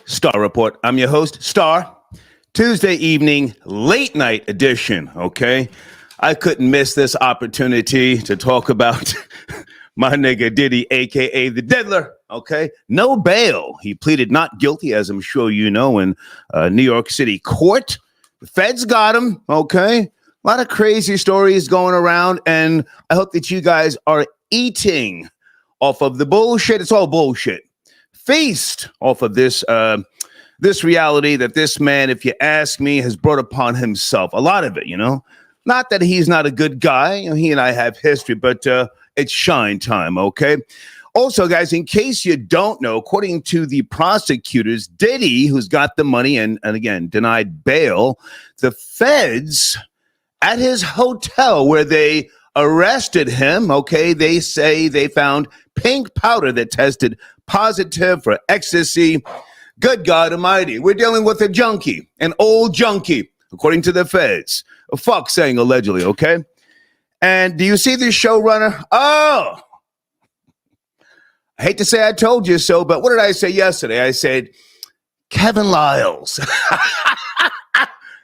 Star Report. I'm your host, Star. Tuesday evening, late night edition, okay? I couldn't miss this opportunity to talk about my nigga Diddy, a.k.a. the Diddler, okay? No bail. He pleaded not guilty, as I'm sure you know, in New York City court. The feds got him, okay? A lot of crazy stories going around, and I hope that you guys are eating off of the bullshit. It's all bullshit. Feast off of this reality that this man, if you ask me, has brought upon himself. A lot of it, you know. Not that he's not a good guy. You know, he and I have history, but it's shine time, okay? Also, guys, in case you don't know, according to the prosecutors, Diddy, who's got the money and again, denied bail, the feds at his hotel where they arrested him, okay, they say they found pink powder that tested positive for ecstasy. Good God Almighty, we're dealing with a junkie, an old junkie, according to the feds. Fuck saying allegedly, okay? And do you see this showrunner? Oh, I hate to say I told you so, but what did I say yesterday? I said, Kevin Liles.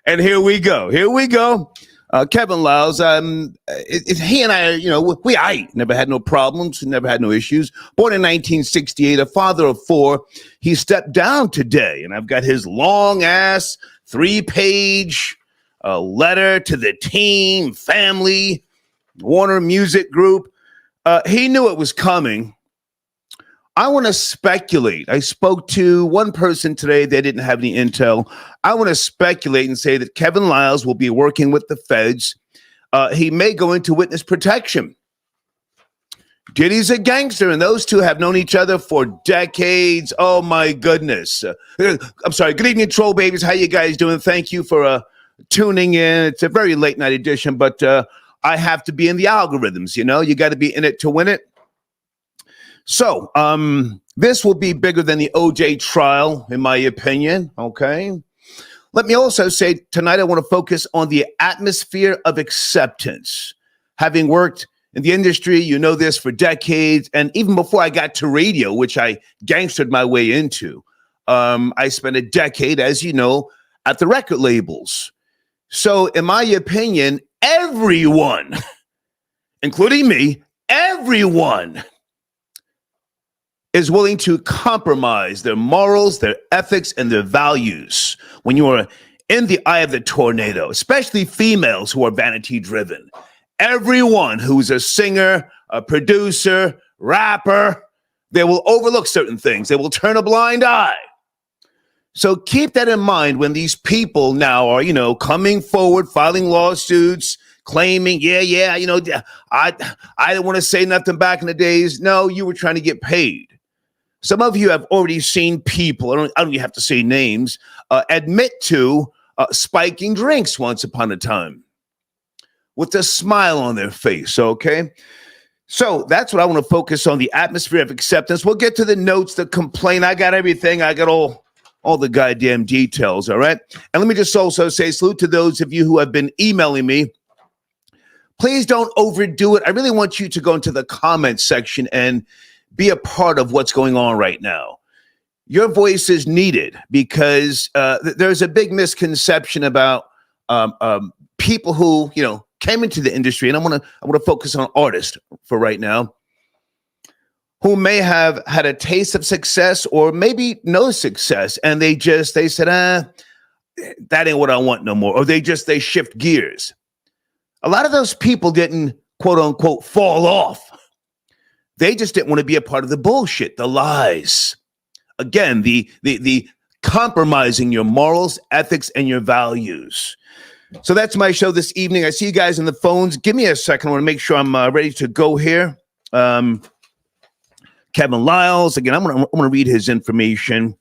And here we go. Kevin Liles, he and I, you know, I never had no problems, never had no issues. Born in 1968, a father of four. He stepped down today, and I've got his long-ass 3-page letter to the team, family, Warner Music Group. He knew it was coming. I want to speculate. I spoke to one person today. They didn't have any intel. I want to speculate and say that Kevin Liles will be working with the feds. He may go into witness protection. Diddy's a gangster, and those two have known each other for decades. Oh, my goodness. I'm sorry. Good evening, troll babies. How you guys doing? Thank you for tuning in. It's a very late night edition, but I have to be in the algorithms. You know, you got to be in it to win it. So, this will be bigger than the OJ trial, in my opinion, okay? Let me also say tonight I want to focus on the atmosphere of acceptance. Having worked in the industry, you know this, for decades, and even before I got to radio, which I gangstered my way into, I spent a decade, as you know, at the record labels. So, in my opinion, everyone, including me, everyone is willing to compromise their morals, their ethics, and their values when you are in the eye of the tornado, especially females who are vanity-driven. Everyone who's a singer, a producer, rapper, they will overlook certain things. They will turn a blind eye. So keep that in mind when these people now are, you know, coming forward, filing lawsuits, claiming, yeah, you know, I didn't want to say nothing back in the days. No, you were trying to get paid. Some of you have already seen people, I don't even have to say names, admit to spiking drinks once upon a time with a smile on their face, okay? So that's what I want to focus on, the atmosphere of acceptance. We'll get to the notes, the complaint. I got everything. I got all the goddamn details, all right? And let me just also say salute to those of you who have been emailing me. Please don't overdo it. I really want you to go into the comments section and be a part of what's going on right now. Your voice is needed because there's a big misconception about people who, you know, came into the industry, and I want to focus on artists for right now, who may have had a taste of success or maybe no success, and they said, that ain't what I want no more, or they shift gears. A lot of those people didn't, quote unquote, fall off. They just didn't want to be a part of the bullshit, the lies. Again, the compromising your morals, ethics, and your values. So that's my show this evening. I see you guys on the phones. Give me a second. I want to make sure I'm ready to go here. Kevin Liles. Again, I'm going to read his information.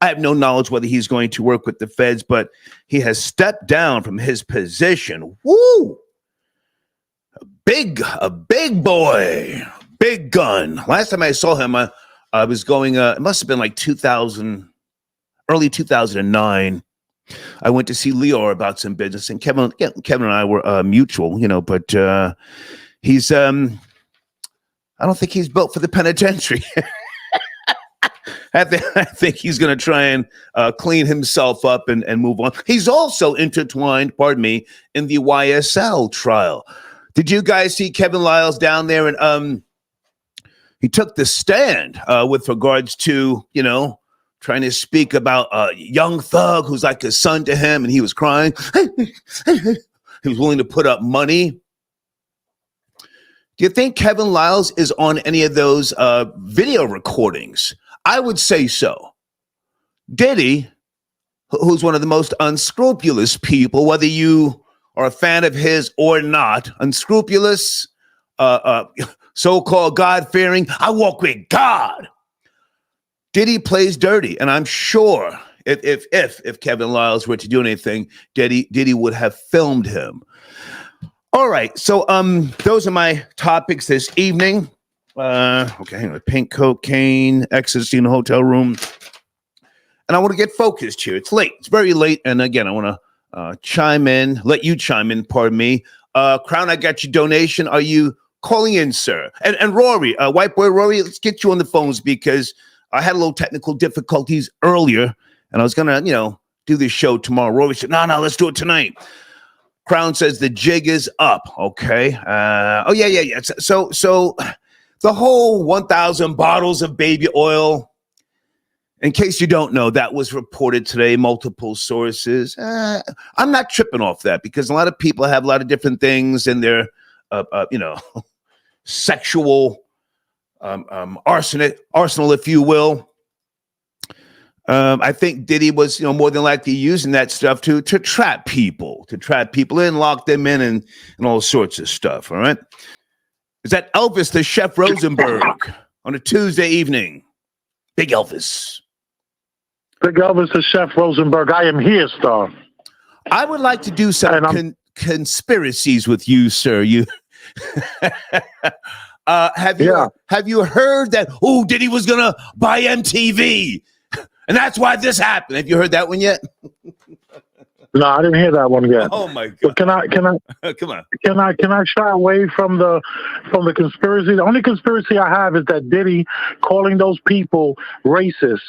I have no knowledge whether he's going to work with the feds, but he has stepped down from his position. Woo! A big boy. Big gun. Last time I saw him, I was going, it must have been like early 2009. I went to see Leor about some business, and Kevin and I were mutual, you know, but he's, I don't think he's built for the penitentiary. I think he's going to try and clean himself up and move on. He's also intertwined, pardon me, in the YSL trial. Did you guys see Kevin Lyles down there? And he took the stand with regards to, trying to speak about a young thug who's like a son to him, and he was crying. He was willing to put up money. Do you think Kevin Lyles is on any of those video recordings? I would say so. Diddy, who's one of the most unscrupulous people, whether you are a fan of his or not, unscrupulous, so-called God-fearing, I walk with God. Diddy plays dirty, and I'm sure if Kevin Lyles were to do anything, Diddy would have filmed him. All right, so those are my topics this evening. Okay, hang on. Pink cocaine, ecstasy in the hotel room. And I want to get focused here. It's late. It's very late. And again, I want to let you chime in, pardon me. Crown, I got your donation. Are you calling in, sir? And Rory, white boy Rory, let's get you on the phones because I had a little technical difficulties earlier. And I was going to, do this show tomorrow. Rory said, no, let's do it tonight. Crown says the jig is up. Okay. Yeah. So the whole 1,000 bottles of baby oil, in case you don't know, that was reported today, multiple sources. I'm not tripping off that because a lot of people have a lot of different things in their, sexual arsenal, if you will. I think Diddy was, more than likely using that stuff to trap people in, lock them in, and all sorts of stuff. All right. Is that Elvis the Chef Rosenberg on a Tuesday evening? Big Elvis. Big Elvis the Chef Rosenberg. I am here, Star. I would like to do some conspiracies with you, sir. Have you heard that? Oh, Diddy was gonna buy MTV. And that's why this happened. Have you heard that one yet? No, I didn't hear that one yet. Oh my God! But can I? Come on. Can I shy away from the conspiracy? The only conspiracy I have is that Diddy calling those people racists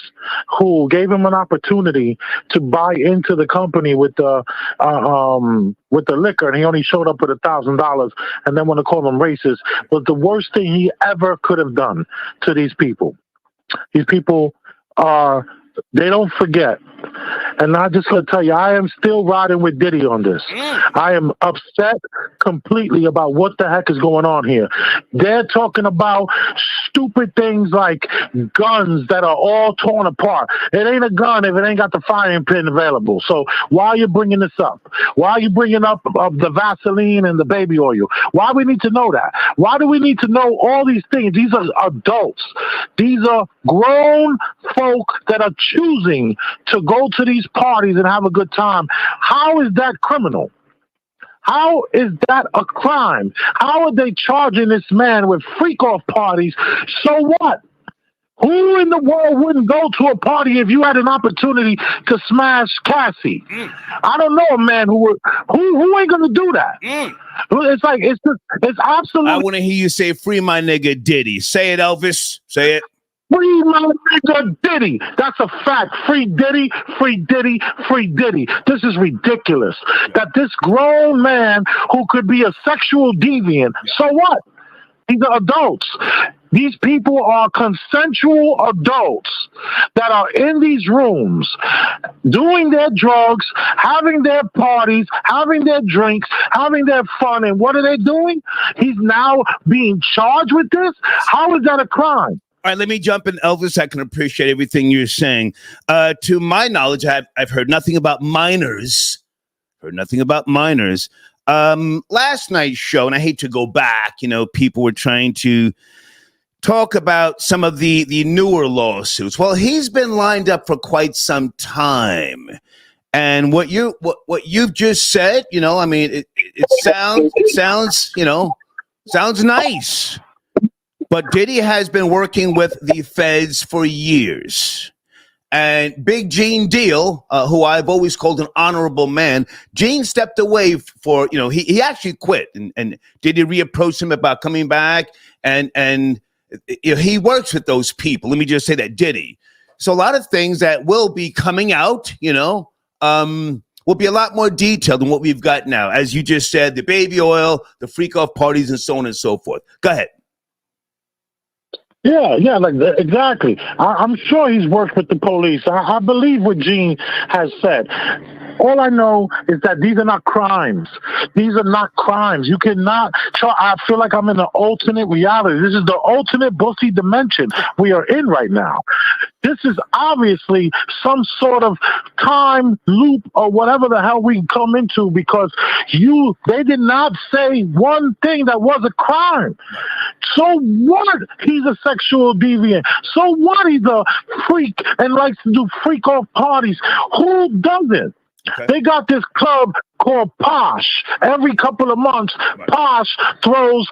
who gave him an opportunity to buy into the company with the liquor, and he only showed up with $1,000, and then want to call them racist was the worst thing he ever could have done to these people. These people they don't forget. And I just want to tell you, I am still riding with Diddy on this. I am upset completely about what the heck is going on here. They're talking about stupid things like guns that are all torn apart. It ain't a gun if it ain't got the firing pin available. So why are you bringing this up? Why are you bringing up the Vaseline and the baby oil? Why we need to know that? Why do we need to know all these things? These are adults. These are grown folk that are choosing to go to these parties and have a good time. How is that criminal? How is that a crime? How are they charging this man with freak-off parties? So what? Who in the world wouldn't go to a party if you had an opportunity to smash Cassie? I don't know a man who ain't gonna do that. It's absolutely. I want to hear you say "Free my nigga Diddy." Say it, Elvis. Say it. Free my nigga Diddy. That's a fact. Free Diddy, free Diddy, free Diddy. This is ridiculous. That this grown man who could be a sexual deviant, so what? These are adults. These people are consensual adults that are in these rooms doing their drugs, having their parties, having their drinks, having their fun. And what are they doing? He's now being charged with this? How is that a crime? All right, let me jump in, Elvis. I can appreciate everything you're saying. To my knowledge, I've heard nothing about minors. Last night's show, and I hate to go back, people were trying to talk about some of the newer lawsuits. Well, he's been lined up for quite some time. And what you've just said, it sounds nice. But Diddy has been working with the feds for years. And Big Gene Deal, who I've always called an honorable man, Gene stepped away for, he actually quit. And Diddy reapproached him about coming back. And he works with those people. Let me just say that, Diddy. So a lot of things that will be coming out, will be a lot more detailed than what we've got now. As you just said, the baby oil, the freak off parties, and so on and so forth. Go ahead. Yeah, like exactly. I'm sure he's worked with the police. I believe what Gene has said. All I know is that these are not crimes. These are not crimes. You cannot. I feel like I'm in an alternate reality. This is the alternate bussy dimension we are in right now. This is obviously some sort of time loop or whatever the hell we come into, because they did not say one thing that was a crime. So what? He's a sexual deviant. So what? He's a freak and likes to do freak off parties. Who doesn't? Okay. They got this club called Posh. Every couple of months, right. Posh throws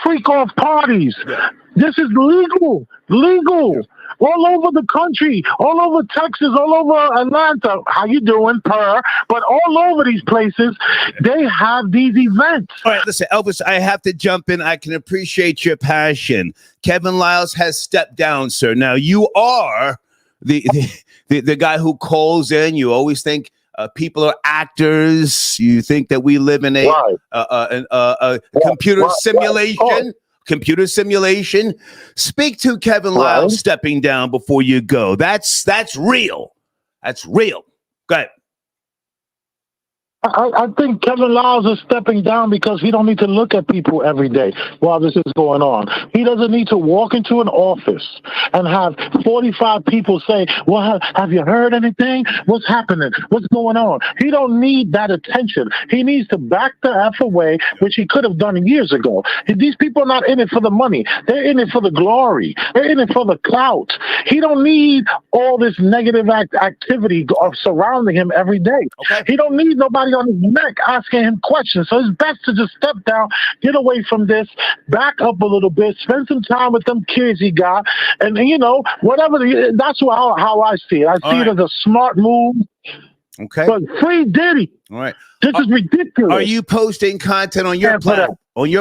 freak off parties. Yeah. This is legal. Yeah. All over the country, all over Texas, all over Atlanta. How you doing, Per? But all over these places, they have these events. All right, listen, Elvis, I have to jump in. I can appreciate your passion. Kevin Liles has stepped down, sir. Now, you are the guy who calls in. You always think people are actors. You think that we live in a computer simulation. Oh. Computer simulation. Speak to Kevin Liles stepping down before you go. That's real. That's real. Go ahead. I think Kevin Liles is stepping down because he don't need to look at people every day while this is going on. He doesn't need to walk into an office and have 45 people say, well, have you heard anything? What's happening? What's going on? He don't need that attention. He needs to back the F away, which he could have done years ago. These people are not in it for the money. They're in it for the glory. They're in it for the clout. He don't need all this negative activity surrounding him every day. Okay. He don't need nobody on his neck asking him questions. So it's best to just step down, get away from this, back up a little bit, spend some time with them kids he got, and whatever. That's how I see it. I see it as a smart move. Okay. But free Diddy. All right. This is ridiculous. Are you posting content on your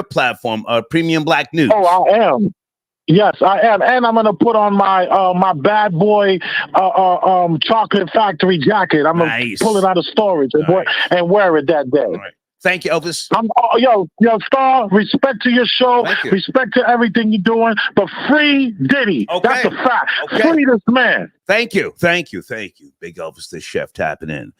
platform, Premium Black News? Oh, I am. Yes, I am, and I'm gonna put on my my bad boy chocolate factory jacket. I'm gonna pull it out of storage and wear it that day. All right. Thank you, Elvis. Yo, Star. Respect to your show. Respect to everything you're doing. But free Diddy. Okay. That's a fact. Okay. Free this man. Thank you. Big Elvis, the chef, tapping in.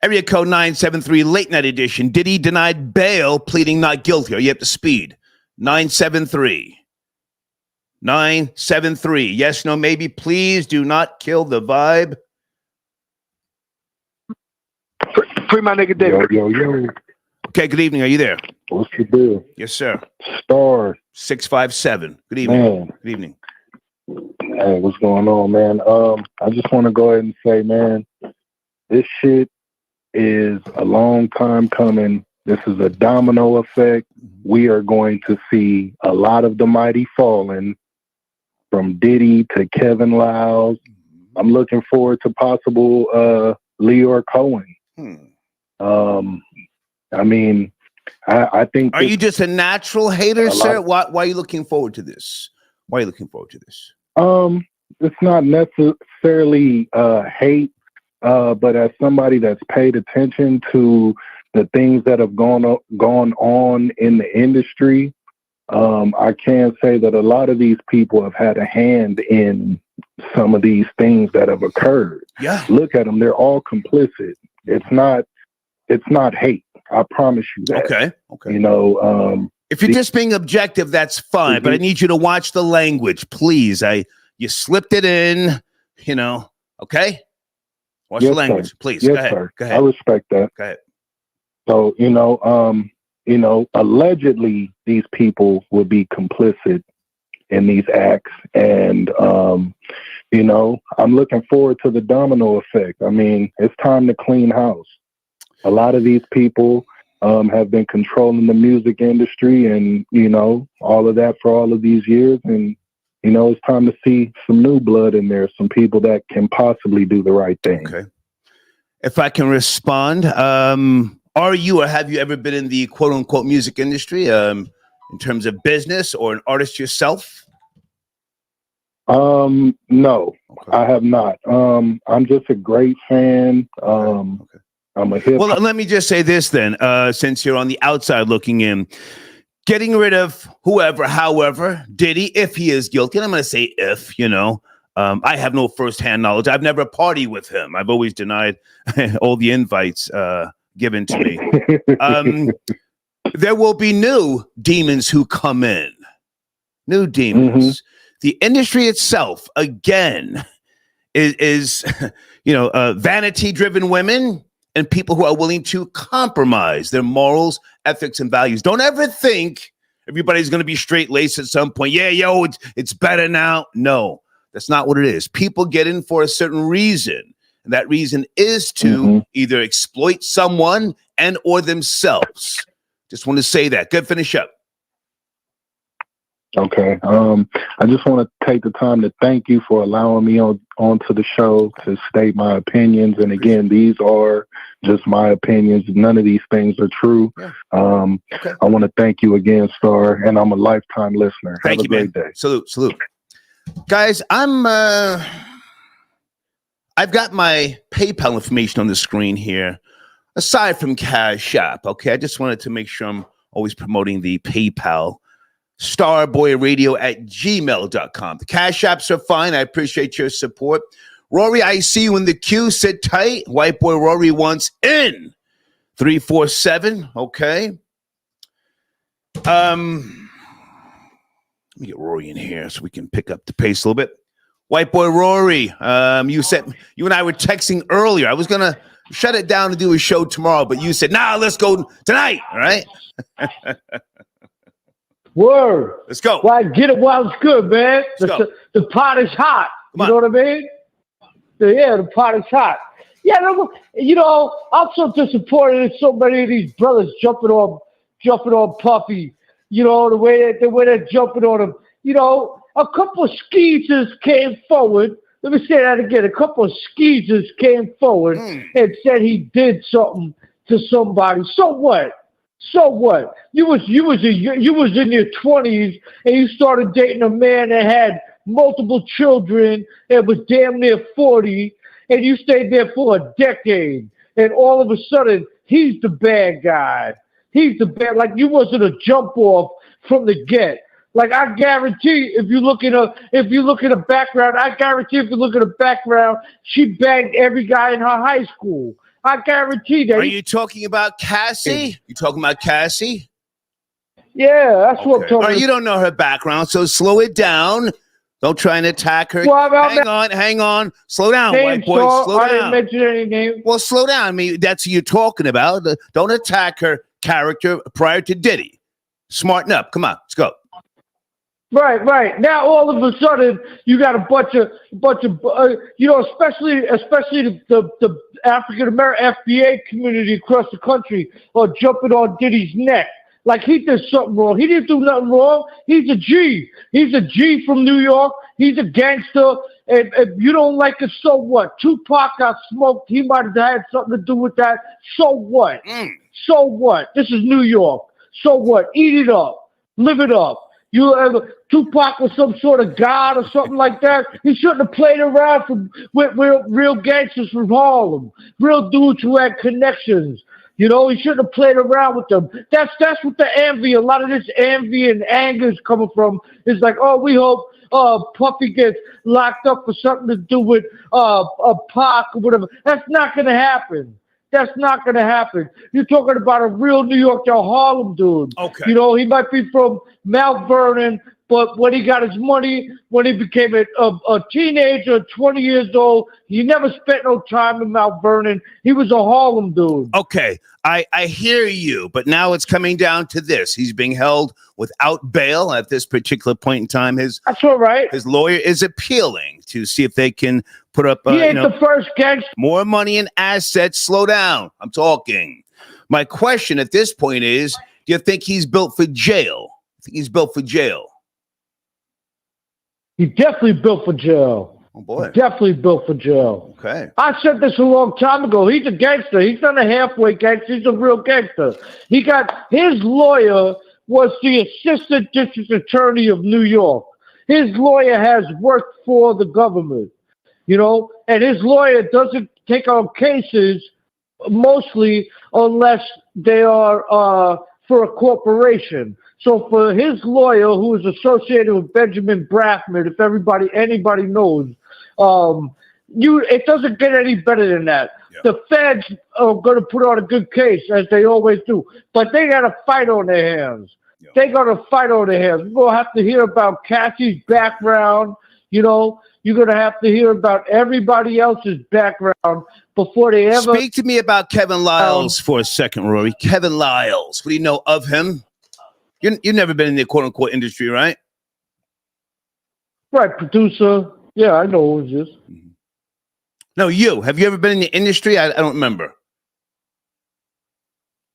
Area code 973, late night edition. Diddy denied bail, pleading not guilty. Are you up to speed? 973. 973. Yes, no, maybe. Please do not kill the vibe. Free my nigga David. Yo. Okay, good evening. Are you there? What's your deal? Yes, sir. Star 657. Good evening. Man. Good evening. Hey, what's going on, man? I just want to go ahead and say, man, this shit is a long time coming. This is a domino effect. We are going to see a lot of the mighty falling, from Diddy to Kevin Liles. I'm looking forward to possible Leor Cohen. I mean, I think. Are you just a natural hater, sir? Why are you looking forward to this? It's not necessarily hate, but as somebody that's paid attention to the things that have gone on in the industry, I can say that a lot of these people have had a hand in some of these things that have occurred. Yeah. Look at them. They're all complicit. It's not hate. I promise you that. Okay. If you're just being objective, that's fine. But I need you to watch the language, please. You slipped it in, okay? Watch the language, please. Yes, go ahead. Sir. Go ahead. I respect that. Go ahead. So, allegedly these people would be complicit in these acts. And, I'm looking forward to the domino effect. I mean, it's time to clean house. A lot of these people have been controlling the music industry and, all of that for all of these years. And, it's time to see some new blood in there, some people that can possibly do the right thing. Okay. If I can respond, are you or have you ever been in the quote unquote music industry in terms of business or an artist yourself? No, Okay. I have not. I'm just a great fan. Okay. I'm a hip. Well, let me just say this then, since you're on the outside looking in, getting rid of whoever, however, Diddy, if he is guilty, and I'm going to say if, I have no firsthand knowledge. I've never partied with him. I've always denied all the invites given to me. There will be new demons who come in. New demons. The industry itself, again, is vanity-driven women and people who are willing to compromise their morals, ethics, and values. Don't ever think everybody's going to be straight-laced at some point. Yeah, it's better now. No, that's not what it is. People get in for a certain reason, and that reason is to either exploit someone and or themselves. Just want to say that. Good, finish up. Okay. I just want to take the time to thank you for allowing me onto the show to state my opinions. And again, these are just my opinions. None of these things are true. Yeah. I want to thank you again, Star, and I'm a lifetime listener. Thank Have you, a great day. Salute. Guys, I've got my PayPal information on the screen here. Aside from Cash App, okay? I just wanted to make sure I'm always promoting the PayPal. starboyradio@gmail.com. The Cash Apps are fine. I appreciate your support. Rory, I see you in the queue. Sit tight. White Boy Rory wants in. 347, okay? Let me get Rory in here so we can pick up the pace a little bit. White Boy Rory, you said you and I were texting earlier. I was going to shut it down and do a show tomorrow, but you said, nah, let's go tonight, all right? Word. Let's go. Well, get it while it's good, man. The pot is hot. You know what I mean? Yeah, the pot is hot. Yeah, I'm so disappointed in so many of these brothers jumping on Puffy. The way they're jumping on him. A couple of skeezers came forward. Let me say that again. A couple of skeezers came forward and said he did something to somebody. So what? So what? You was in your 20s and you started dating a man that had multiple children and was damn near 40, and you stayed there for a decade, and all of a sudden he's the bad guy. He's the bad. Like, you wasn't a jump off from the get. Like, I guarantee if you look at a background, she banged every guy in her high school. I guarantee that. Are you talking about Cassie? You talking about Cassie? Yeah, that's what I'm talking about. You don't know her background, so slow it down. Don't try and attack her. Well, hang on. Slow down, white boy. Slow down. I didn't mention any names. Well, slow down. I mean, that's who you're talking about. Don't attack her character prior to Diddy. Smarten up. Come on, let's go. Right. Now all of a sudden you got a bunch of especially the African American FBA community across the country are jumping on Diddy's neck. Like, he did something wrong. He didn't do nothing wrong. He's a G. He's a G from New York. He's a gangster. And if you don't like it, so what? Tupac got smoked. He might have had something to do with that. So what? So what? This is New York. So what? Eat it up. Live it up. Tupac was some sort of god or something like that. He shouldn't have played around with real gangsters from Harlem, real dudes who had connections. He shouldn't have played around with them. That's what the envy, a lot of this envy and anger is coming from. It's like, oh, we hope Puffy gets locked up for something to do with a Pac or whatever. That's not going to happen. That's not going to happen. You're talking about a real New York, Harlem dude. Okay. He might be from Mount Vernon, but when he got his money, when he became a teenager, 20 years old, he never spent no time in Mount Vernon. He was a Harlem dude. Okay, I hear you, but now it's coming down to this. He's being held without bail at this particular point in time. That's all right. His lawyer is appealing to see if they can put up he ain't the first gangster. More money and assets. Slow down. I'm talking. My question at this point is, do you think he's built for jail? I think he's built for jail. He's definitely built for jail. Oh, boy. Definitely built for jail. Okay. I said this a long time ago. He's a gangster. He's not a halfway gangster. He's a real gangster. His lawyer was the assistant district attorney of New York. his lawyer has worked for the government, you know, and his lawyer doesn't take on cases mostly unless they are for a corporation. So for his lawyer, who is associated with Benjamin Brafman, if anybody knows, it doesn't get any better than that. Yep. The feds are going to put on a good case, as they always do, but they got a fight on their hands. Yep. They got a fight on their hands. We're going to have to hear about Cassie's background. You know, you're going to have to hear about everybody else's background before they ever... Speak to me about Kevin Liles for a second, Rory. Kevin Liles. What do you know of him? You've never been in the quote-unquote industry, right? Right, producer. Yeah, I know who it is. Mm-hmm. No, you. Have you ever been in the industry? I don't remember.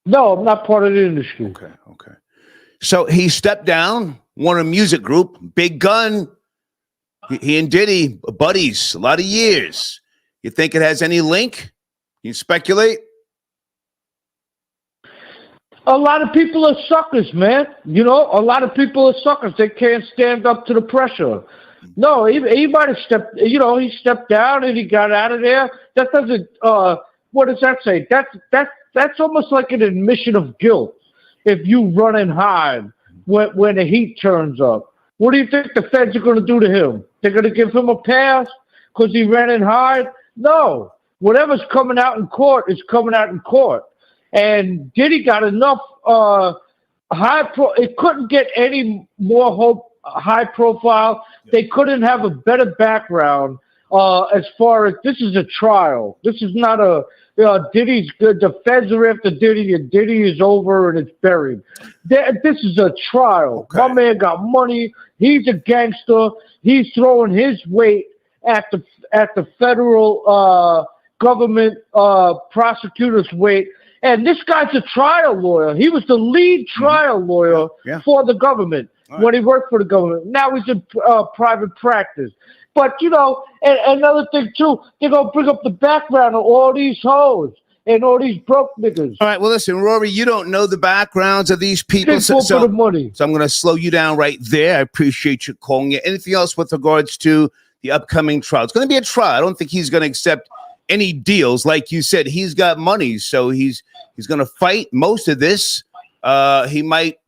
No, I'm not part of the industry. Okay. So he stepped down, won a music group, Big Gun. He and Diddy, buddies, a lot of years. You think it has any link? Can you speculate? A lot of people are suckers, man. You know, a lot of people are suckers. They can't stand up to the pressure. No, he might have stepped, you know, he stepped down and he got out of there. That doesn't, what does that say? That's almost like an admission of guilt if you run and hide when the heat turns up. What do you think the feds are going to do to him? They're going to give him a pass because he ran and hide? No. Whatever's coming out in court is coming out in court. And Diddy got enough it couldn't get any more high profile. They couldn't have a better background as far as this is a trial. This is not Diddy's good. The feds are after Diddy and Diddy is over and it's buried. This is a trial. Okay. My man got money. He's a gangster. He's throwing his weight at the federal government prosecutor's weight. And this guy's a trial lawyer. He was the lead trial lawyer for the government when he worked for the government. Now he's in private practice. But, you know, and another thing, too, they're going to bring up the background of all these hoes and all these broke niggas. All right, well, listen, Rory, you don't know the backgrounds of these people. So the money. So I'm going to slow you down right there. I appreciate you calling it. Anything else with regards to the upcoming trial? It's going to be a trial. I don't think he's going to accept any deals. Like you said, he's got money, so he's going to fight most of this. He might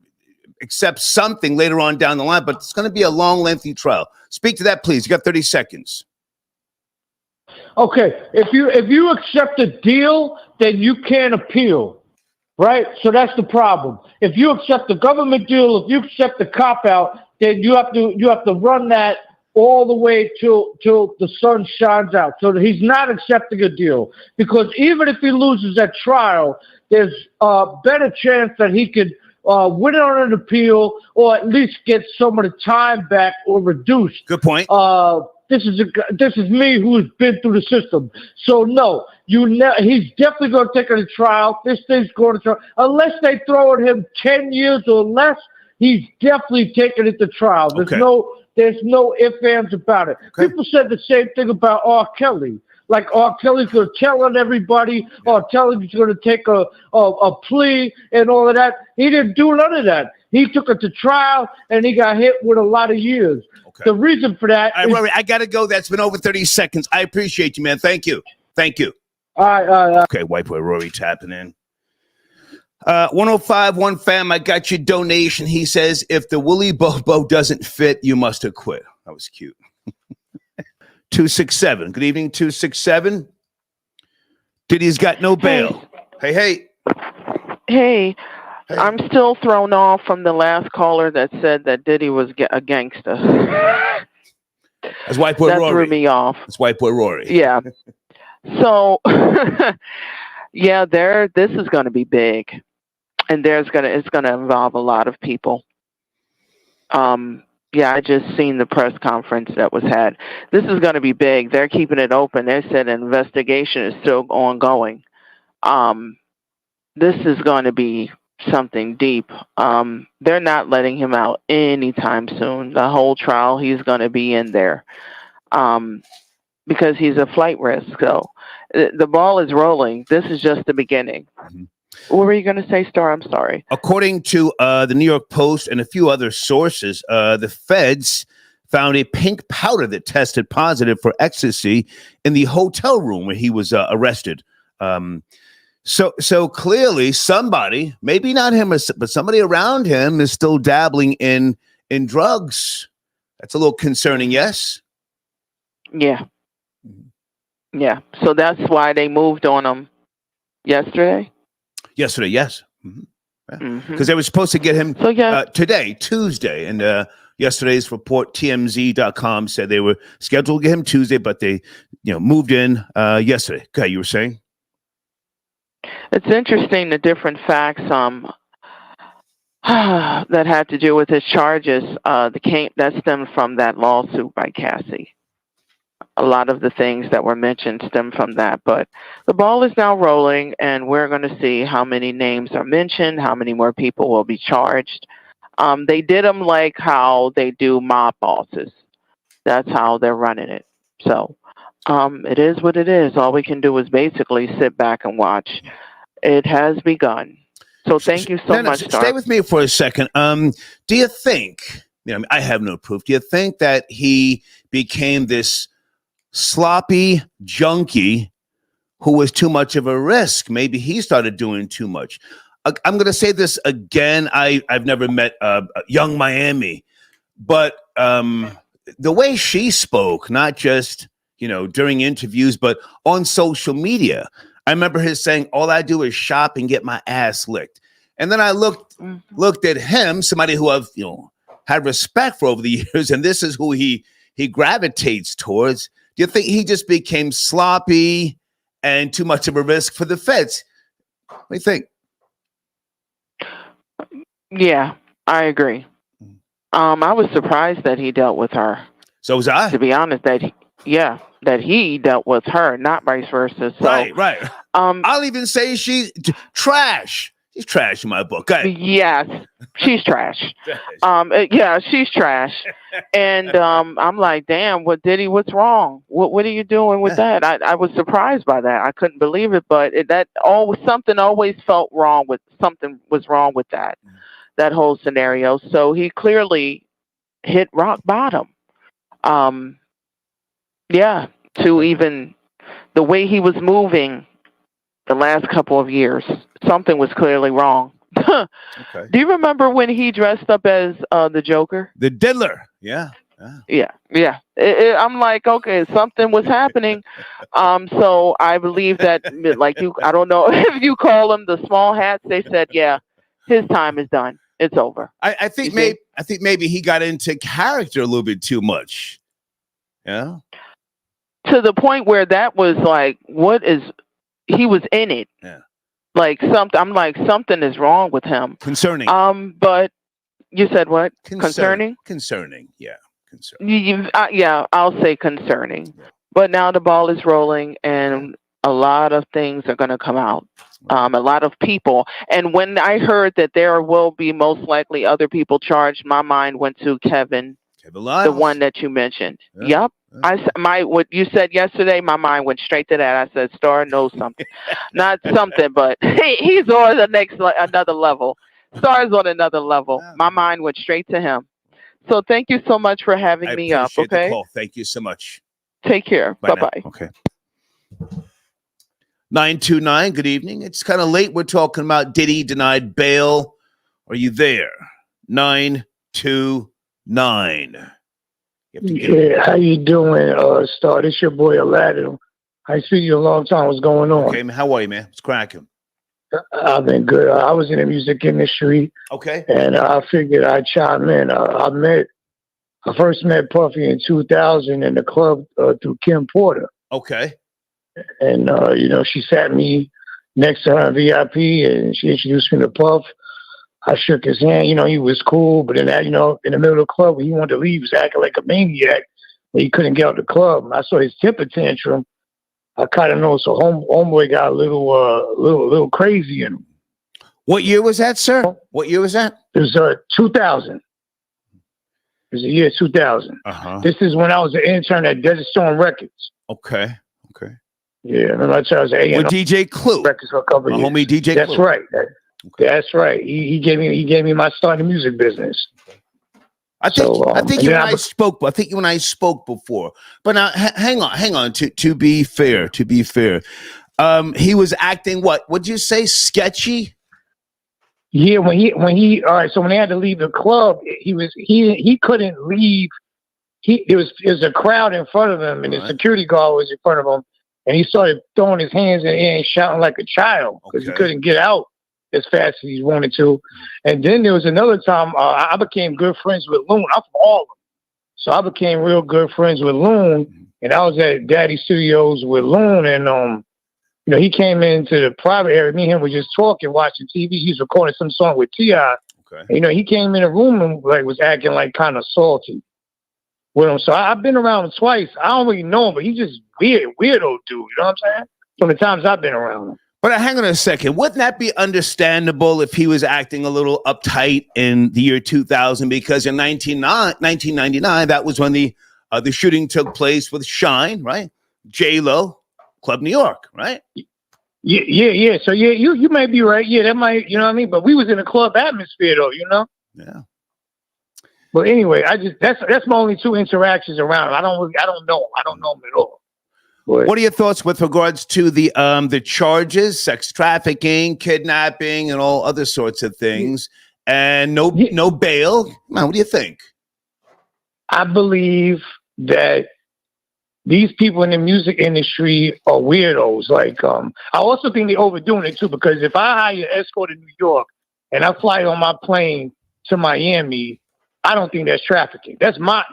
accept something later on down the line, but it's going to be a long, lengthy trial. Speak to that, please. You got 30 seconds. Okay. If you accept a deal, then you can't appeal, right? So that's the problem. If you accept the government deal, if you accept the cop-out, then you have to run that all the way till the sun shines out. So that he's not accepting a deal, because even if he loses that trial, there's a better chance that he could win on an appeal, or at least get some of the time back or reduced. Good point. This is me who's been through the system. So no, he's definitely going to take it to trial. This thing's going to trial. Unless they throw at him 10 years or less, he's definitely taking it to trial. There's no ifs, ands about it. Okay. People said the same thing about R. Kelly. Like R. Kelly's going to tell on everybody, or Kelly's going to take a plea and all of that. He didn't do none of that. He took it to trial, and he got hit with a lot of years. Okay. The reason for that is... Rory, I got to go. That's been over 30 seconds. I appreciate you, man. Thank you. All right. Okay, white boy Rory tapping in. 1051 fam, I got your donation. He says, if the Willy Bobo doesn't fit, you must have quit. That was cute. 267. Good evening, 267. Diddy's got no bail. Hey. Hey, I'm still thrown off from the last caller that said that Diddy was a gangster. That's white boy Rory. That threw me off. That's white boy Rory. Yeah. So, this is going to be big, and it's going to involve a lot of people. I just seen the press conference that was had. This is going to be big. They're keeping it open. They said an investigation is still ongoing. This is going to be something deep. They're not letting him out anytime soon. The whole trial, he's going to be in there because he's a flight risk. So the ball is rolling. This is just the beginning. Mm-hmm. What were you going to say, Star? I'm sorry. According to the New York Post and a few other sources, the feds found a pink powder that tested positive for ecstasy in the hotel room where he was arrested. So clearly somebody, maybe not him, but somebody around him is still dabbling in drugs. That's a little concerning, yes? Yeah. Yeah. So that's why they moved on him yesterday? Yesterday, yes. Because they were supposed to get him today, Tuesday. And yesterday's report, TMZ.com, said they were scheduled to get him Tuesday, but they moved in yesterday. Okay, you were saying? It's interesting, the different facts that had to do with his charges that stemmed from that lawsuit by Cassie. A lot of the things that were mentioned stem from that. But the ball is now rolling, and we're going to see how many names are mentioned, how many more people will be charged. They did them like how they do mob bosses. That's how they're running it. So it is what it is. All we can do is basically sit back and watch. It has begun. So thank you so much, Star. Stay with me for a second. Do you think, I have no proof, do you think that he became this sloppy junkie who was too much of a risk? Maybe he started doing too much. I'm going to say this again. I've never met young Miami, but the way she spoke, not just, during interviews, but on social media, I remember her saying, all I do is shop and get my ass licked. And then I looked at him, somebody who I've, had respect for over the years, and this is who he gravitates towards. Do you think he just became sloppy and too much of a risk for the feds? What do you think? Yeah, I agree. I was surprised that he dealt with her. So was I. To be honest, that he dealt with her, not vice versa. So, right. I'll even say she's trash. She's trash in my book. Yes, she's trash. Yeah, she's trash. And I'm like, damn, Diddy, what's wrong? What are you doing with that? I was surprised by that. I couldn't believe it, but something always felt wrong with something was wrong with that whole scenario. So he clearly hit rock bottom. Yeah, to even the way he was moving the last couple of years, something was clearly wrong. Okay. Do you remember when he dressed up as the Joker? The Diddler. Yeah. I'm like, okay, something was happening. So I believe that, I don't know if you call them the small hats. They said, yeah, his time is done. It's over. I think maybe he got into character a little bit too much. Yeah. To the point where that was like, he was in it. Yeah. Like something is wrong with him. Concerning. But you said what? Concerning? Concerning. Yeah. Concerning. Yeah, I'll say concerning. Yeah. But now the ball is rolling, and a lot of things are going to come out. A lot of people. And when I heard that there will be most likely other people charged, my mind went to Kevin Lyles. The one that you mentioned. Yeah. Yep. What you said yesterday, my mind went straight to that. I said, Star knows something. Not something, but he's on another level. Star's on another level. My mind went straight to him. So thank you so much for having me up. Okay. The call. Thank you so much. Take care. Bye-bye. Okay. 929, good evening. It's kind of late. We're talking about Diddy denied bail. Are you there? 929. Yeah, how you doing, Star? This your boy Aladdin. I see you a long time. What's going on? Okay, man. How are you, man? What's cracking? I've been good. I was in the music industry. Okay. And I figured I'd chime in. I first met Puffy in 2000 in the club through Kim Porter. Okay. And, she sat me next to her in VIP, and she introduced me to Puff. I shook his hand. He was cool, but then, in the middle of the club, when he wanted to leave, he was acting like a maniac. But he couldn't get out of the club. I saw his temper tantrum. I kind of know. So homeboy got a little crazy in him. What year was that, sir? What year was that? It was 2000. It was the year 2000. This is when I was an intern at Desert Storm Records. Okay. Yeah, remember I was at with DJ Clue. Records for a couple of years. Homie DJ That's Clue. Right. That's right. He gave me my start in the music business. I think you and I spoke. I think you and I spoke before. But now, hang on. To be fair, he was acting what? Would you say sketchy? Yeah, when he all right. So when they had to leave the club, he couldn't leave. There was a crowd in front of him, and the security guard was in front of him, and he started throwing his hands in the air and shouting like a child because he couldn't get out as fast as he wanted to. And then there was another time I became good friends with Loon. I'm from Harlem, so I became real good friends with Loon, and I was at Daddy Studios with Loon, and he came into the private area. Me and him were just talking, watching TV. He was recording some song with T.I. Okay. He came in the room and was acting like kind of salty with him. So I've been around him twice. I don't really know him, but he's just weirdo dude. You know what I'm saying? From the times I've been around him. But hang on a second. Wouldn't that be understandable if he was acting a little uptight in the year 2000? Because in 1999, that was when the shooting took place with Shine, right? J-Lo, Club New York, right? Yeah. So you may be right. Yeah, that might, you know what I mean? But we was in a club atmosphere though, Yeah. But anyway, that's my only two interactions around him. I don't know him. I don't know him at all. But what are your thoughts with regards to the charges, sex trafficking, kidnapping, and all other sorts of things, and no bail? Man, what do you think? I believe that these people in the music industry are weirdos. Like, I also think they're overdoing it too, because if I hire an escort in New York and I fly on my plane to Miami, I don't think that's trafficking. That's my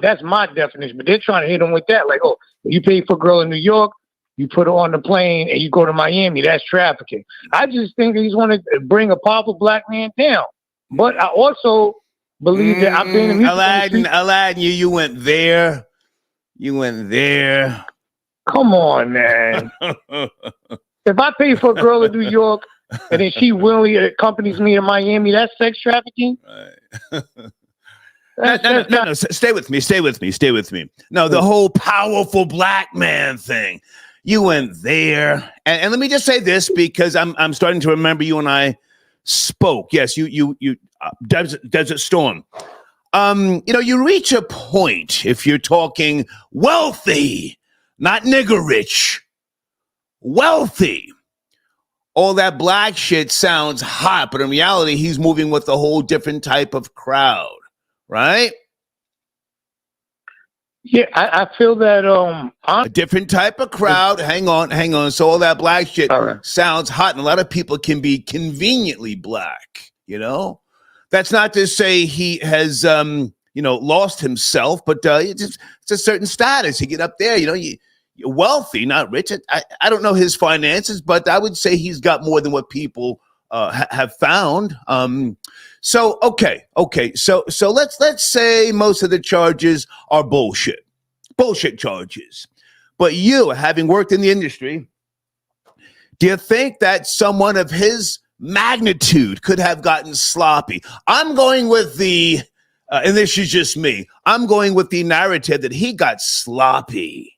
definition. But they're trying to hit them with that. Like, oh, you pay for a girl in New York, you put her on the plane, and you go to Miami, that's trafficking. I just think they just want to bring a powerful black man down. But I also believe that I've been in the music industry. Aladdin, you went there. You went there. Come on, man. If I pay for a girl in New York and then she willingly accompanies me to Miami, that's sex trafficking? Right. No. Stay with me. No, the whole powerful black man thing. You went there. And let me just say this, because I'm starting to remember you and I spoke. Yes, you Desert Storm. You reach a point, if you're talking wealthy, not nigger rich, wealthy. All that black shit sounds hot, but in reality, he's moving with a whole different type of crowd, right? Yeah, I feel that a different type of crowd. Hang on. So all that black shit sounds hot, and a lot of people can be conveniently black, That's not to say he has, lost himself, but it's a certain status. You get up there, you're wealthy, not rich. I don't know his finances, but I would say he's got more than what people have found. So let's say most of the charges are bullshit charges. But you, having worked in the industry, do you think that someone of his magnitude could have gotten sloppy? I'm going with and this is just me, I'm going with the narrative that he got sloppy.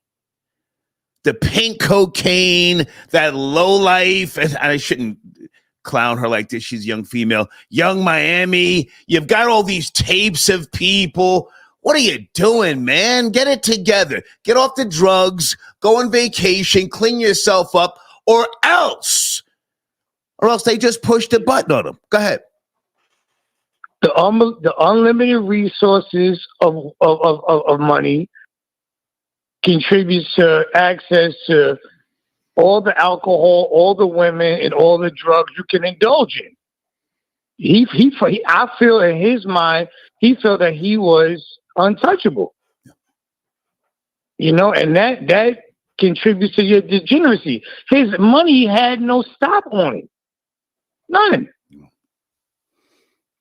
The pink cocaine, that low life, and I shouldn't clown her like this. She's a young female. Young Miami, you've got all these tapes of people. What are you doing, man? Get it together. Get off the drugs, go on vacation, clean yourself up, or else they just pushed the button on him. Go ahead. The unlimited resources of money contributes to access to all the alcohol, all the women, and all the drugs you can indulge in. I feel in his mind, he felt that he was untouchable. And that contributes to your degeneracy. His money had no stop on it. None.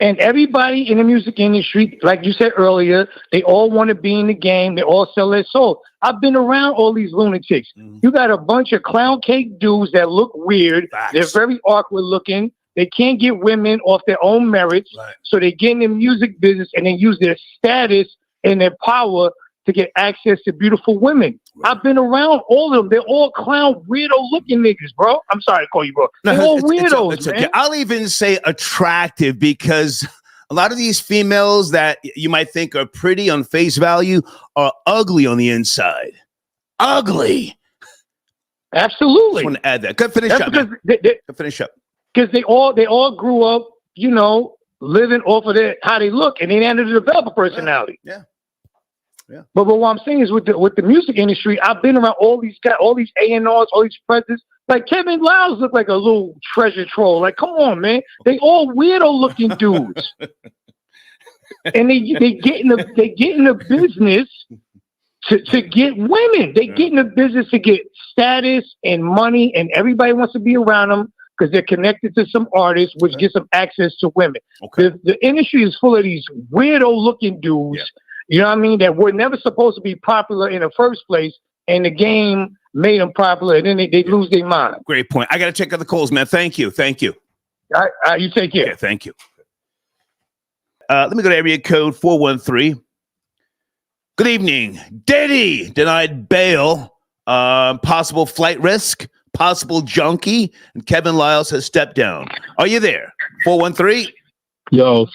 And everybody in the music industry, like you said earlier, they all want to be in the game. They all sell their soul. I've been around all these lunatics. Mm-hmm. You got a bunch of clown cake dudes that look weird. Facts. They're very awkward looking. They can't get women off their own merits. Right. So they get in the music business and they use their status and their power to get access to beautiful women. Right. I've been around all of them. They're all clown, weirdo-looking niggas, bro. I'm sorry to call you bro. They're all weirdos, man. Okay. I'll even say attractive, because A lot of these females that you might think are pretty on face value are ugly on the inside. Ugly. Absolutely. Just want to add that. Go finish up, man. Go finish up. Because they all grew up, living off of how they look, and they had to develop a personality. Yeah. But what I'm saying is with the music industry, I've been around all these guys, all these A&Rs, all these presidents. Like Kevin Lyles look like a little treasure troll. Like, come on, man. They all weirdo looking dudes. And they get in the business to get women. They get in the business to get status and money, and everybody wants to be around them because they're connected to some artists, which gives them access to women. Okay. The industry is full of these weirdo looking dudes. Yeah. You know what I mean? That were never supposed to be popular in the first place, and the game made them popular, and then they lose their mind. Great point. I got to check out the calls, man. Thank you. You take care. Yeah, thank you. Let me go to area code 413. Good evening. Diddy denied bail, possible flight risk, possible junkie, and Kevin Lyles has stepped down. Are you there? 413? Yo,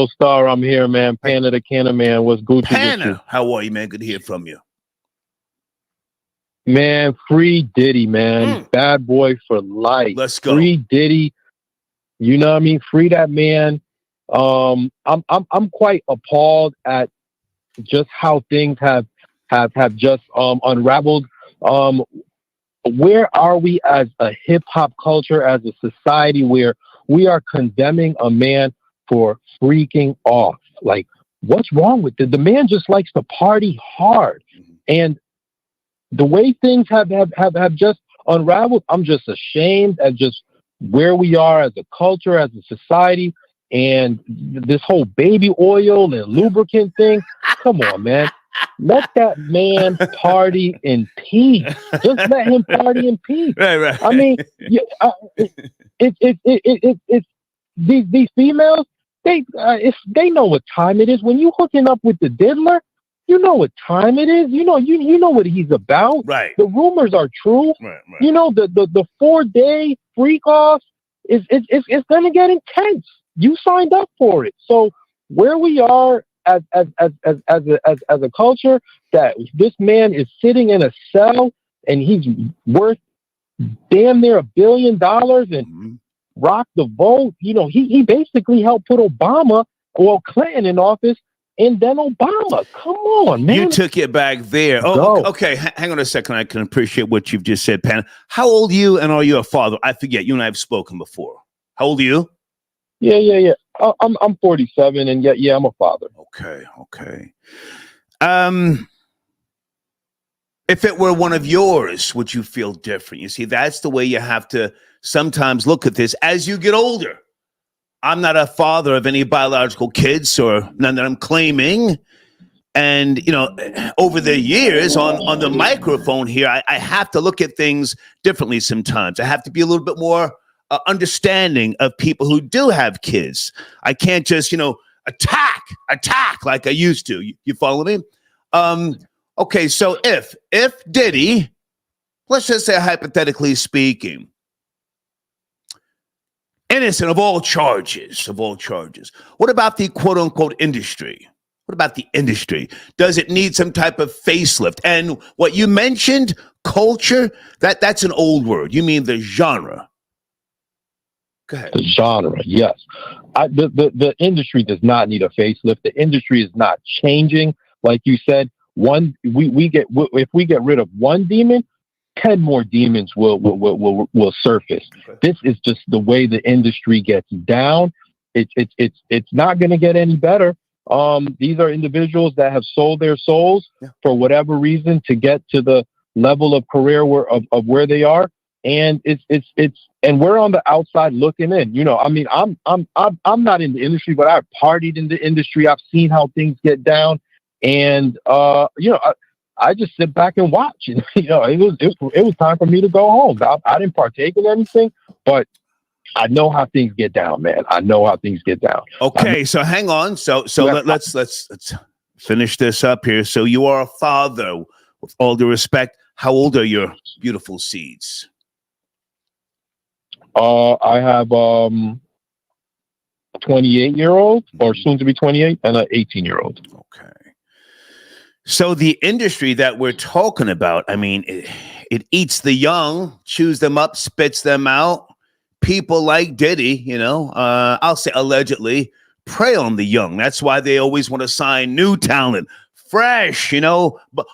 Star, I'm here, man. Panna the Canna, man. What's Gucci? Panna, how are you, man? Good to hear from you. Man, free Diddy, man. Bad boy for life. Let's go. Free Diddy. You know what I mean? Free that man. I'm quite appalled at just how things have just unraveled. Where are we as a hip hop culture, as a society, where we are condemning a man for freaking off? Like, what's wrong with it? The man just likes to party hard. And the way things have just unraveled, I'm just ashamed at just where we are as a culture, as a society, and this whole baby oil and lubricant thing. Come on, man. Let that man party in peace. Just let him party in peace. Right. I mean, it's these females. If they know what time it is, when you hooking up with the diddler, you know what time it is. You know what he's about. Right. The rumors are true. Right. You know, the 4-day freak off is gonna get intense. You signed up for it. So where we are as a culture, that this man is sitting in a cell and he's worth damn near $1 billion and rock the vote. You know, he basically helped put Clinton in office, and then Obama. Come on, man. You took it back there. Oh, okay. Hang on a second. I can appreciate what you've just said, Pan. How old are you, and are you a father? I forget. You and I have spoken before. How old are you? Yeah. I'm 47, and yeah, I'm a father. Okay. If it were one of yours, would you feel different? You see, that's the way you have to sometimes look at this as you get older. I'm not a father of any biological kids, or none that I'm claiming. And, over the years on the microphone here, I have to look at things differently sometimes. I have to be a little bit more understanding of people who do have kids. I can't just, attack like I used to. You follow me? Okay, so if Diddy, let's just say hypothetically speaking, innocent of all charges, what about the quote unquote industry? What about the industry? Does it need some type of facelift? And what you mentioned, culture, that's an old word. You mean the genre. Go ahead. The genre, yes. The industry does not need a facelift. The industry is not changing. Like you said, if we get rid of one demon, 10 more demons will surface. Okay. This is just the way the industry gets down. It's not going to get any better. These are individuals that have sold their souls for whatever reason to get to the level of career of where they are. And and we're on the outside looking in. I mean, I'm not in the industry, but I've partied in the industry. I've seen how things get down, and I just sit back and watch. It was time for me to go home. I didn't partake in anything, but I know how things get down, man. I know how things get down. Okay, so hang on. So let's finish this up here. So you are a father. With all due respect, how old are your beautiful seeds? I have 28-year-old or soon to be 28 and an 18-year-old. Okay. So the industry that we're talking about, I mean, it eats the young, chews them up, spits them out. People like Diddy, I'll say allegedly, prey on the young. That's why they always want to sign new talent, fresh,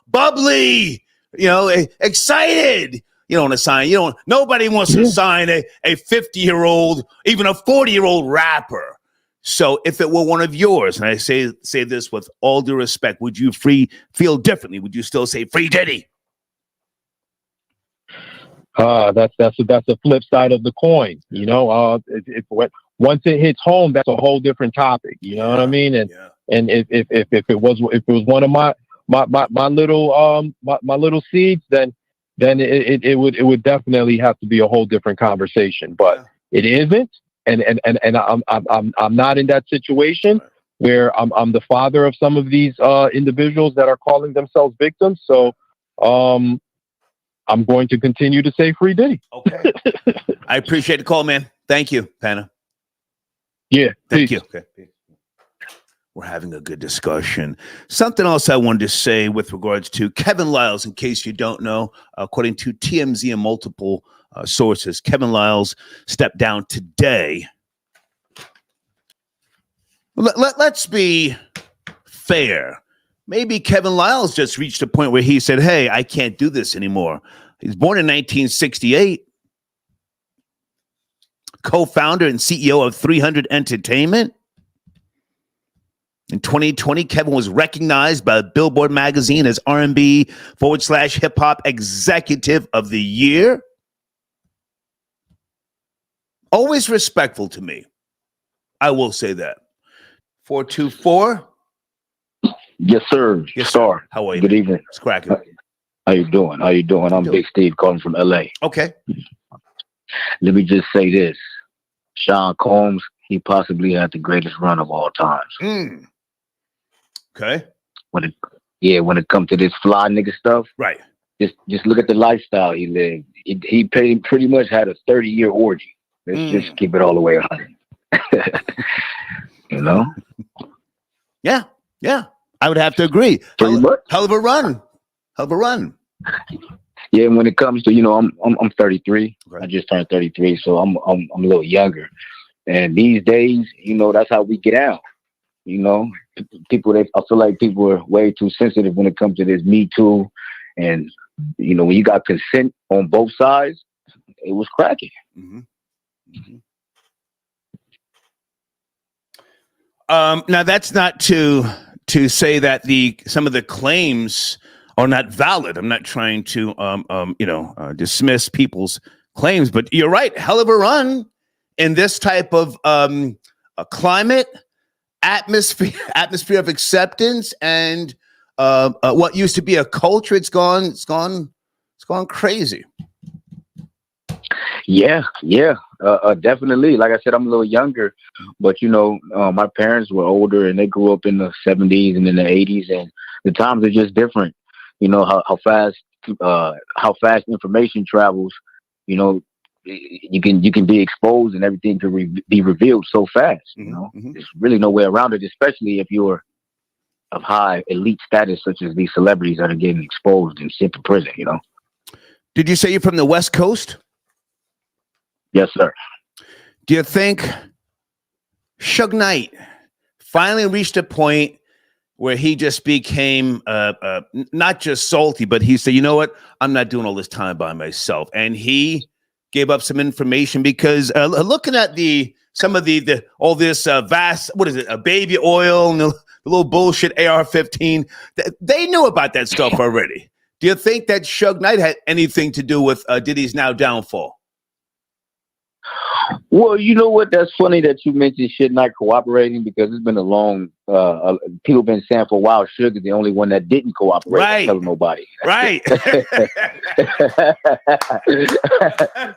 bubbly, excited. You don't want to sign. Nobody wants to sign a 50-year-old, even a 40-year-old rapper. So if it were one of yours, and I say this with all due respect, would you feel differently? Would you still say free Diddy? That's a flip side of the coin. Once it hits home, that's a whole different topic. You know what I mean? And if it was one of my little seeds, then it would definitely have to be a whole different conversation. But it isn't, and I'm not in that situation where I'm the father of some of these individuals that are calling themselves victims. So I'm going to continue to say free Diddy. Okay. I appreciate the call, man. Thank you, Panna. Yeah. Thank you. Okay. We're having a good discussion. Something else I wanted to say with regards to Kevin Liles, in case you don't know, according to TMZ and multiple sources, Kevin Liles stepped down today. Let's be fair. Maybe Kevin Liles just reached a point where he said, hey, I can't do this anymore. He's born in 1968. Co-founder and CEO of 300 Entertainment. In 2020, Kevin was recognized by Billboard magazine as R&B /hip hop executive of the year. Always respectful to me. I will say that. 424. Yes, sir. Yes, Star. Sir. How are you? Good evening. It's cracking. How you doing? I'm Big Steve calling from LA. Okay. Let me just say this. Sean Combs, he possibly had the greatest run of all times. Okay. When it comes to this fly nigga stuff, right? Just look at the lifestyle he lived. He pretty much had a 30-year orgy. Let's just keep it all the way 100. Yeah. I would have to agree. Hell of a run. Yeah, when it comes to I'm 33. Right. I just turned 33, so I'm a little younger. And these days, that's how we get out. People, I feel like people are way too sensitive when it comes to this Me Too. And, when you got consent on both sides, it was cracking. Now, that's not to say that some of the claims are not valid. I'm not trying to, dismiss people's claims, but you're right. Hell of a run in this type of a climate. Atmosphere of acceptance and what used to be a culture, it's gone crazy. Yeah, definitely. Like I said, I'm a little younger, but my parents were older and they grew up in the 70s and in the 80s, and the times are just different. How fast information travels. You can be exposed and everything can be revealed so fast. There's really no way around it, especially if you're of high elite status, such as these celebrities that are getting exposed and sent to prison. Did you say you're from the West Coast? Yes, sir. Do you think Suge Knight finally reached a point where he just became not just salty, but he said, you know what, I'm not doing all this time by myself, and he gave up some information because looking at some of all this vast, what is it, a baby oil and the little bullshit AR-15, they knew about that stuff already. Do you think that Suge Knight had anything to do with Diddy's now downfall? Well, you know what? That's funny that you mentioned shit not cooperating, because it's been a long. People been saying for a while, Suge is the only one that didn't cooperate. Right. Telling nobody. Right.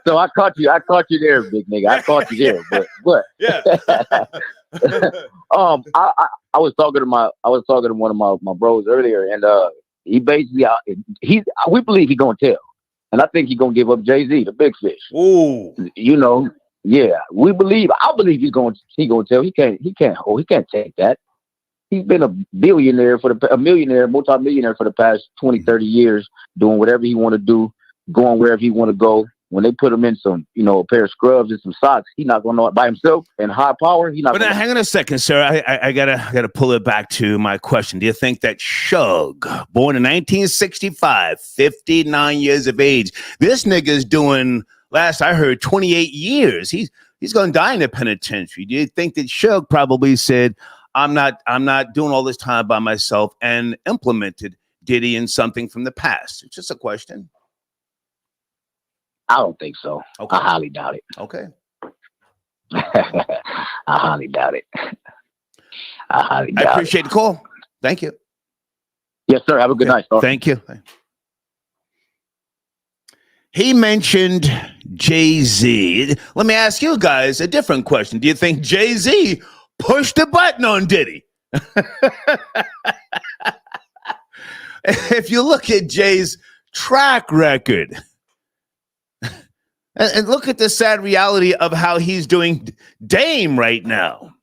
So I caught you there, big nigga. I caught you there, but yeah. I was talking to one of my bros earlier, and he basically we believe he gonna tell. And I think he's gonna give up Jay-Z, the big fish. Ooh. Yeah, we believe. I believe he gonna tell. He can't take that. He's been a millionaire, multi-millionaire for the past 20, 30 years, doing whatever he want to do, going wherever he want to go. When they put him in some, a pair of scrubs and some socks, he's not going to by himself and high power. He's not. But now, hang on a second, sir. I gotta pull it back to my question. Do you think that Shug, born in 1965, 59 years of age, this nigga's doing, last I heard, 28 years. He's going to die in the penitentiary. Do you think that Shug probably said, I'm not doing all this time by myself, and implemented Diddy in something from the past? It's just a question. I don't think so. Okay. I highly doubt it. Okay. I highly doubt it. I appreciate the call. Thank you. Yes, sir. Have a good night, sir. Thank you. He mentioned Jay-Z. Let me ask you guys a different question. Do you think Jay-Z pushed the button on Diddy? If you look at Jay's track record, and look at the sad reality of how he's doing Dame right now.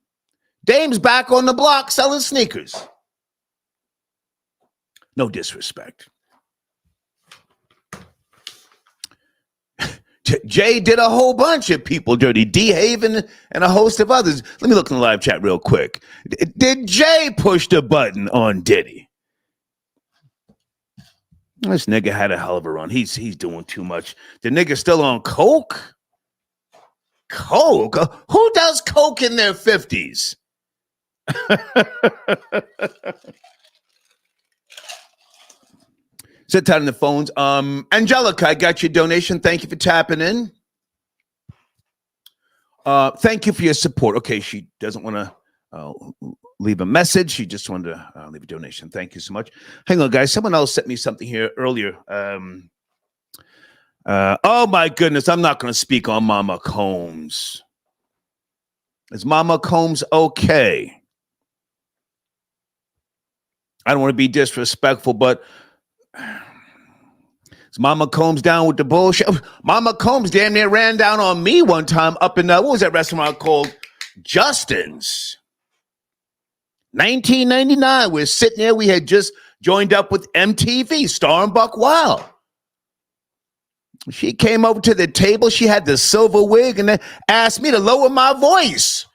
Dame's back on the block selling sneakers. No disrespect. Jay did a whole bunch of people dirty. D-Haven and a host of others. Let me look in the live chat real quick. Did Jay push the button on Diddy? This nigga had a hell of a run. He's doing too much. The nigga still on coke? Coke? Who does coke in their 50s? Sit tight on the phones. Angelica, I got your donation. Thank you for tapping in. Thank you for your support. Okay, she doesn't want to leave a message. She just wanted to leave a donation. Thank you so much. Hang on, guys. Someone else sent me something here earlier. Oh, my goodness. I'm not going to speak on Mama Combs. Is Mama Combs okay? I don't want to be disrespectful, but is Mama Combs down with the bullshit? Mama Combs damn near ran down on me one time up in, what was that restaurant called? Justin's. 1999, we're sitting there. We had just joined up with MTV, Star and Buck Wild. She came over to the table. She had the silver wig and then asked me to lower my voice.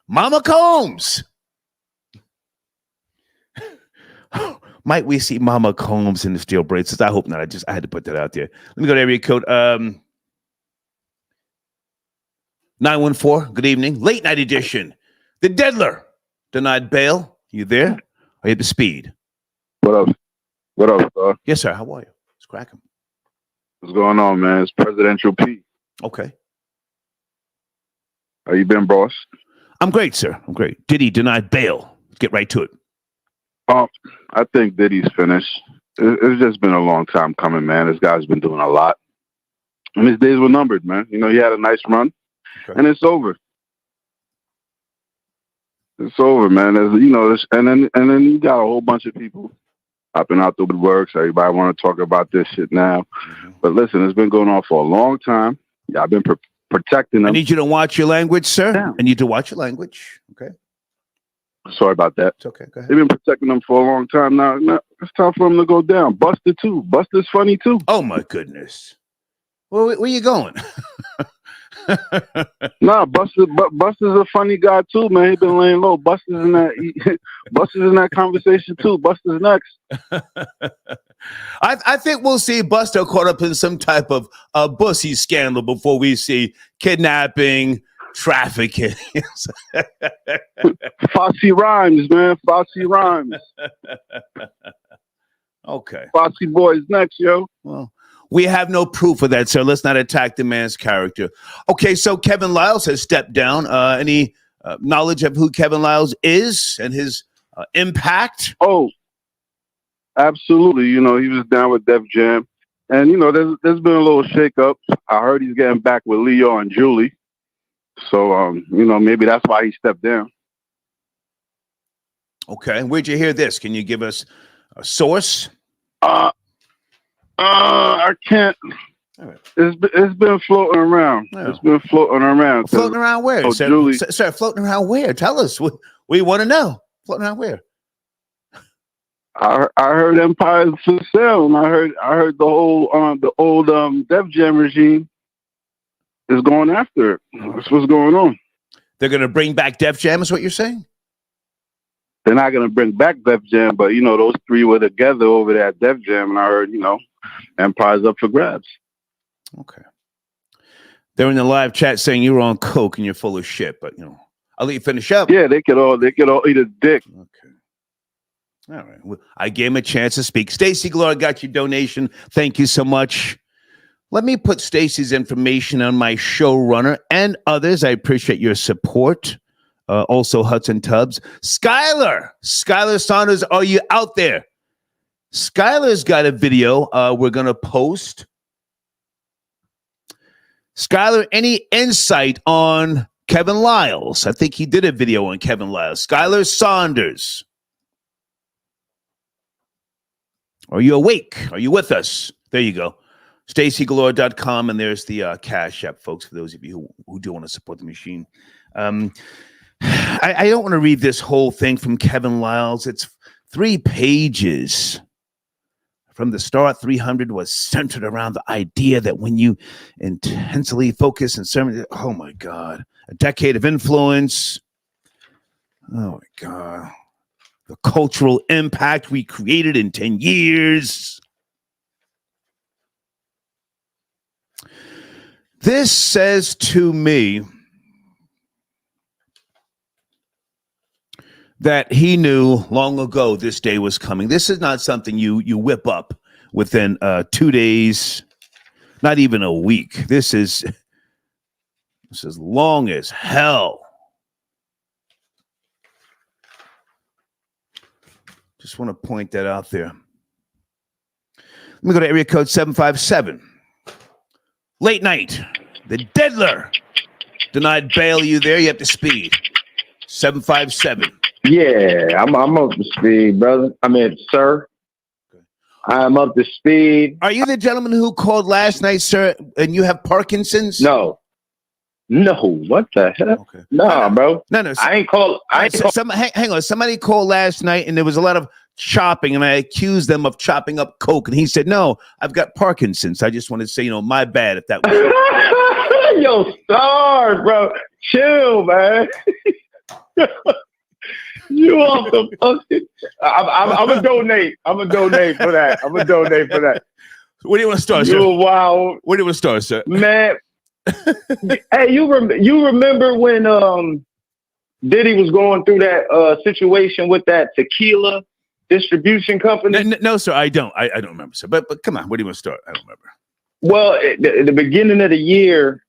Mama Combs. Might we see Mama Combs in the steel bracelets? I hope not. I had to put that out there. Let me go to area code 914. Good evening. Late night edition. The Diddler denied bail. You there? Are you at the speed? What up? What up, sir? Yes, sir. How are you? It's cracking. What's going on, man? It's Presidential P. Okay. How you been, boss? I'm great, sir. I'm great. Diddy denied bail. Let's get right to it. I think Diddy's finished. It's just been a long time coming, man. This guy's been doing a lot. And his days were numbered, man. He had a nice run, and it's over. It's over, man. And then you got a whole bunch of people popping out the woodworks. Everybody want to talk about this shit now. Mm-hmm. But listen, it's been going on for a long time. Yeah, I've been protecting them. I need you to watch your language, sir. Yeah. I need to watch your language. Okay. Sorry about that. It's okay. Go ahead. They've been protecting them for a long time now. It's time for them to go down. Buster, too. Buster's funny, too. Oh, my goodness. Well, where you going? Nah, Buster's a funny guy too, man. He been laying low. Buster's in that conversation too. Buster's next. I think we'll see Buster caught up in some type of bussy scandal before we see kidnapping, trafficking. Fosse Rhymes, man. Fosse Rhymes. Okay. Fosse Boy's next, yo. Well, we have no proof of that, sir. Let's not attack the man's character. Okay, so Kevin Liles has stepped down. Any knowledge of who Kevin Liles is and his impact? Oh, absolutely. He was down with Def Jam. And, there's been a little shakeup. I heard he's getting back with Leo and Julie. So, maybe that's why he stepped down. Okay, and where'd you hear this? Can you give us a source? I can't Right. It's been floating around. Oh. It's been floating around. Floating around where? Sir, Julie, sir, floating around where? Tell us. We want to know. Floating around where? I heard Empire for sale, and I heard the old Def Jam regime is going after it. That's what's going on. They're going to bring back Def Jam, is what you're saying? They're not going to bring back Def Jam, but those three were together over there at Def Jam, and I heard Empire's up for grabs. Okay. They're in the live chat saying you're on coke and you're full of shit, but I'll let you finish up. Yeah, they could all eat a dick. Okay. All right. Well, I gave him a chance to speak. Stacy Glore got your donation. Thank you so much. Let me put Stacy's information on my showrunner and others. I appreciate your support. Also, Hudson Tubbs. Skylar Saunders, are you out there? Skylar's got a video we're going to post. Skylar, any insight on Kevin Lyles? I think he did a video on Kevin Lyles. Skylar Saunders. Are you awake? Are you with us? There you go. StacyGalore.com, and there's the Cash App, folks, for those of you who do want to support the machine. I don't want to read this whole thing from Kevin Lyles. It's 3 pages. From the start, 300 was centered around the idea that when you intensely focus and sermon, oh my God, a decade of influence. Oh my God. The cultural impact we created in 10 years. This says to me that he knew long ago this day was coming. This is not something you whip up within 2 days, not even a week. This is long as hell. Just want to point that out there. Let me go to area code 757. Late night. The Diddler denied bail. You there? You have to speed. 757. Yeah, I'm up to speed, brother. Sir. I'm up to speed. Are you the gentleman who called last night, sir, and you have Parkinson's? No, what the hell? Okay. No, bro. No. I ain't call. Hang on. Somebody called last night, and there was a lot of chopping, and I accused them of chopping up coke, and he said, "No, I've got Parkinson's." I just wanted to say, my bad if that was. Yo, stars, bro. Chill, man. You off the fucking. I'm gonna donate. I'm gonna donate for that. Where do you want to start, sir? You wild. Where do you want to start, sir? Man. Hey, you remember when Diddy was going through that situation with that tequila distribution company? No, sir, I don't. I don't remember, sir. But come on, where do you want to start? I don't remember. Well, at the beginning of the year,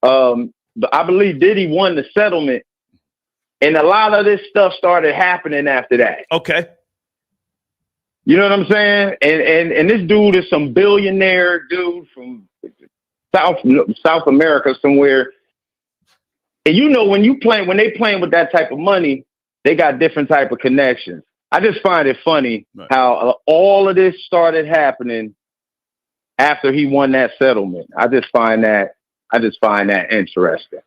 I believe Diddy won the settlement, and a lot of this stuff started happening after that. Okay. You know what I'm saying? And this dude is some billionaire dude from South America somewhere. And when they playing with that type of money, they got different type of connections. I just find it funny how all of this started happening after he won that settlement. I just find that interesting.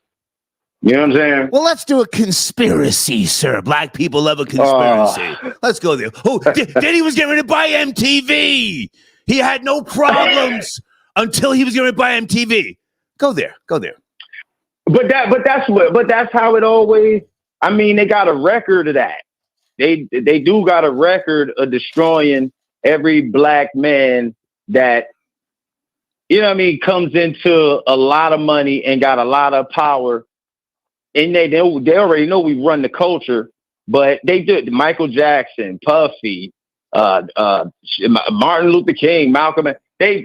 You know what I'm saying? Well, let's do a conspiracy, sir. Black people love a conspiracy. Let's go there. Oh, Diddy was getting ready to buy MTV. He had no problems until he was getting ready to buy MTV. Go there. But that's how it always. They got a record of that. They do got a record of destroying every black man that comes into a lot of money and got a lot of power. And they already know we run the culture, but they did Michael Jackson, Puffy, Martin Luther King, Malcolm. They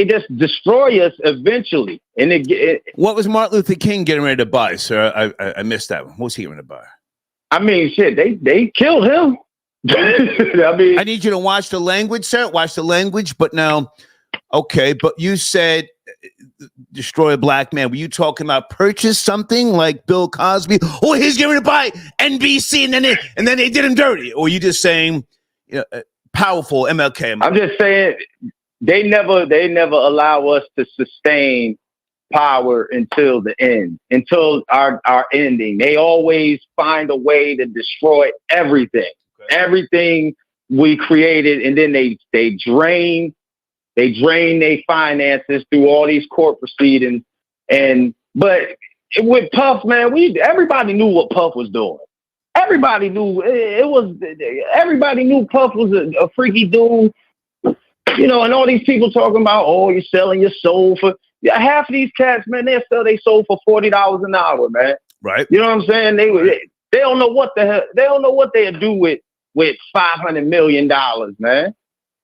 just destroy us eventually. And what was Martin Luther King getting ready to buy, sir? I missed that one. What was he going to buy? They killed him. I need you to watch the language, sir. Watch the language. But now, okay, but you said destroy a black man. Were you talking about purchase something like Bill Cosby? Oh, he's going to buy NBC, and then they did him dirty. Or you just saying, powerful MLK? I'm just saying they never allow us to sustain power until the end, until our ending. They always find a way to destroy everything we created, and then they drain their finances through all these court proceedings. But with Puff, man, everybody knew what Puff was doing. Everybody knew everybody knew Puff was a freaky dude. You know, and all these people talking about, oh, you're selling your soul for half of these cats, man, they'll sell their soul for $40 an hour, man. Right. You know what I'm saying? They don't know what the hell, they don't know what they'll do with $500 million, man.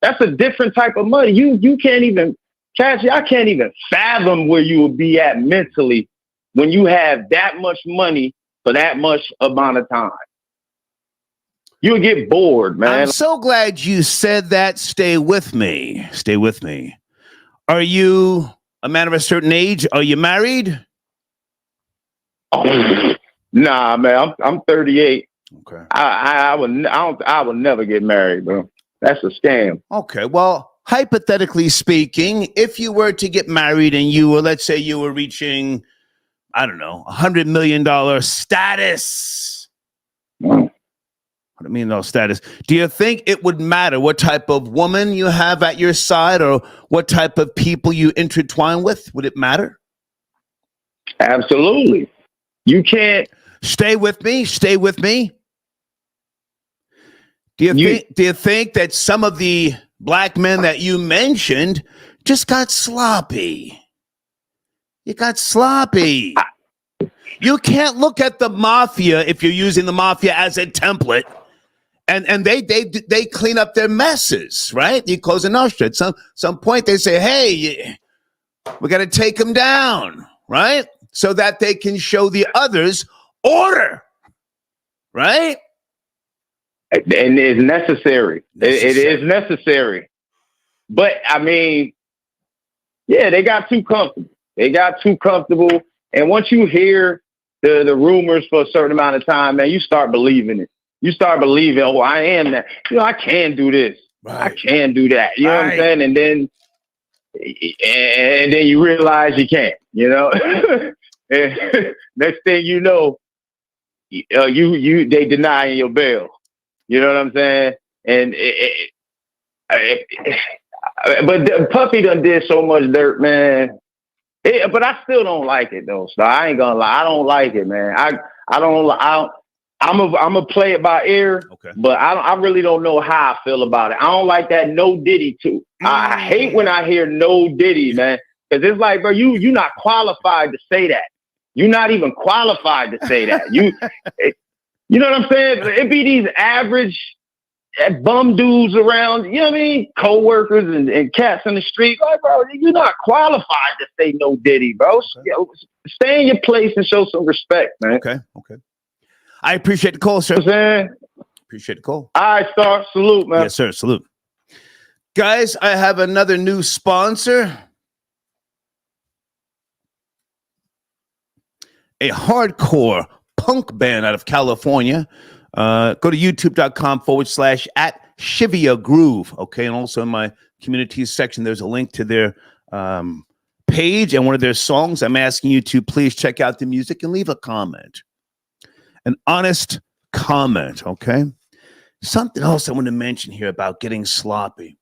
That's a different type of money. You can't even, Cassie, I can't even fathom where you would be at mentally when you have that much money for that much amount of time. You'll get bored, man. I'm so glad you said that. Stay with me. Stay with me. Are you a man of a certain age? Are you married? Nah, man. I'm 38. Okay. I would never get married, bro. That's a scam. Okay. Well, hypothetically speaking, if you were to get married and you were, let's say you were reaching, I don't know, $100 million status. $100 million status. Do you think it would matter what type of woman you have at your side or what type of people you intertwine with? Would it matter? Absolutely. You can't. Stay with me. Stay with me. Do you think that some of the black men that you mentioned just got sloppy? You got sloppy. You can't look at the mafia if you're using the mafia as a template. And they clean up their messes, right? You close a Nostra. At some point they say, hey, we got to take them down, right? So that they can show the others order, right? And it's necessary. It is necessary. But, I mean, yeah, they got too comfortable. And once you hear the rumors for a certain amount of time, man, you start believing it. You start believing, oh, I am that. You know, I can do this. Right. I can do that. You know what I'm saying? And then you realize you can't, you know? And next thing you know, they denying your bail. You know what I'm saying? And but Puffy done did so much dirt, man. But I still don't like it though. So I ain't gonna lie. I don't like it, man. I'm gonna play it by ear, okay. But I really don't know how I feel about it. I don't like that no Diddy too. I hate when I hear no Diddy, man, because it's like, bro, you're not qualified to say that. You're not even qualified to say that. You know what I'm saying? It be these average bum dudes around, you know what I mean? Co-workers and cats in the street. Like, bro, you're not qualified to say no Diddy, bro. Okay. Stay in your place and show some respect, man. Okay. I appreciate the call, sir. Appreciate the call. All right, Star. Salute, man. Yes, sir. Salute. Guys, I have another new sponsor. A hardcore punk band out of California. Go to youtube.com/@Shivia Groove. Okay. And also in my communities section, there's a link to their page and one of their songs. I'm asking you to please check out the music and leave a comment. An honest comment, okay? Something else I want to mention here about getting sloppy.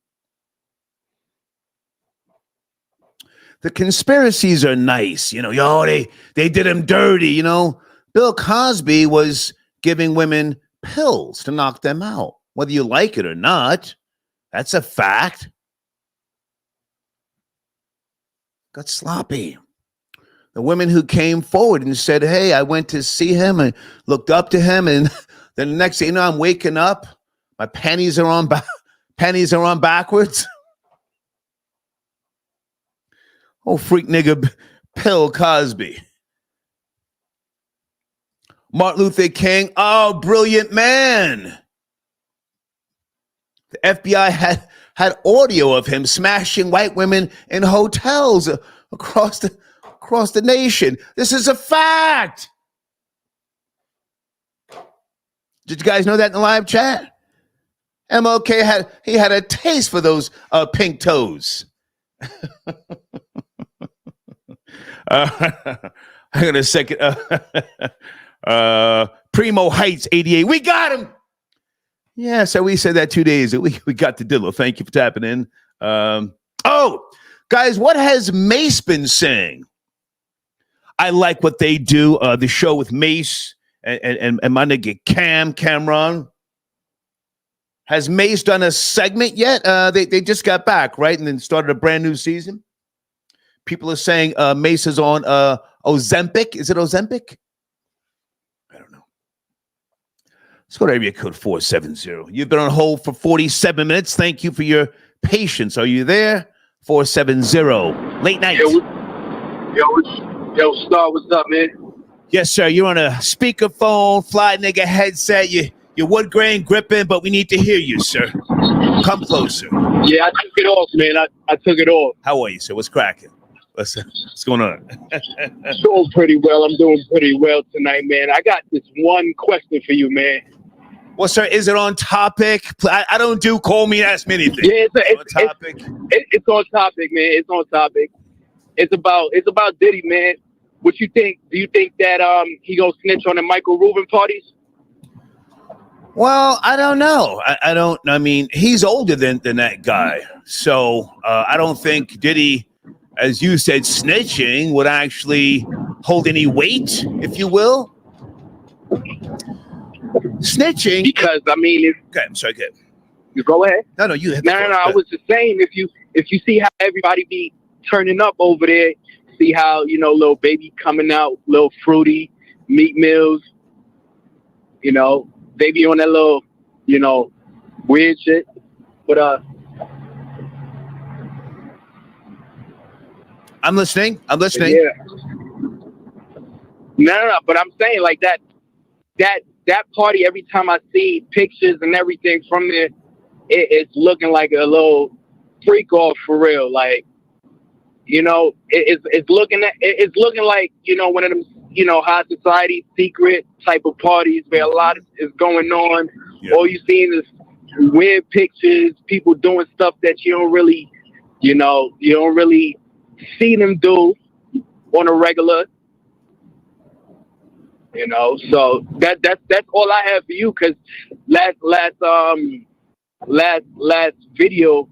The conspiracies are nice. You know, they did him dirty, you know. Bill Cosby was giving women pills to knock them out. Whether you like it or not, that's a fact. Got sloppy. The women who came forward and said, hey, I went to see him and looked up to him. And then the next thing you know, I'm waking up. My panties are on backwards. Oh, freak nigga, Bill Cosby. Martin Luther King. Oh, brilliant man. The FBI had audio of him smashing white women in hotels across the nation. This is a fact. Did you guys know that in the live chat? MLK had a taste for those pink toes. I'm gonna second. Primo Heights 88. We got him. Yeah, so we said that 2 days. We got the Dillo. Thank you for tapping in. Guys, what has Mace been saying? I like what they do. The show with Mace and my nigga Cameron. Has Mace done a segment yet? They just got back, right? And then started a brand new season. People are saying Mace is on Ozempic. Is it Ozempic? I don't know. Let's go to area code 470. You've been on hold for 47 minutes. Thank you for your patience. Are you there? 470. Late night. Yo, Star, what's up, man? Yes, sir. You're on a speakerphone, fly nigga headset. You're wood grain gripping, but we need to hear you, sir. Come closer. Yeah, I took it off, man. I took it off. How are you, sir? What's cracking? What's going on? Doing pretty well. I'm doing pretty well tonight, man. I got this one question for you, man. Well, sir, is it on topic? I don't do call me and ask me anything. Yeah, it's on topic. It's on topic, man. It's on topic. It's about Diddy, man. What you think? Do you think that he gonna snitch on the Michael Rubin parties? Well, I don't know. I mean, he's older than that guy. So I don't think Diddy, as you said, snitching would actually hold any weight, if you will. Snitching. Because, I mean, okay, I'm sorry, good. You go ahead. No, you hit No, I was just saying, if you see how everybody be turning up over there, see how, little baby coming out, little Fruity, Meat Mills, they be on that little, weird shit. But I'm listening. Yeah. No. But I'm saying like that party. Every time I see pictures and everything from there, it's looking like a little freak off for real. Like, it's looking like one of them high society secret type of parties where a lot is going on. Yeah. All you seeing is weird pictures, people doing stuff that you don't really see them do on a regular. So that's all I have for you. Cause last video,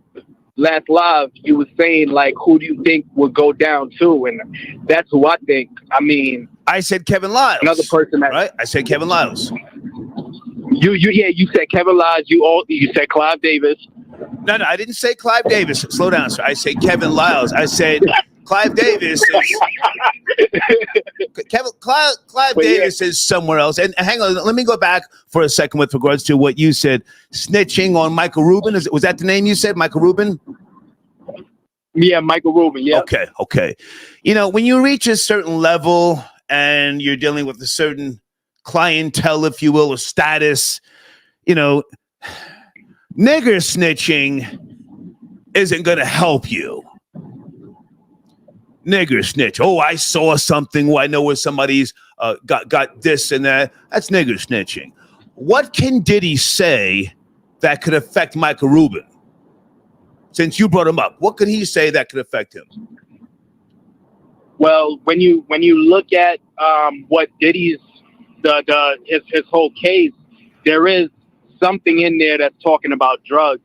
last live, you were saying like, who do you think would go down to? And that's who I think. I mean, I said Kevin Lyles. Another person that right. I said Kevin Lyles. You said Kevin Lyles. You said Clive Davis. No, I didn't say Clive Davis. Slow down, sir. I said Kevin Lyles. I said Clive Davis is Clive Davis is somewhere else. And hang on, let me go back for a second with regards to what you said. Snitching on Michael Rubin. Was that the name you said, Michael Rubin? Yeah, Michael Rubin. Yeah. Okay. When you reach a certain level and you're dealing with a certain clientele, if you will, or status, nigger snitching isn't going to help you. Nigger snitch. Oh, I saw something. Well, I know where somebody's got this and that. That's nigger snitching. What can Diddy say that could affect Michael Rubin? Since you brought him up, what could he say that could affect him? Well, when you look at what Diddy's his whole case, there is something in there that's talking about drugs.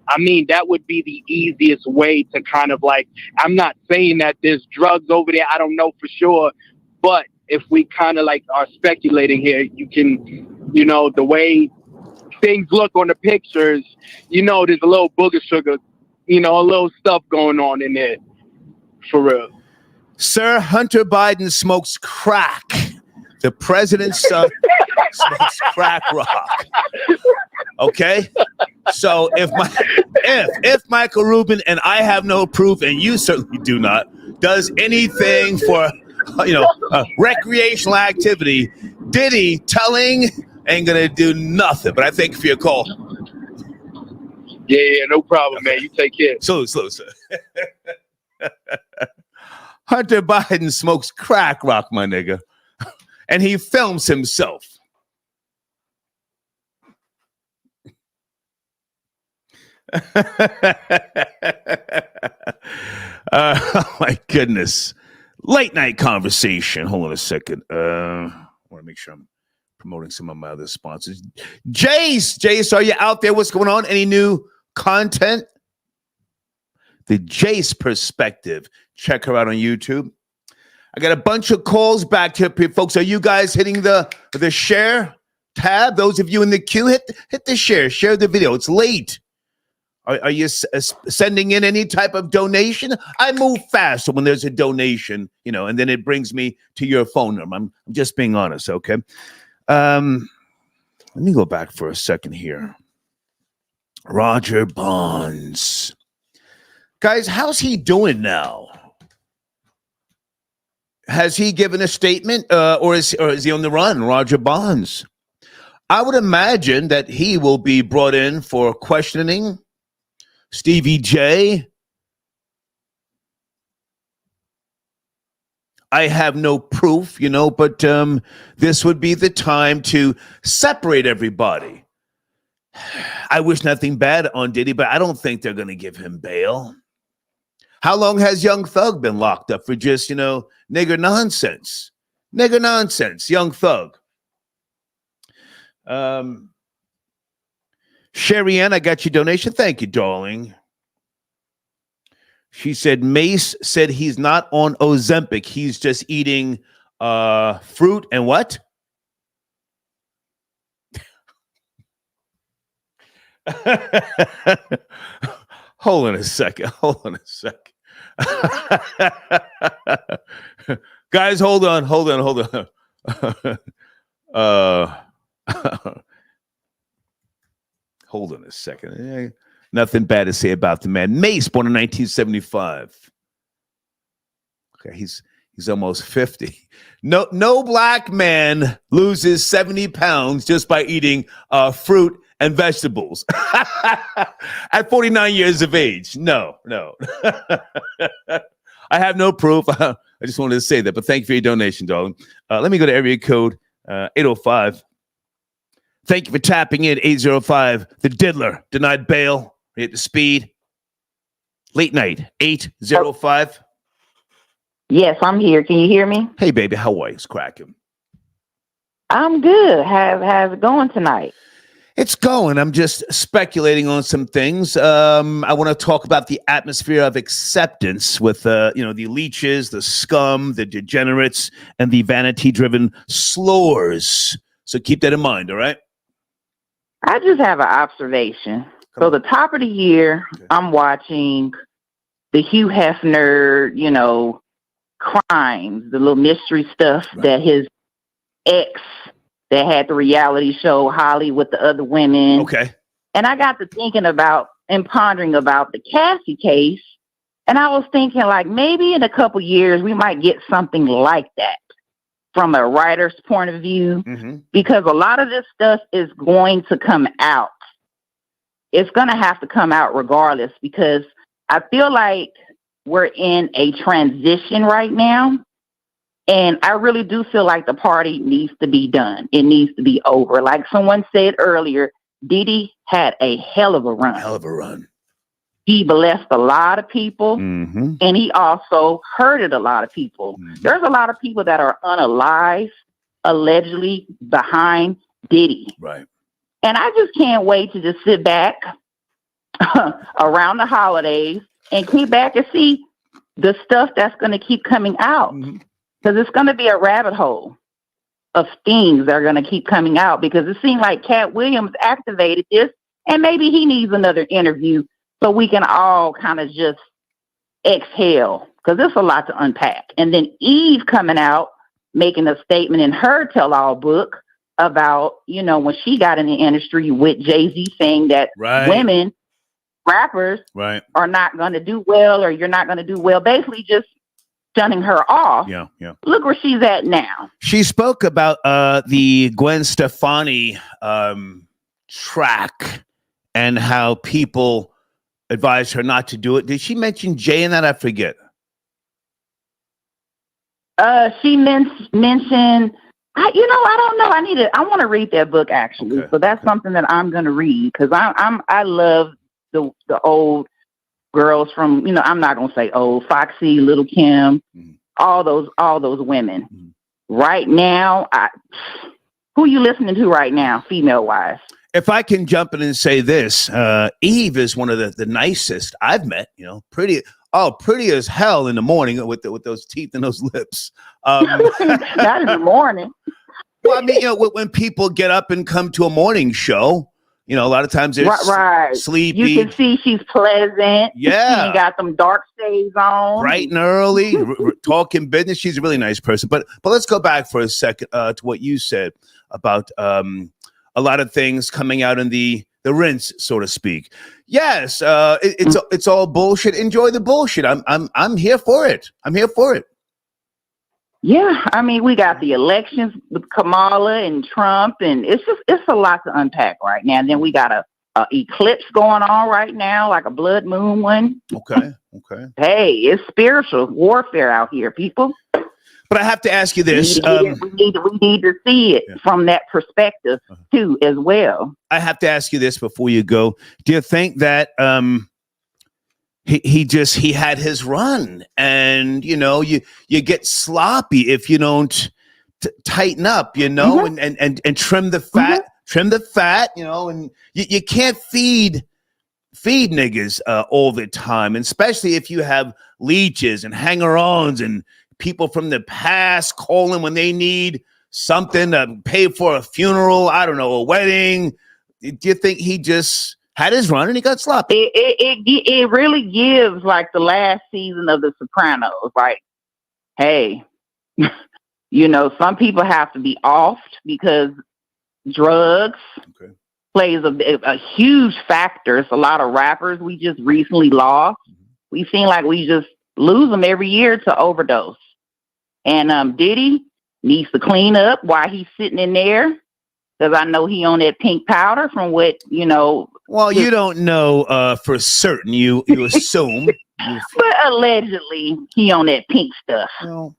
I mean, that would be the easiest way to kind of like, I'm not saying that there's drugs over there. I don't know for sure. But if we kind of like are speculating here, you can, the way things look on the pictures, there's a little booger sugar, a little stuff going on in there. For real. Sir, Hunter Biden smokes crack. The president's son smokes crack rock. Okay? So if Michael Rubin, and I have no proof, and you certainly do not, does anything for recreational activity, Diddy telling ain't gonna do nothing. But I thank you for your call. Yeah, no problem, man. You take care. Slow, sir. Hunter Biden smokes crack rock, my nigga. And he films himself. Oh my goodness. Late night conversation. Hold on a second. I want to make sure I'm promoting some of my other sponsors. Jace, are you out there? What's going on? Any new content? The Jace Perspective. Check her out on YouTube. I got a bunch of calls back here, folks. Are you guys hitting the share tab? Those of you in the queue, hit the share the video. It's late. Are you sending in any type of donation? I move fast when there's a donation, and then it brings me to your phone number. I'm just being honest, okay? Let me go back for a second here. Roger Bonds. Guys, how's he doing now? Has he given a statement or is he on the run, Roger Bonds? I would imagine that he will be brought in for questioning. Stevie J. I have no proof, but this would be the time to separate everybody. I wish nothing bad on Diddy, but I don't think they're going to give him bail. How long has Young Thug been locked up for just, nigger nonsense? Nigger nonsense, Young Thug. Sherry Ann, I got your donation. Thank you, darling. She said Mace said he's not on Ozempic. He's just eating fruit and what? Hold on a second. Guys, hold on. Hold on a second. Nothing bad to say about the man. Mace, born in 1975. Okay, he's almost 50. No black man loses 70 pounds just by eating fruit and vegetables at 49 years of age. No. I have no proof. I just wanted to say that, but thank you for your donation, darling. Let me go to area code 805. Thank you for tapping in. 805. The Diddler denied bail. We hit the speed. Late night 805. Yes, I'm here. Can you hear me? Hey, baby, how are you? It's cracking. I'm good. How's it going tonight? It's going. I'm just speculating on some things. I want to talk about the atmosphere of acceptance with, the leeches, the scum, the degenerates, and the vanity-driven slores. So keep that in mind, all right? I just have an observation. So the top of the year, okay. I'm watching the Hugh Hefner, crimes, the little mystery stuff that his ex that had the reality show Holly with the other women. Okay. And I got to thinking about and pondering about the Cassie case. And I was thinking maybe in a couple years we might get something like that from a writer's point of view, because a lot of this stuff is going to come out. It's going to have to come out regardless, because I feel like we're in a transition right now. And I really do feel like the party needs to be done. It needs to be over. Like someone said earlier, Diddy had a hell of a run. He blessed a lot of people, and he also hurted a lot of people. There's a lot of people that are unalive, allegedly, behind Diddy. Right. And I just can't wait to just sit back around the holidays and keep back and see the stuff that's going to keep coming out. Because it's going to be a rabbit hole of things that are going to keep coming out, because it seems like Cat Williams activated this, and maybe he needs another interview so we can all kind of just exhale, because there's a lot to unpack. And then Eve coming out, making a statement in her tell-all book about, when she got in the industry with Jay-Z, saying that women, rappers, are not going to do well, or you're not going to do well, basically just shunning her off. Yeah. Look where she's at now. She spoke about the Gwen Stefani track and how people advised her not to do it. Did she mention Jay in that? I forget. She mentioned, I don't know. I want to read that book actually. Okay. So that's something that I'm going to read, because I love the old girls from, I'm not gonna say old, Foxy, Little Kim, all those women. Right now, who you listening to right now, female wise? If I can jump in and say this, Eve is one of the nicest I've met. Pretty as hell in the morning with those teeth and those lips. Not in the morning. Well, I mean, when people get up and come to a morning show, a lot of times they're sleepy. You can see she's pleasant. Yeah. She ain't got them dark shades on. Bright and early, talking business. She's a really nice person. But let's go back for a second to what you said about a lot of things coming out in the rinse, so to speak. Yes, it's all bullshit. Enjoy the bullshit. I'm here for it. I'm here for it. Yeah, I mean, we got the elections with Kamala and Trump, and it's a lot to unpack right now. And then we got a eclipse going on right now, like a blood moon one. Okay. Hey, it's spiritual warfare out here, people. But I have to ask you this. We need to see it from that perspective too, as well. I have to ask you this before you go. Do you think that he had his run, and you get sloppy if you don't tighten up, and trim the fat, and you can't feed niggas all the time, and especially if you have leeches and hanger-ons and people from the past calling when they need something to pay for a funeral, I don't know, a wedding. Do you think he just had his run and he got sloppy? It really gives like the last season of The Sopranos. Like, hey, some people have to be offed because drugs plays a huge factor. It's a lot of rappers we just recently lost. We've seen like we just lose them every year to overdose. And Diddy needs to clean up while he's sitting in there, because I know he on that pink powder from what, Well, you don't know for certain. You assume. But allegedly, he on that pink stuff. Well,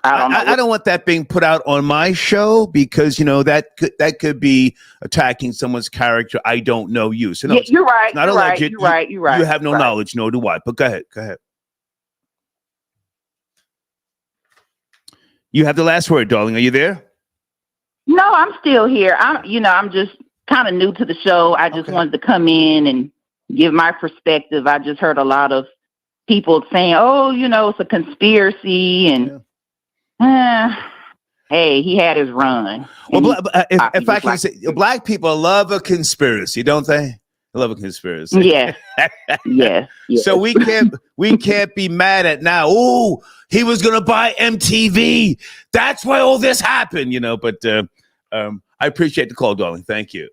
I don't know. I don't want that being put out on my show because, that could be attacking someone's character. I don't know you. So no, yeah, you're right. Not alleged. You're right. You have no knowledge, nor do I. But go ahead. You have the last word, darling. Are you there? No, I'm still here. I'm just kind of new to the show. I just wanted to come in and give my perspective. I just heard a lot of people saying, "Oh, it's a conspiracy," and hey, he had his run. Well, if I can say, black people love a conspiracy, don't they? I love a conspiracy. Yeah. Yes. So we can't be mad at now. Oh, he was gonna buy MTV. That's why all this happened, But I appreciate the call, darling. Thank you.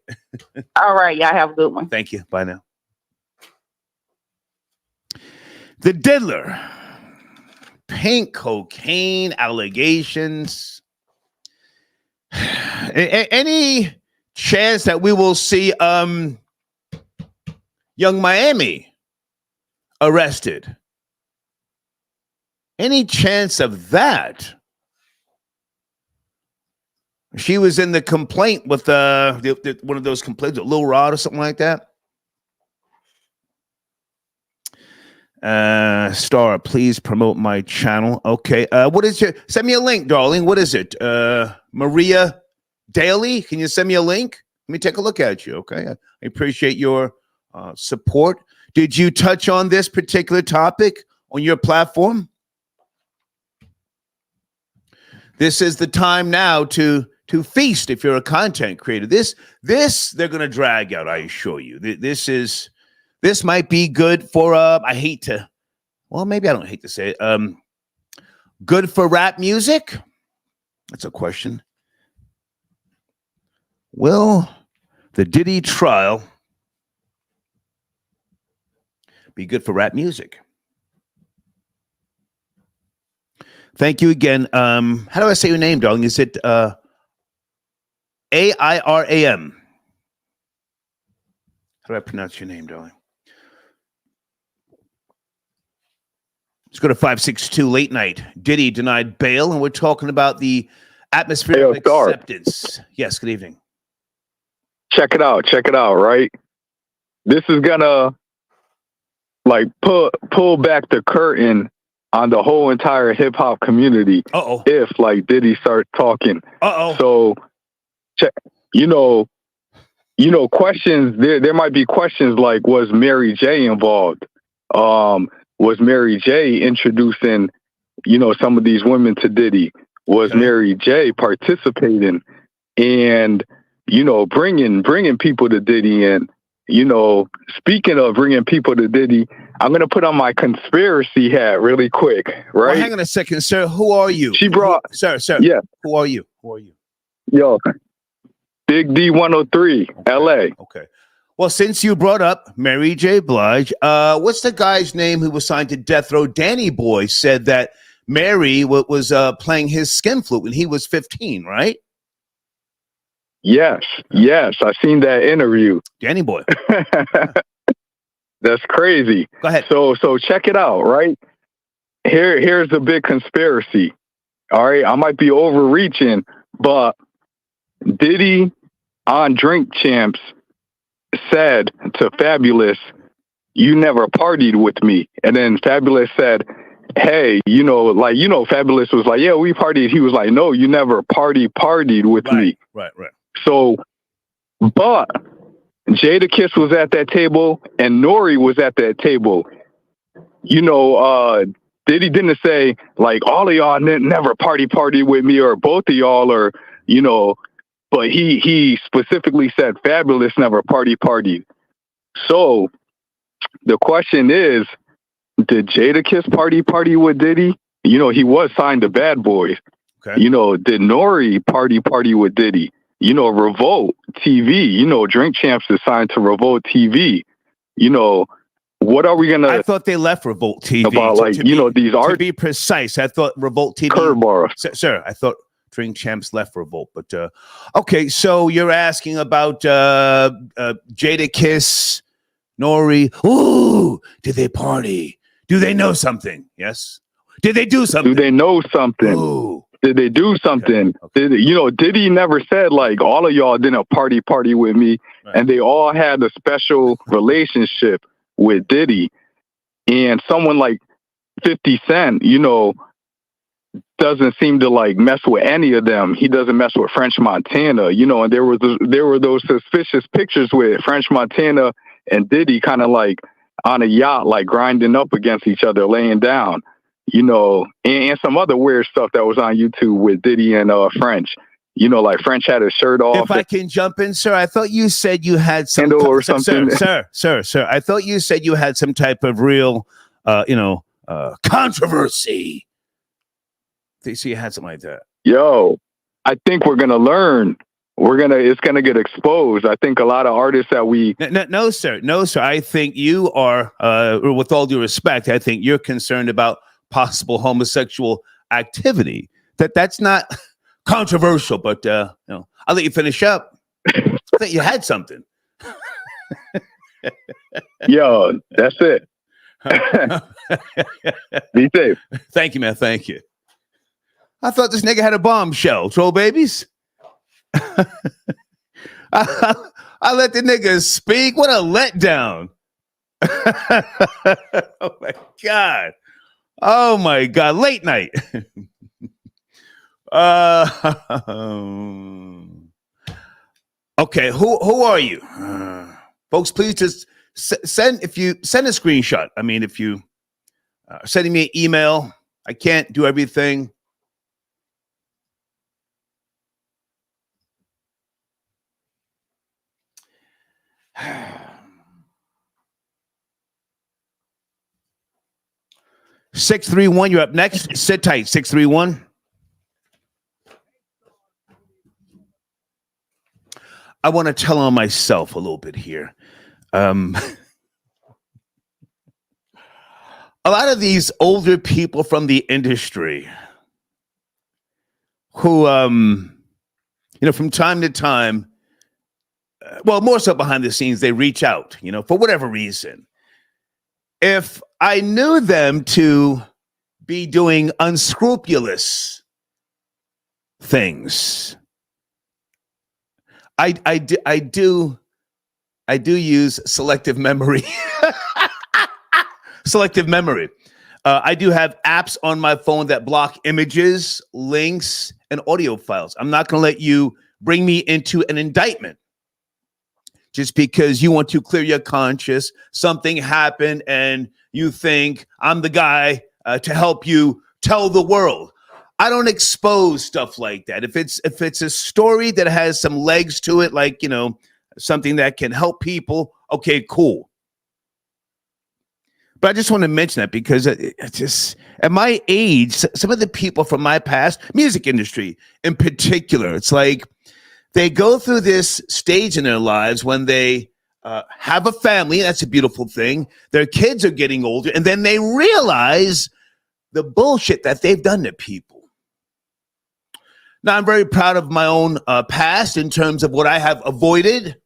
All right, y'all have a good one. Thank you. Bye now. The diddler, pink cocaine allegations. Any chance that we will see Young Miami arrested? Any chance of that? She was in the complaint with one of those complaints, Lil Rod or something like that. Star, please promote my channel. Okay. What is send me a link, darling. What is it? Maria Daly? Can you send me a link? Let me take a look at you. Okay. I appreciate your support. Did you touch on this particular topic on your platform? This is the time now to feast if you're a content creator. This they're going to drag out, I assure you. This might be good for maybe I don't hate to say it. Good for rap music? That's a question. Will the Diddy trial be good for rap music? Thank you again. How do I say your name, darling? Is it AIRAM? How do I pronounce your name, darling? Let's go to 562 late night. Diddy denied bail, and we're talking about the atmosphere of acceptance. Yes, good evening. Check it out, right? This is gonna like pull back the curtain on the whole entire hip hop community. If like Diddy starts talking. So, questions. There might be questions like, was Mary J involved? Was Mary J introducing, some of these women to Diddy? Was Mary J participating and, bringing people to Diddy? And, speaking of bringing people to Diddy, I'm going to put on my conspiracy hat really quick, right? Well, hang on a second, sir. Who are you? She brought... Sir. Yeah. Who are you? Yo, Big D 103, LA. Okay. Well, since you brought up Mary J. Blige, what's the guy's name who was signed to death row? Danny Boy said that Mary was playing his skin flute when he was 15, right? Yes. I seen that interview. Danny Boy. That's crazy. Go ahead. So check it out, right? Here's the big conspiracy. All right, I might be overreaching, but Diddy on Drink Champs said to Fabulous, "You never partied with me." And then Fabulous said, "Hey, Fabulous was like, yeah, we partied." He was like, "No, you never partied with me." Right. So, but Jadakiss was at that table and Nori was at that table. Diddy didn't say like all of y'all never partied with me or both of y'all or, but he specifically said Fabulous never partied. So the question is, did Jadakiss party with Diddy? He was signed to Bad Boys. Okay. Did Nori party with Diddy? Revolt TV, Drink Champs is signed to Revolt TV. What are we gonna? I thought they left Revolt TV. About these artists. To be precise, I thought Revolt TV. Curveball. Sir, I thought Drink Champs left Revolt, but okay. So you're asking about Jadakiss, Nori. Ooh, did they party? Do they know something? Yes. Did they do something? Do they know something? Ooh. Did they do something? Okay. Diddy never said like all of y'all didn't party with me, right. And they all had a special relationship with Diddy. And someone like 50 Cent, doesn't seem to like mess with any of them. He doesn't mess with French Montana, and there were those suspicious pictures with French Montana and Diddy kind of like on a yacht, like grinding up against each other, laying down. And some other weird stuff that was on YouTube with Diddy and French. Like French had his shirt off. If I can jump in, sir, I thought you said you had some or something. Sir. I thought you said you had some type of real, controversy. So you had something like that. Yo, I think we're gonna learn. It's gonna get exposed. I think a lot of artists that we. No, sir. I think you are, with all due respect, I think you're concerned about possible homosexual activity. That's not controversial, but I'll let you finish up. I think you had something. Yo, that's it. Be safe. Thank you, man. Thank you. I thought this nigga had a bombshell. Troll babies. I let the nigga speak. What a letdown. Oh my God. Late night. Okay. Who are you? Folks, please just send a screenshot. I mean, if you sending me an email, I can't do everything. (631) you're up next. Sit tight. 631. I want to tell on myself a little bit here. A lot of these older people from the industry who, from time to time, well, more so behind the scenes, they reach out, for whatever reason. If I knew them to be doing unscrupulous things, I do use selective memory. selective memory. I do have apps on my phone that block images, links, and audio files. I'm not going to let you bring me into an indictment just because you want to clear your conscience. Something happened and you think I'm the guy to help you tell the world. I don't expose stuff like that. If it's a story that has some legs to it, like, you know, something that can help people, okay, cool. But I just want to mention that because it's just at my age, some of the people from my past, music industry in particular, it's like they go through this stage in their lives when they have a family. That's a beautiful thing. Their kids are getting older, and then they realize the bullshit that they've done to people. Now, I'm very proud of my own past in terms of what I have avoided.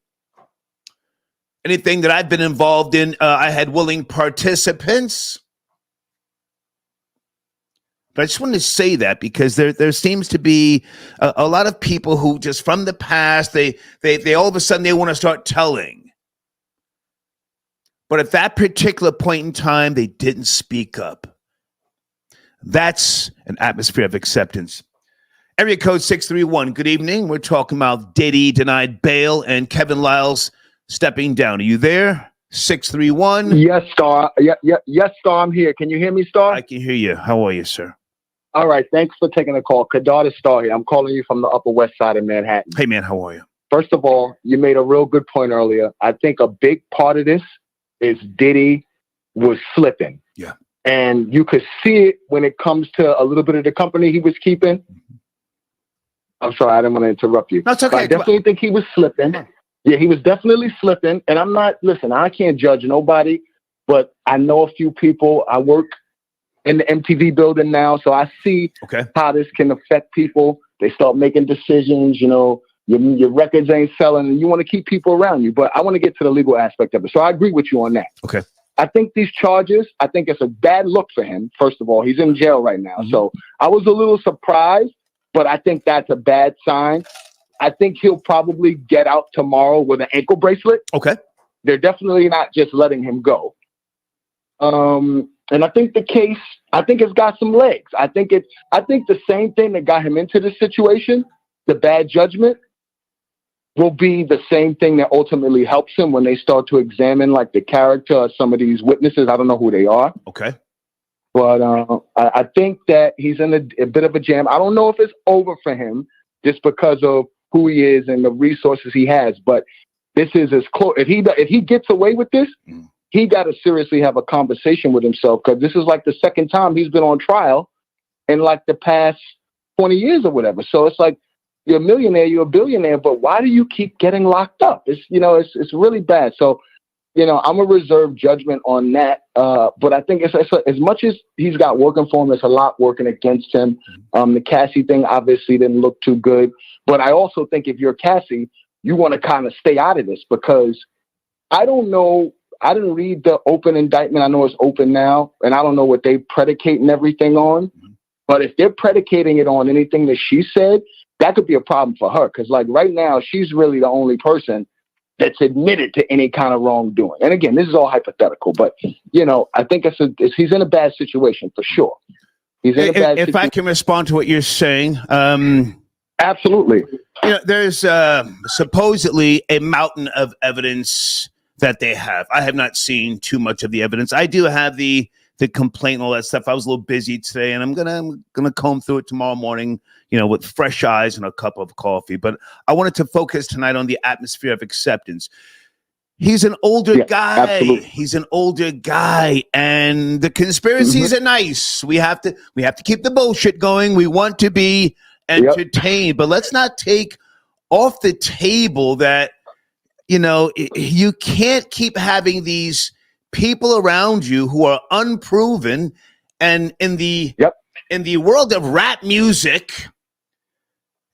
Anything that I've been involved in, I had willing participants. But I just wanted to say that because there seems to be a lot of people who just from the past, they all of a sudden they want to start telling. But at that particular point in time, they didn't speak up. That's an atmosphere of acceptance. Area code 631, good evening. We're talking about Diddy denied bail and Kevin Lyles stepping down. Are you there? 631. Yes, Star. Yes, Star. I'm here. Can you hear me, Star? I can hear you. How are you, sir? All right. Thanks for taking the call. Kadar Star here. I'm calling you from the Upper West Side of Manhattan. Hey, man. How are you? First of all, you made a real good point earlier. I think a big part of this is Diddy was slipping. Yeah. And you could see it when it comes to a little bit of the company he was keeping. Mm-hmm. I'm sorry. I didn't want to interrupt you. That's okay. But I definitely think he was slipping. Yeah, he was definitely slipping. And I'm not, listen, I can't judge nobody, but I know a few people. I work in the MTV building now, so I see how this can affect people. They start making decisions, you know, your records ain't selling, and you want to keep people around you. But I want to get to the legal aspect of it. So I agree with you on that. Okay. I think these charges, I think it's a bad look for him, first of all. He's in jail right now. Mm-hmm. So I was a little surprised, but I think that's a bad sign. I think he'll probably get out tomorrow with an ankle bracelet. Okay. They're definitely not just letting him go. And I think the case, I think it's got some legs. I think the same thing that got him into this situation, the bad judgment, will be the same thing that ultimately helps him when they start to examine like the character of some of these witnesses. I don't know who they are. Okay. But I think that he's in a bit of a jam. I don't know if it's over for him just because of who he is and the resources he has. But this is as close. If he gets away with this, he got to seriously have a conversation with himself, because this is like the second time he's been on trial in like the past 20 years or whatever. So it's like, you're a millionaire, you're a billionaire, but why do you keep getting locked up? It's really bad. So, I'm a reserve judgment on that. But I think it's as much as he's got working for him, there's a lot working against him. The Cassie thing obviously didn't look too good. But I also think if you're Cassie, you want to kind of stay out of this, because I don't know. I didn't read the open indictment. I know it's open now, and I don't know what they predicating everything on. But if they're predicating it on anything that she said, that could be a problem for her. Because like right now, she's really the only person that's admitted to any kind of wrongdoing. And again, this is all hypothetical, but I think he's in a bad situation for sure. He's in a bad situation. If I can respond to what you're saying. Absolutely. There's supposedly a mountain of evidence that they have. I have not seen too much of the evidence. I do have the complaint and all that stuff. I was a little busy today, and I'm gonna comb through it tomorrow morning, with fresh eyes and a cup of coffee. But I wanted to focus tonight on the atmosphere of acceptance. He's an older guy. Absolutely. He's an older guy, and the conspiracies are nice. We have to keep the bullshit going. We want to be entertained, but let's not take off the table that you can't keep having these people around you who are unproven. And in the world of rap music,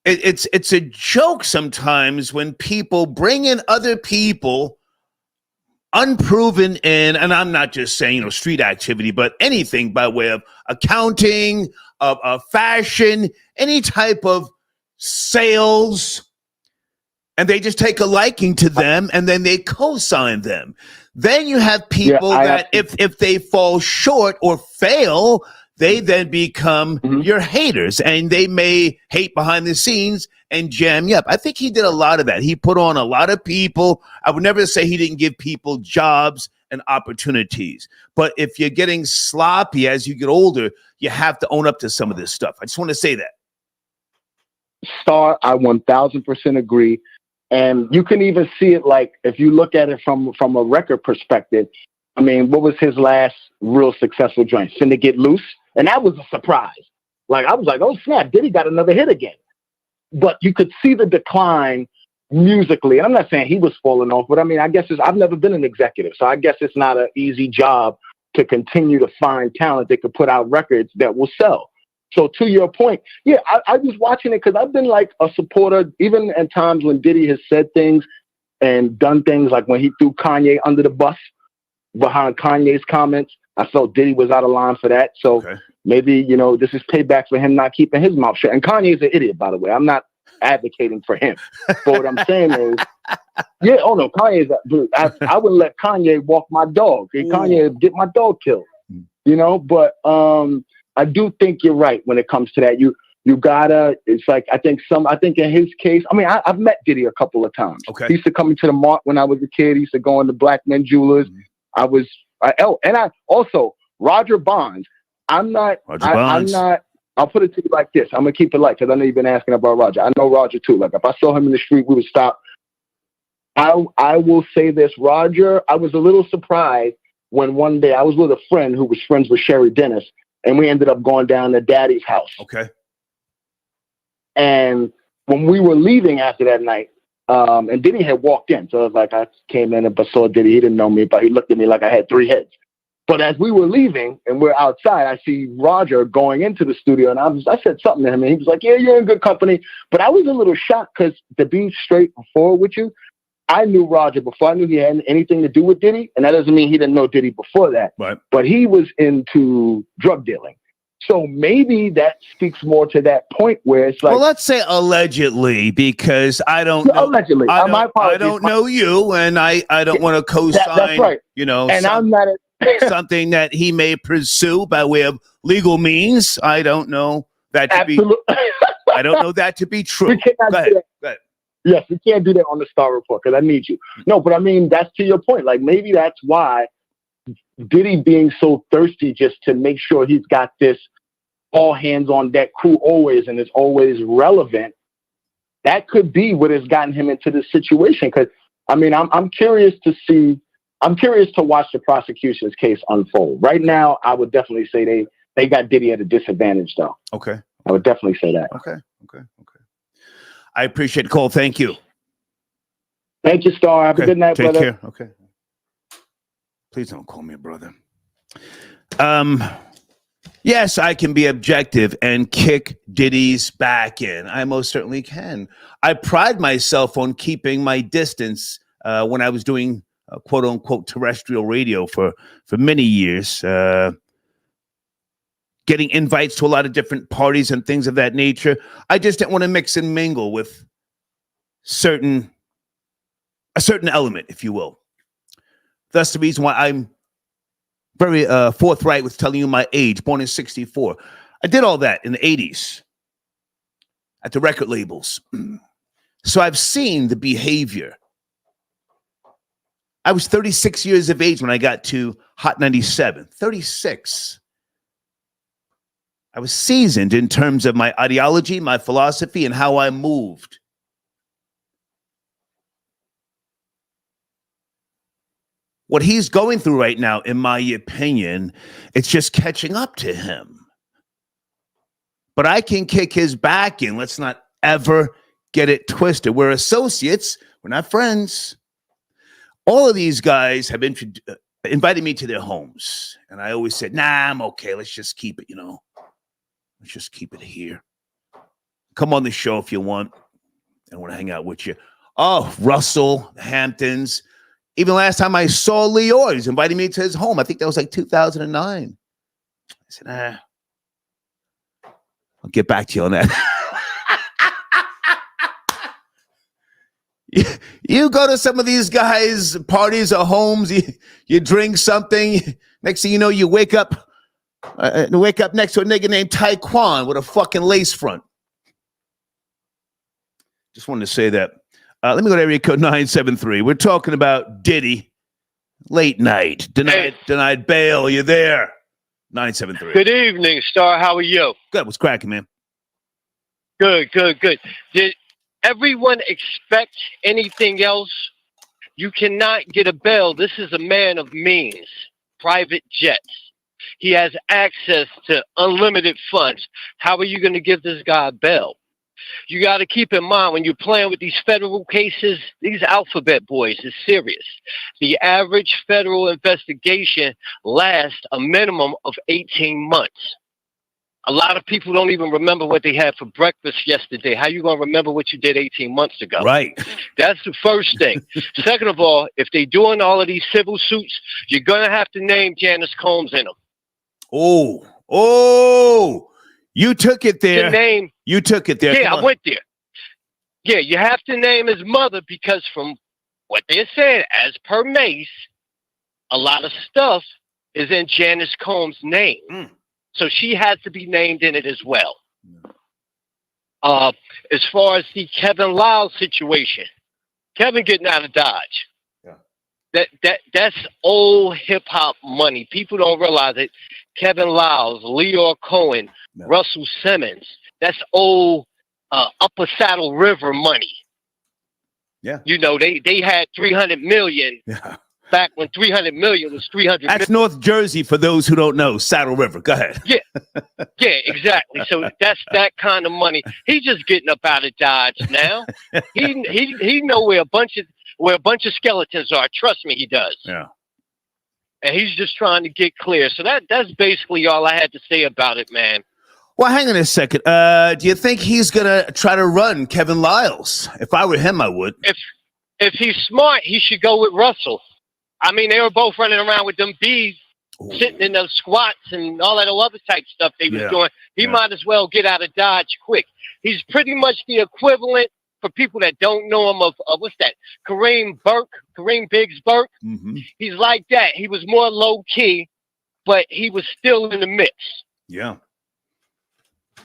it's a joke sometimes when people bring in other people unproven and I'm not just saying street activity, but anything by way of accounting, of fashion, any type of sales, and they just take a liking to them and then they co-sign them. Then you have people that if they fall short or fail, they then become your haters, and they may hate behind the scenes and jam you up. I think he did a lot of that. He put on a lot of people. I would never say he didn't give people jobs and opportunities. But if you're getting sloppy as you get older, you have to own up to some of this stuff. I just want to say that. Star, I 1000% agree. And you can even see it, like, if you look at it from a record perspective. I mean, what was his last real successful joint? Finna Get Loose? And that was a surprise. Like, I was like, oh, snap, Diddy got another hit again. But you could see the decline musically. And I'm not saying he was falling off, but I mean, I guess I've never been an executive, so I guess it's not an easy job to continue to find talent that could put out records that will sell. So to your point, yeah, I was watching it because I've been like a supporter, even at times when Diddy has said things and done things, like when he threw Kanye under the bus behind Kanye's comments. I felt Diddy was out of line for that. So maybe, this is payback for him not keeping his mouth shut. And Kanye's an idiot, by the way. I'm not advocating for him. But what I'm saying is, Kanye's, dude, I wouldn't let Kanye walk my dog. Kanye would get my dog killed, but I do think you're right when it comes to that. You gotta, it's like, I think in his case, I mean, I've met Diddy a couple of times. He used to come into the Mart when I was a kid. He used to go into Black Men Jewelers. Roger Bonds. I'm not, I'll put it to you like this. I'm going to keep it light because I know you've been asking about Roger. I know Roger too. Like, if I saw him in the street, we would stop. I will say this, Roger, I was a little surprised when one day I was with a friend who was friends with Sherry Dennis, and we ended up going down to Daddy's house. And when we were leaving after that night, and Diddy had walked in. So it was like, I came in and saw Diddy. He didn't know me, but he looked at me like I had three heads. But as we were leaving and we're outside, I see Roger going into the studio, and I said something to him, and he was like, yeah, you're in good company. But I was a little shocked because, to be straight forward with you, I knew Roger before I knew he had anything to do with Diddy. And that doesn't mean he didn't know Diddy before that. Right. But he was into drug dealing. So maybe that speaks more to that point where it's like, well, let's say allegedly, because I don't know. Allegedly. I don't know you, and I don't want to co-sign, that's right. And I'm not something that he may pursue by way of legal means. I don't know that to be. I don't know that to be true. We cannot Go do that. Go ahead. Yes, we can't do that on the Star Report because I need you. No, but I mean, that's to your point. Like, maybe that's why Diddy being so thirsty just to make sure he's got this all hands on deck crew always and is always relevant. That could be what has gotten him into this situation. Because I mean, I'm curious to see. I'm curious to watch the prosecution's case unfold. Right now, I would definitely say they got Diddy at a disadvantage, though. Okay. I would definitely say that. Okay. I appreciate the call. Thank you. Thank you, Star. Have a good night, Take brother. care. Okay. Please don't call me a brother. Yes, I can be objective and kick Diddy's back in. I most certainly can. I pride myself on keeping my distance when I was doing quote unquote terrestrial radio for many years, getting invites to a lot of different parties and things of that nature. I just didn't want to mix and mingle with a certain element, if you will. That's the reason why I'm very forthright with telling you my age, born in 64. I did all that in the 80s at the record labels. So I've seen the behavior. I was 36 years of age when I got to Hot 97. 36. I was seasoned in terms of my ideology, my philosophy, and how I moved. What he's going through right now, in my opinion, it's just catching up to him. But I can kick his back in. Let's not ever get it twisted. We're associates. We're not friends. All of these guys have invited me to their homes. And I always said, nah, I'm okay. Let's just keep it, Let's just keep it here. Come on the show if you want. I want to hang out with you. Oh, Russell, Hamptons. Even last time I saw Leor, he's inviting me to his home. I think that was like 2009. I said, I'll get back to you on that. You go to some of these guys' parties or homes, you drink something. Next thing you know, you wake up next to a nigga named Taekwon with a fucking lace front. Just wanted to say that. Let me go to area code 973. We're talking about Diddy. Late night. Denied bail. You there? 973. Good evening, Star. How are you? Good. What's cracking, man? Good. Did everyone expect anything else? You cannot get a bail. This is a man of means. Private jets. He has access to unlimited funds. How are you going to give this guy a bail? You got to keep in mind when you're playing with these federal cases, these alphabet boys is serious. The average federal investigation lasts a minimum of 18 months. A lot of people don't even remember what they had for breakfast yesterday. How you going to remember what you did 18 months ago? Right. That's the first thing. Second of all, if they're doing all of these civil suits, you're going to have to name Janice Combs in them. Oh, you took it there. You took it there. Yeah, I went there. Yeah, you have to name his mother because from what they're saying, as per Mace, a lot of stuff is in Janice Combs' name. So she has to be named in it as well. As far as the Kevin Lyles situation, Kevin getting out of Dodge. That's old hip hop money. People don't realize it. Kevin Lyles, Leo Cohen, Russell Simmons. That's old Upper Saddle River money. Yeah. You know, they had 300 million back when 300 million was 300 That's million. North Jersey for those who don't know. Saddle River. Go ahead. Yeah, exactly. So that's that kind of money. He's just getting up out of Dodge now. He know where a bunch of skeletons are. Trust me, he does. Yeah. And he's just trying to get clear. So that's basically all I had to say about it, man. Well, hang on a second. Do you think he's gonna try to run Kevin Lyles? If I were him, I would. If he's smart, he should go with Russell. I mean, they were both running around with them bees, sitting in those squats and all that other type stuff they was doing. He might as well get out of Dodge quick. He's pretty much the equivalent, for people that don't know him, of what's that? Kareem Biggs Burke. Mm-hmm. He's like that. He was more low key, but he was still in the mix. Yeah.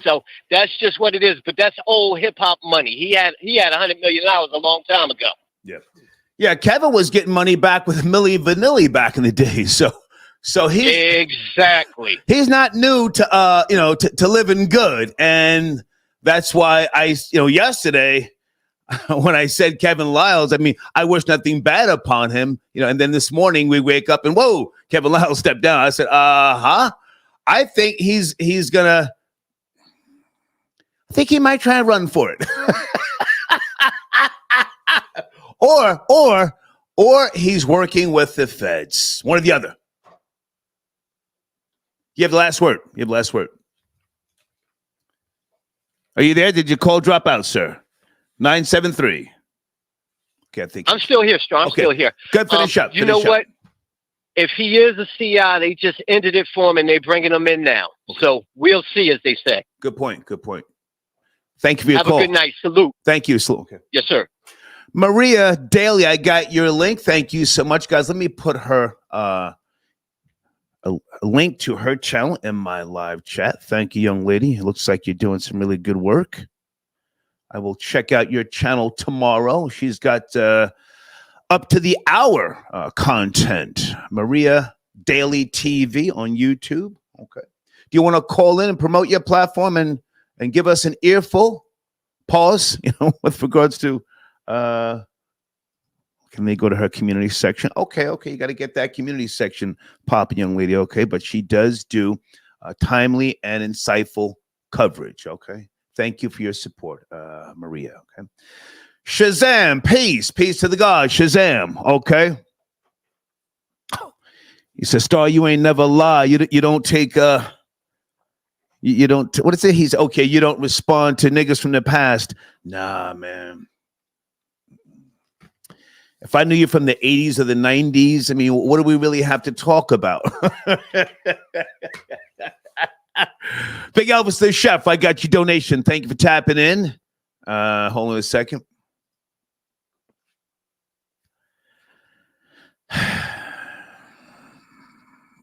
So that's just what it is. But that's old hip hop money. He had $100 million a long time ago. Yeah. Yeah, Kevin was getting money back with Milli Vanilli back in the day. So he's not new to living good. And that's why yesterday when I said Kevin Lyles, I mean, I wish nothing bad upon him, and then this morning we wake up and whoa, Kevin Lyles stepped down. I said, I think I think he might try and run for it. Or he's working with the feds. One or the other. You have the last word. Are you there? Did your call drop out, sir? 973. Okay, I think I'm still here, Strong. I'm still here. Good, finish up. You know what? If he is a CI, they just ended it for him and they're bringing him in now. So we'll see, as they say. Good point. Thank you for your call. Have a good night. Salute. Thank you. Salute. Okay. Yes, sir. Maria Daly, I got your link. Thank you so much, guys. Let me put her a link to her channel in my live chat. Thank you, young lady. It looks like you're doing some really good work. I will check out your channel tomorrow. She's got up to the hour content. Maria Daly TV on YouTube. Okay. Do you want to call in and promote your platform and give us an earful? Pause, with regards to can they go to her community section? Okay, you got to get that community section popping, young lady. Okay, but she does do timely and insightful coverage. Okay, thank you for your support, Maria. Okay, Shazam, peace to the gods. Shazam. Okay, he says, Star, you ain't never lie. You don't take you don't. What is it? He's okay. You don't respond to niggas from the past. Nah, man. If I knew you from the 80s or the 90s, I mean, what do we really have to talk about? Big Elvis the Chef, I got your donation. Thank you for tapping in. Hold on a second.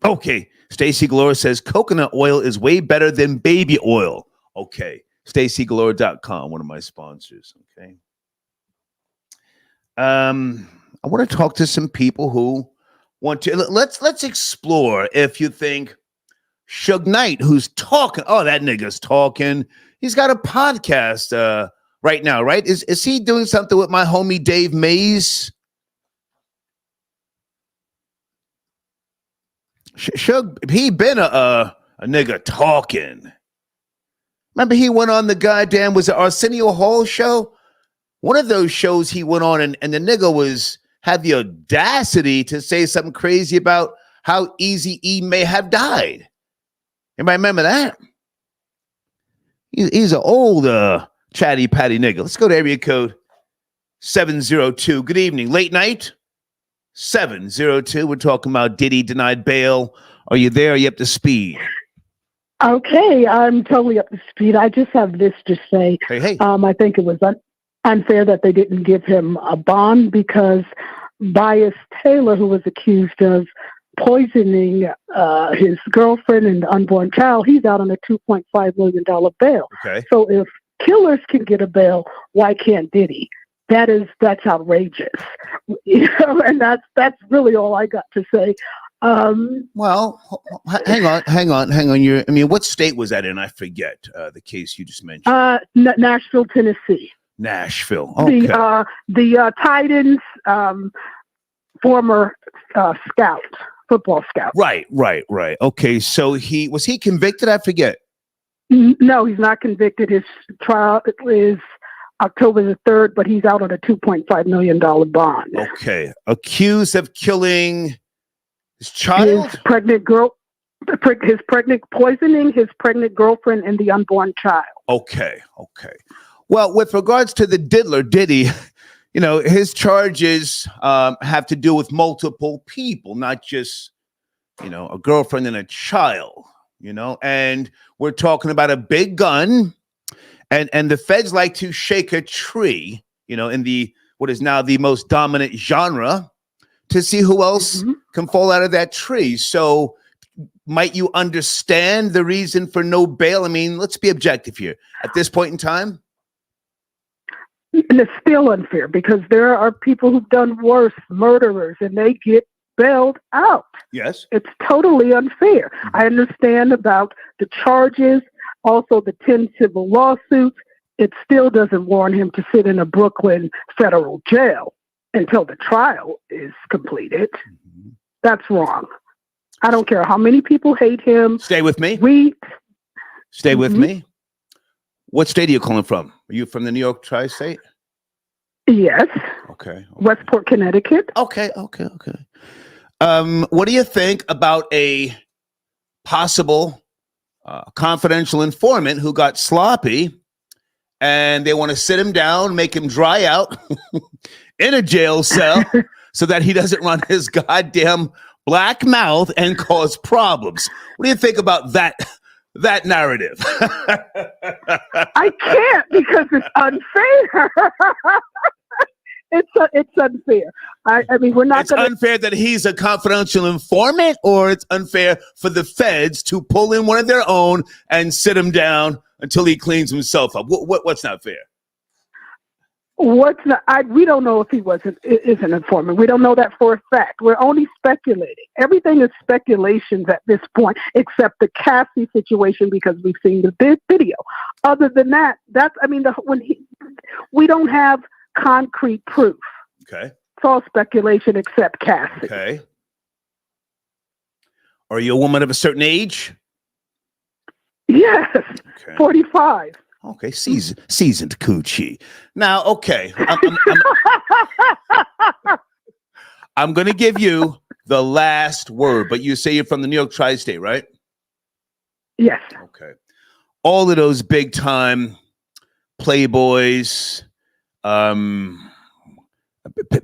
Okay. Stacy Galore says coconut oil is way better than baby oil. Okay. StacyGalore.com, one of my sponsors. Okay. I want to talk to some people who want to. Let's explore. If you think Suge Knight, who's talking, oh, that nigga's talking. He's got a podcast right now, right? Is he doing something with my homie Dave Mays? Suge, he been a nigga talking. Remember, he went on the goddamn, was it Arsenio Hall show? One of those shows he went on, and the nigga had the audacity to say something crazy about how Eazy-E may have died. Anybody remember that? He's an old chatty patty nigga. Let's go to area code 702. Good evening. Late night 702. We're talking about Diddy denied bail. Are you there? Are you up to speed? Okay, I'm totally up to speed. I just have this to say. Hey. I think it was unfair that they didn't give him a bond because Bias Taylor, who was accused of poisoning his girlfriend and unborn child, he's out on a $2.5 million bail. Okay. So if killers can get a bail, why can't Diddy? That's outrageous. And that's really all I got to say. Well, hang on. What state was that in? I forget the case you just mentioned. Nashville, Tennessee. Nashville. Okay. The Titans former football scout. Right. Okay, so was he convicted? I forget. No, he's not convicted. His trial is October the 3rd, but he's out on a $2.5 million bond. Okay. Accused of killing his child? His pregnant poisoning his pregnant girlfriend and the unborn child. Okay. Well, with regards to the diddler, Diddy, his charges have to do with multiple people, not just, a girlfriend and a child, and we're talking about a big gun. And the feds like to shake a tree, in what is now the most dominant genre, to see who else can fall out of that tree. So might you understand the reason for no bail? Let's be objective here. At this point in time? And it's still unfair because there are people who've done worse, murderers, and they get bailed out. Yes. It's totally unfair. I understand about the charges, also the 10 civil lawsuits. It still doesn't warrant him to sit in a Brooklyn federal jail until the trial is completed. That's wrong. I don't care how many people hate him. Stay with me. Stay with me. What state are you calling from? Are you from the New York tri-state? Yes. Okay. Westport, Connecticut. Okay. What do you think about a possible confidential informant who got sloppy and they want to sit him down, make him dry out in a jail cell so that he doesn't run his goddamn black mouth and cause problems? What do you think about that narrative? I can't because it's unfair. It's unfair. We're not. It's unfair that he's a confidential informant, or it's unfair for the feds to pull in one of their own and sit him down until he cleans himself up. What's not fair? We don't know if he is an informant. We don't know that for a fact. We're only speculating. Everything is speculations at this point, except the Cassie situation because we've seen the video. Other than that, we don't have concrete proof. Okay. It's all speculation except Cassie. Okay. Are you a woman of a certain age? Yes. Okay. 45. Okay, seasoned coochie. Now, okay, I'm going to give you the last word, but you say you're from the New York tri-state, right? Yes. Okay. All of those big time playboys,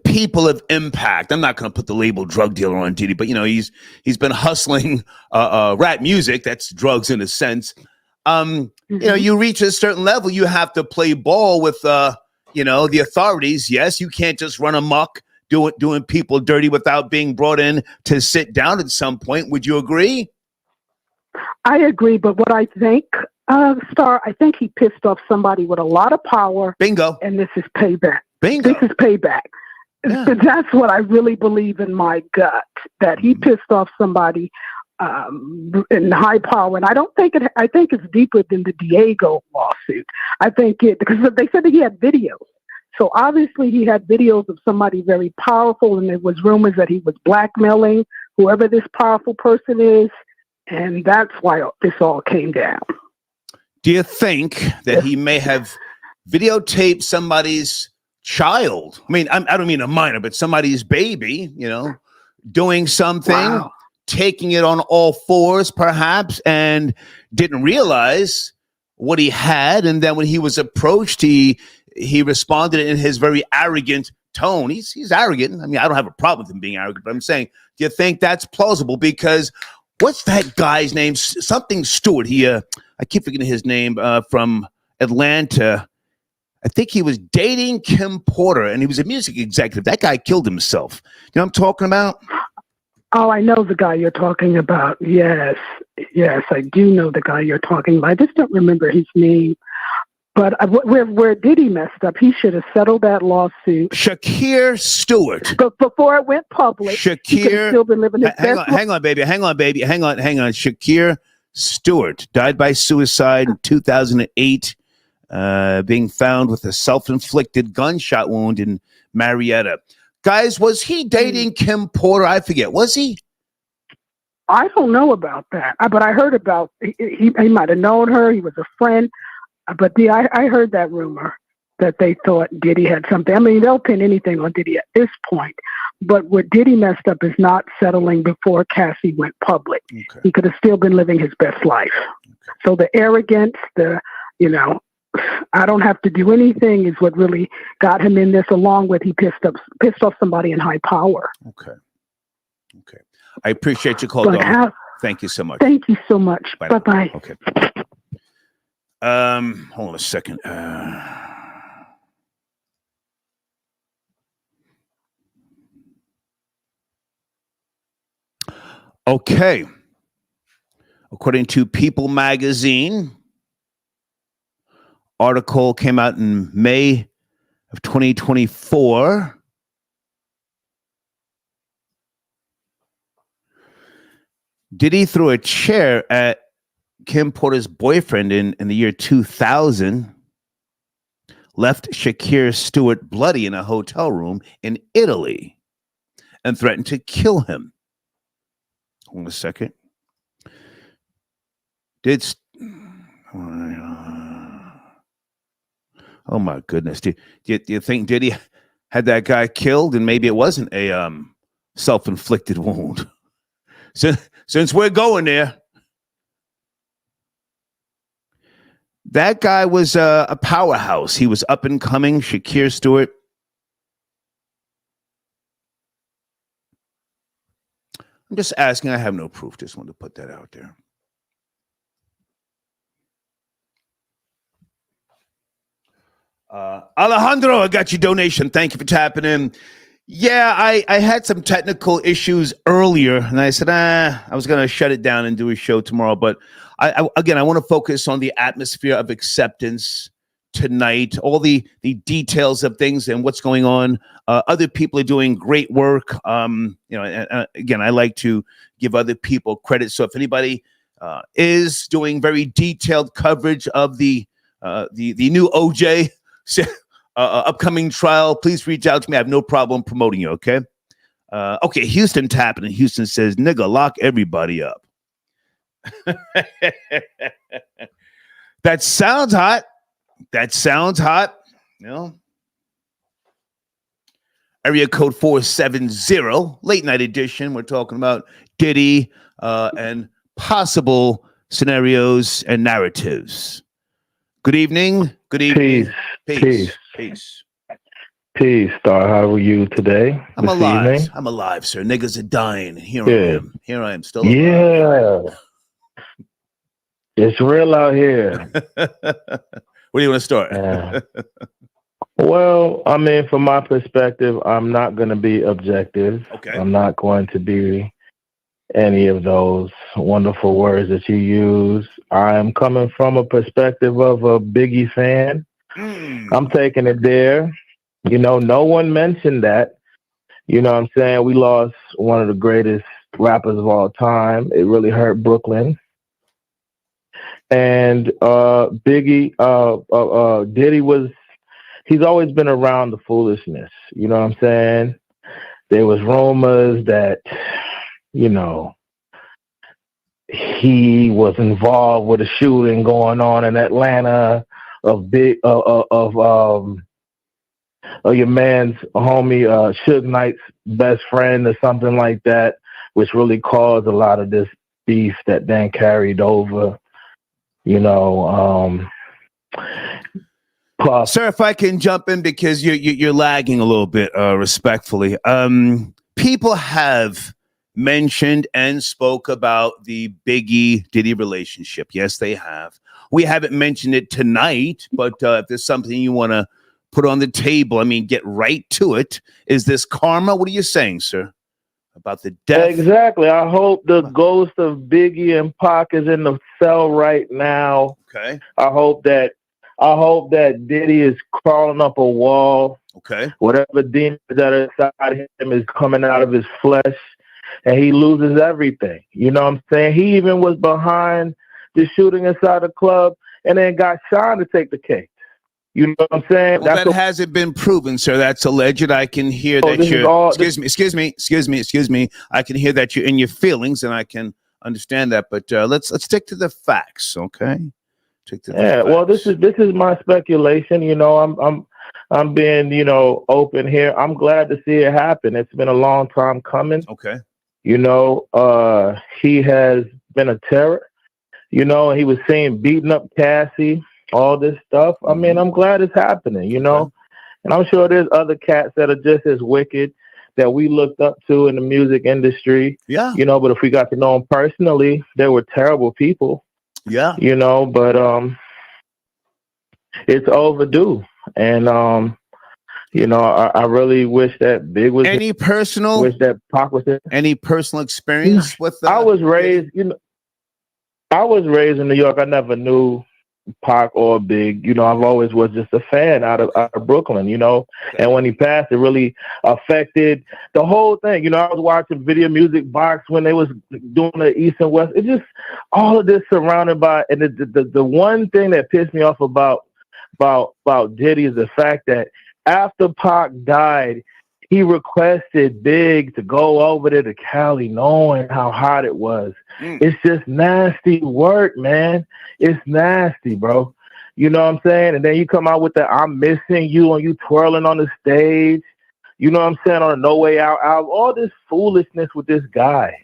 people of impact. I'm not going to put the label drug dealer on Diddy, but he's been hustling rap music. That's drugs in a sense. You reach a certain level, you have to play ball with, the authorities. Yes, you can't just run amok doing people dirty without being brought in to sit down at some point. Would you agree? I agree, but what I think, Star, I think he pissed off somebody with a lot of power. Bingo. And this is payback. Bingo. This is payback. Yeah. That's what I really believe in my gut, that he pissed off somebody in high power. And I think it's deeper than the Diego lawsuit. I think because they said that he had videos. So obviously he had videos of somebody very powerful, and there was rumors that he was blackmailing whoever this powerful person is. And that's why this all came down. Do you think that he may have videotaped somebody's child? I mean, I don't mean a minor, but somebody's baby, doing something, taking it on all fours perhaps, and didn't realize what he had. And then when he was approached, he responded in his very arrogant tone. He's arrogant. I mean, I don't have a problem with him being arrogant, but I'm saying, do you think that's plausible? Because what's that guy's name? Something Stewart. I keep forgetting his name, from Atlanta. I think he was dating Kim Porter, and he was a music executive. That guy killed himself. You know what I'm talking about? Oh, I know the guy you're talking about. Yes, I do know the guy you're talking about. I just don't remember his name. But where Diddy messed up, he should have settled that lawsuit. Shakir Stewart. But before it went public, he could have still been living his best life. Hang on, baby. Hang on. Shakir Stewart died by suicide in 2008, being found with a self-inflicted gunshot wound in Marietta. Guys, was he dating Kim Porter? I forget. Was he? I don't know about that, but I heard about he might have known her. He was a friend. But I heard that rumor that they thought Diddy had something. I mean, they'll pin anything on Diddy at this point. But what Diddy messed up is not settling before Cassie went public. Okay. He could have still been living his best life. Okay. So the arrogance, I don't have to do anything is what really got him in this, along with he pissed off somebody in high power. Okay. I appreciate your call, Dawn. Thank you so much. Thank you so much. Bye-bye. Okay. Hold on a second. Okay. According to People magazine, article came out in May of 2024. Diddy threw a chair at Kim Porter's boyfriend in the year 2000, left Shakir Stewart bloody in a hotel room in Italy, and threatened to kill him. Hold on a second. Oh my goodness. Do you think Diddy had that guy killed, and maybe it wasn't a self-inflicted wound? Since we're going there, that guy was a powerhouse. He was up and coming, Shakir Stewart. I'm just asking. I have no proof. Just wanted to put that out there. Alejandro, I got your donation. Thank you for tapping in. Yeah, I had some technical issues earlier, and I said, I was going to shut it down and do a show tomorrow. But I want to focus on the atmosphere of acceptance tonight, all the details of things and what's going on. Other people are doing great work. Again, I like to give other people credit. So if anybody is doing very detailed coverage of the new OJ upcoming trial, please reach out to me. I have no problem promoting you. Okay. Okay. Houston tapping, and Houston says, "Nigga, lock everybody up." That sounds hot. Area code 470, late night edition. We're talking about Diddy and possible scenarios and narratives. Good evening. Peace. Peace, Star. How are you today? I'm alive, sir. Niggas are dying. Here I am still alive. Yeah. It's real out here. Where do you want to start? Well, Well, I mean, from my perspective, I'm not going to be objective. Okay. I'm not going to be any of those wonderful words that you use. I'm coming from a perspective of a Biggie fan. I'm taking it there. You know, no one mentioned that. You know what I'm saying? We lost one of the greatest rappers of all time. It really hurt Brooklyn. And Biggie, Diddy he's always been around the foolishness. You know what I'm saying? There was rumors that, you know, he was involved with a shooting going on in Atlanta of your man's homie Suge Knight's best friend or something like that, which really caused a lot of this beef that then carried over. You know, sir, if I can jump in because you're lagging a little bit, respectfully. People have mentioned and spoke about the Biggie Diddy relationship. Yes, they have. We haven't mentioned it tonight, but if there's something you want to put on the table, I mean, get right to it. Is this karma? What are you saying, sir? About the death? Exactly. I hope the ghost of Biggie and Pac is in the cell right now. Okay. I hope that Diddy is crawling up a wall. Okay. Whatever demons that are inside him is coming out of his flesh, and he loses everything. You know what I'm saying? He even was behind the shooting inside the club, and then got Sean to take the case. You know what I'm saying? Well, that hasn't been proven, sir. That's alleged. I can hear that you're. Excuse me. I can hear that you're in your feelings, and I can understand that. But let's stick to the facts, okay? Stick to the facts. Well, this is my speculation. You know, I'm being, you know, open here. I'm glad to see it happen. It's been a long time coming. Okay. You know, he has been a terror. You know, he was saying beating up Cassie. All this stuff. I mean, I'm glad it's happening, you know, and I'm sure there's other cats that are just as wicked that we looked up to in the music industry. Yeah. You know, but if we got to know them personally, they were terrible people. Yeah. You know, but it's overdue. And you know, I really wish that Big was wish that Pac was there. Any personal experience with I was raised, you know, I was raised in New York. I never knew Pac or Big, you know, I've always was just a fan out of Brooklyn, you know, and when he passed, it really affected the whole thing. You know, I was watching Video Music Box when they was doing the East and West. It just all of this surrounded by, and the one thing that pissed me off about Diddy is the fact that after Pac died, he requested Big to go over there to Cali, knowing how hot it was. It's just nasty work, man. It's nasty, bro. You know what I'm saying? And then you come out with that "I'm missing you" and you twirling on the stage. You know what I'm saying? On a No Way Out album, all this foolishness with this guy.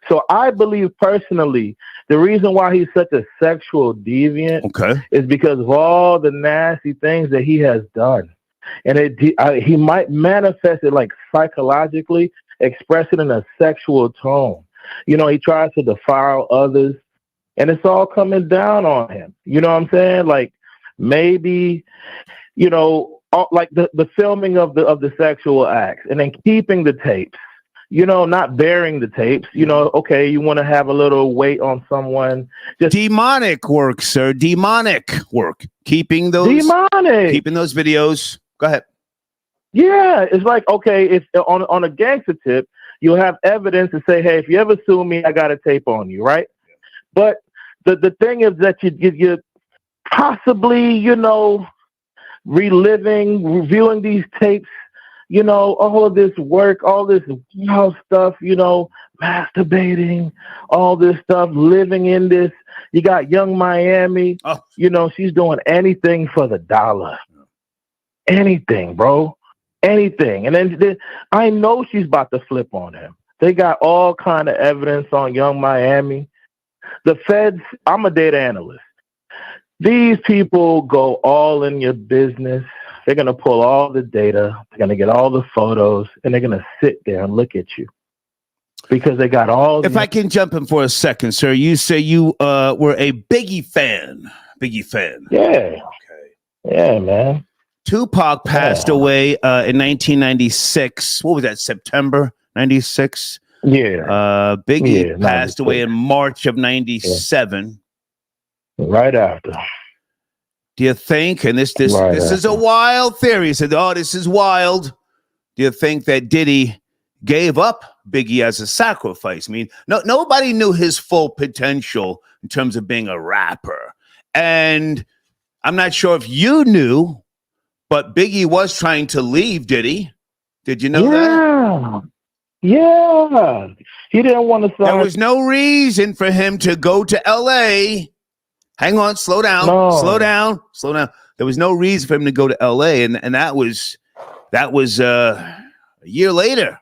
So I believe personally, the reason why he's such a sexual deviant is because of all the nasty things that he has done. And he might manifest it like psychologically, express it in a sexual tone. You know, he tries to defile others, and it's all coming down on him. You know what I'm saying? Like maybe, you know, like the filming of the sexual acts, and then keeping the tapes. You know, not bearing the tapes. You know, okay, you want to have a little weight on someone. Just demonic work, sir. Demonic work. Keeping those videos. Go ahead. Yeah, it's like, okay, it's on a gangster tip, you'll have evidence to say, hey, if you ever sue me, I got a tape on you, right? But the thing is that you possibly, you know, reviewing these tapes, you know, all of this work, all this wild stuff, you know, masturbating, all this stuff, living in this. You got Young Miami, you know, she's doing anything for the dollar. Anything, bro. Anything. And then I know she's about to flip on him. They got all kind of evidence on Young Miami. The feds, I'm a data analyst. These people go all in your business. They're going to pull all the data. They're going to get all the photos, and they're going to sit there and look at you. Because they got all... If I can jump in for a second, sir. You say you were a Biggie fan. Biggie fan. Yeah. Okay. Yeah, man. Tupac passed away in 1996. What was that? September 96. Yeah. Biggie Yeah, passed away in March of 97. Right after. Do you think? And this Right is a wild theory. He said, "Oh, this is wild." Do you think that Diddy gave up Biggie as a sacrifice? I mean, nobody knew his full potential in terms of being a rapper, and I'm not sure if you knew. But Biggie was trying to leave, Diddy. Did you know that? Yeah. He didn't want to sign. There was no reason for him to go to L.A. Hang on, slow down, slow down. There was no reason for him to go to L.A. And that was a year later.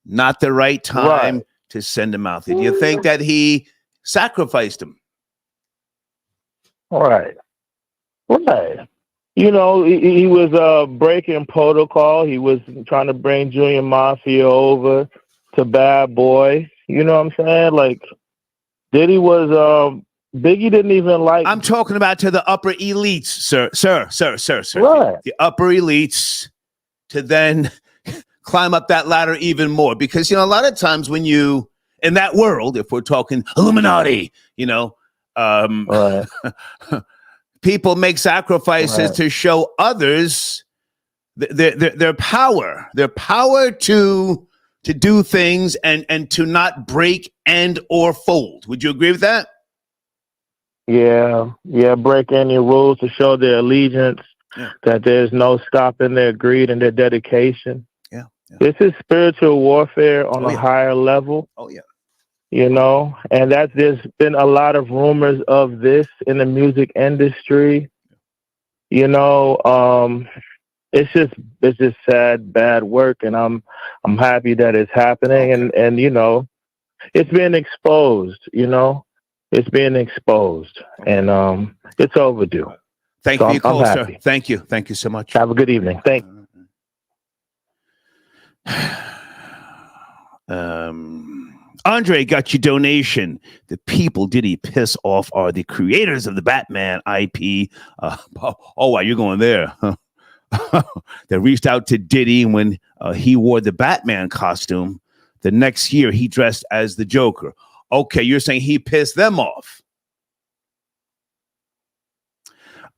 Not the right time to send him out there. Do you think that he sacrificed him? Right. You know, he was breaking protocol. He was trying to bring Junior Mafia over to Bad Boy. You know what I'm saying? Like, Diddy was, Biggie didn't even like. I'm talking about to the upper elites, sir. Right. The upper elites to then climb up that ladder even more. Because, you know, a lot of times when you, in that world, if we're talking Illuminati, you know, people make sacrifices to show others their power to do things and to not break and or fold. Would you agree with that? Yeah, break any rules to show their allegiance, that there's no stopping their greed and their dedication. Yeah. This is spiritual warfare on a higher level. Oh, yeah. You know, and there's been a lot of rumors of this in the music industry. You know, it's just sad, bad work, and I'm happy that it's happening, and you know, it's being exposed. You know, it's being exposed, and it's overdue. Thank you for your call, sir. Thank you so much. Have a good evening. Thank you. Andre got your donation. The people Diddy piss off are the creators of the Batman IP. Wow, you're going there. They reached out to Diddy when he wore the Batman costume. The next year, he dressed as the Joker. Okay, you're saying he pissed them off.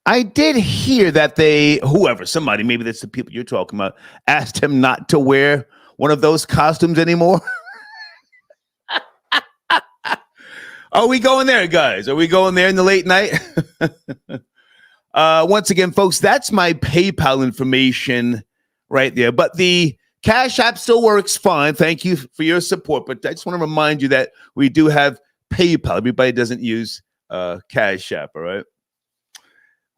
I did hear that somebody, maybe that's the people you're talking about, asked him not to wear one of those costumes anymore. Are we going there, guys? Are we going there in the late night? Once again, folks, that's my PayPal information right there. But the Cash App still works fine. Thank you for your support. But I just want to remind you that we do have PayPal. Everybody doesn't use Cash App, all right?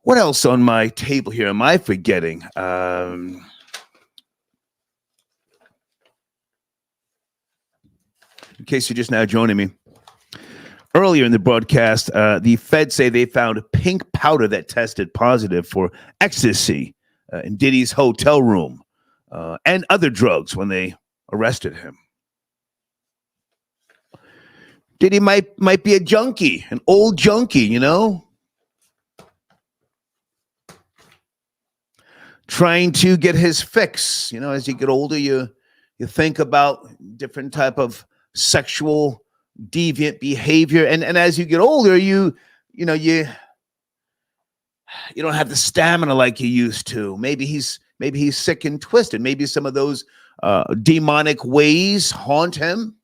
What else on my table here am I forgetting? In case you're just now joining me. Earlier in the broadcast, the feds say they found pink powder that tested positive for ecstasy in Diddy's hotel room and other drugs when they arrested him. Diddy might be a junkie, an old junkie, you know? Trying to get his fix. You know, as you get older, you think about different type of sexual deviant behavior, and as you get older, you don't have the stamina like you used to. Maybe he's sick and twisted. Maybe some of those demonic ways haunt him.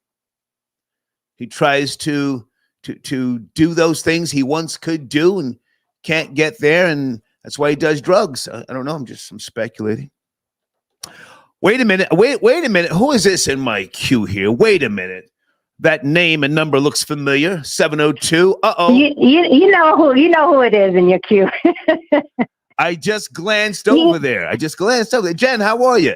He tries to do those things he once could do and can't get there, and that's why he does drugs. I don't know. I'm speculating. Wait a minute. Wait a minute. Who is this in my queue here? Wait a minute. That name and number looks familiar. 702. You know who it is in your queue. I just glanced over there. Jen, how are you?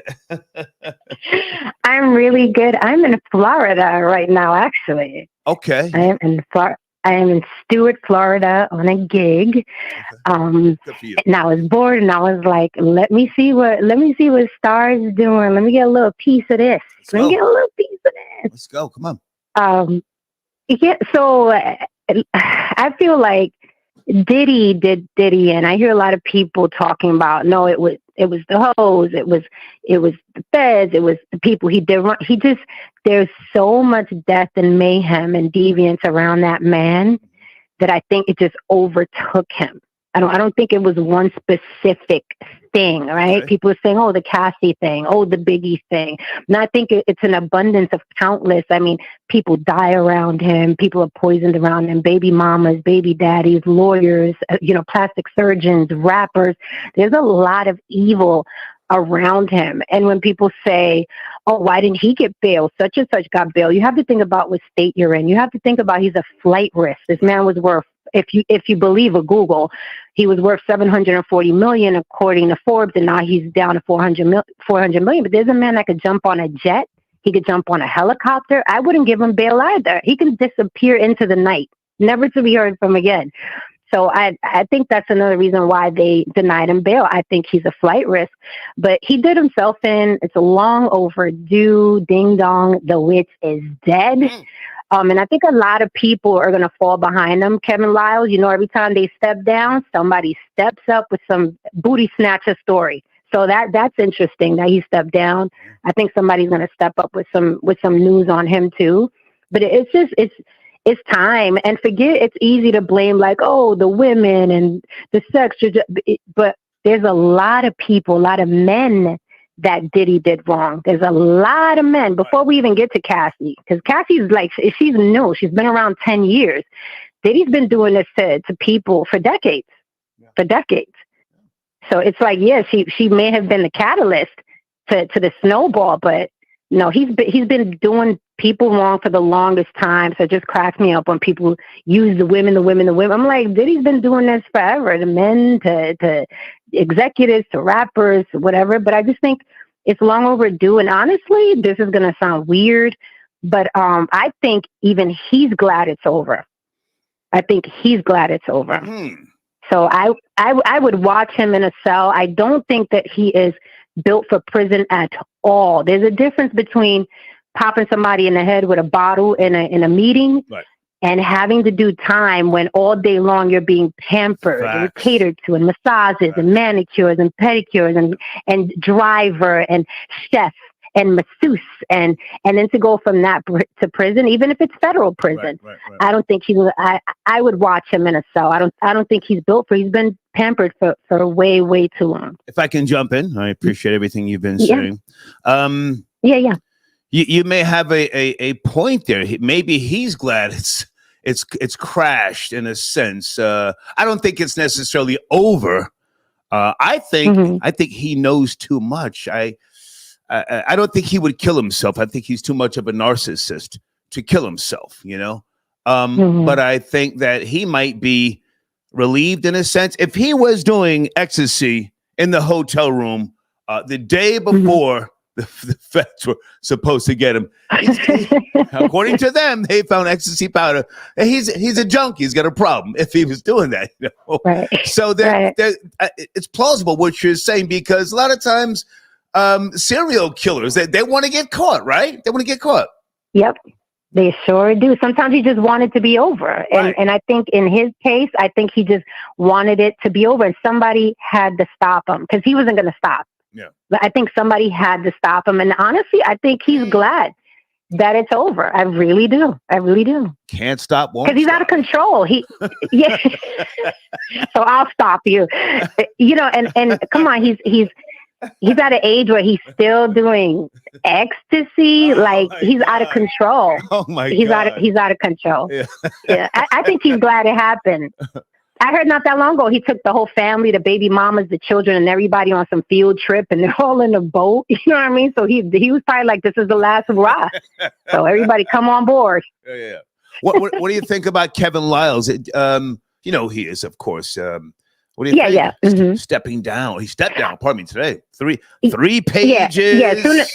I'm really good. I'm in Florida right now, actually. Okay. I am in Stuart, Florida, on a gig. And I was bored, and I was like, "Let me see what Star is doing. Let me get a little piece of this. Let me get a little piece of this. Let's go. Come on." So I feel like Diddy did Diddy, and I hear a lot of people talking about, no, it was the hoes, it was the feds, it was the people he did. There's so much death and mayhem and deviance around that man that I think it just overtook him. I don't think it was one specific thing, right? Okay. People are saying, oh, the Cassie thing, oh, the Biggie thing. And I think it's an abundance of countless. I mean, people die around him. People are poisoned around him. Baby mamas, baby daddies, lawyers, plastic surgeons, rappers. There's a lot of evil around him. And when people say, oh, why didn't he get bail? Such and such got bail. You have to think about what state you're in. You have to think about he's a flight risk. This man was worth, if you believe a Google, he was worth $740 million according to Forbes, and now he's down to $400 million. But there's a man that could jump on a jet. He could jump on a helicopter. I wouldn't give him bail either. He can disappear into the night, never to be heard from again. So I think that's another reason why they denied him bail. I think he's a flight risk, but he did himself in. It's a long overdue. Ding dong, the witch is dead. And I think a lot of people are going to fall behind him. Kevin Liles, every time they step down, somebody steps up with some booty snatcher story. So that's interesting that he stepped down. I think somebody's going to step up with some news on him too. But it's time. And it's easy to blame like, oh, the women and the sex. But there's a lot of people, a lot of men that Diddy did wrong. There's a lot of men before we even get to Cassie, because Cassie's like, she's new. She's been around 10 years. Diddy's been doing this to people for decades, So it's like, yeah, she may have been the catalyst to the snowball, but no, he's been doing people wrong for the longest time. So it just cracks me up when people use the women. I'm like, Diddy's been doing this forever. The men to executives to rappers, whatever. But I just think it's long overdue. And honestly, this is gonna sound weird, but I think even he's glad it's over. So I would watch him in a cell. I don't think that he is built for prison at all. There's a difference between popping somebody in the head with a bottle in a meeting, right, and having to do time when all day long you're being pampered and catered to, and massages and manicures and pedicures and driver and chef and masseuse, and then to go from that to prison, even if it's federal prison. Right. I don't think I would watch him in a cell. I don't think he's built for. He's been pampered for way too long. If I can jump in, I appreciate everything you've been saying. Yeah. You may have a point there. Maybe he's glad it's crashed in a sense. I don't think it's necessarily over. I think he knows too much. I don't think he would kill himself. I think he's too much of a narcissist to kill himself, But I think that he might be relieved in a sense. If he was doing ecstasy in the hotel room the day before the feds were supposed to get him, according to them, they found ecstasy powder. He's a junkie. He's got a problem if he was doing that. Right. So it's plausible what you're saying, because a lot of times serial killers, they want to get caught, right? They want to get caught. Yep. They sure do. Sometimes he just wanted to be over. And I think in his case, I think he just wanted it to be over, and somebody had to stop him, because he wasn't going to stop. Yeah. But I think somebody had to stop him. And honestly, I think he's glad that it's over. I really do. Can't stop. Because he's out of control. Yeah. So I'll stop you. And come on, he's at an age where he's still doing ecstasy. He's out of control. Oh my God. He's out of control. Yeah. I think he's glad it happened. I heard not that long ago, he took the whole family, the baby mamas, the children, and everybody on some field trip, and they're all in a boat. You know what I mean? So he was probably like, this is the last hurrah. So everybody come on board. Yeah. What do you think about Kevin Liles? He is, of course, what do you think? Yeah. Stepping down. He stepped down, today. Three pages. Yeah.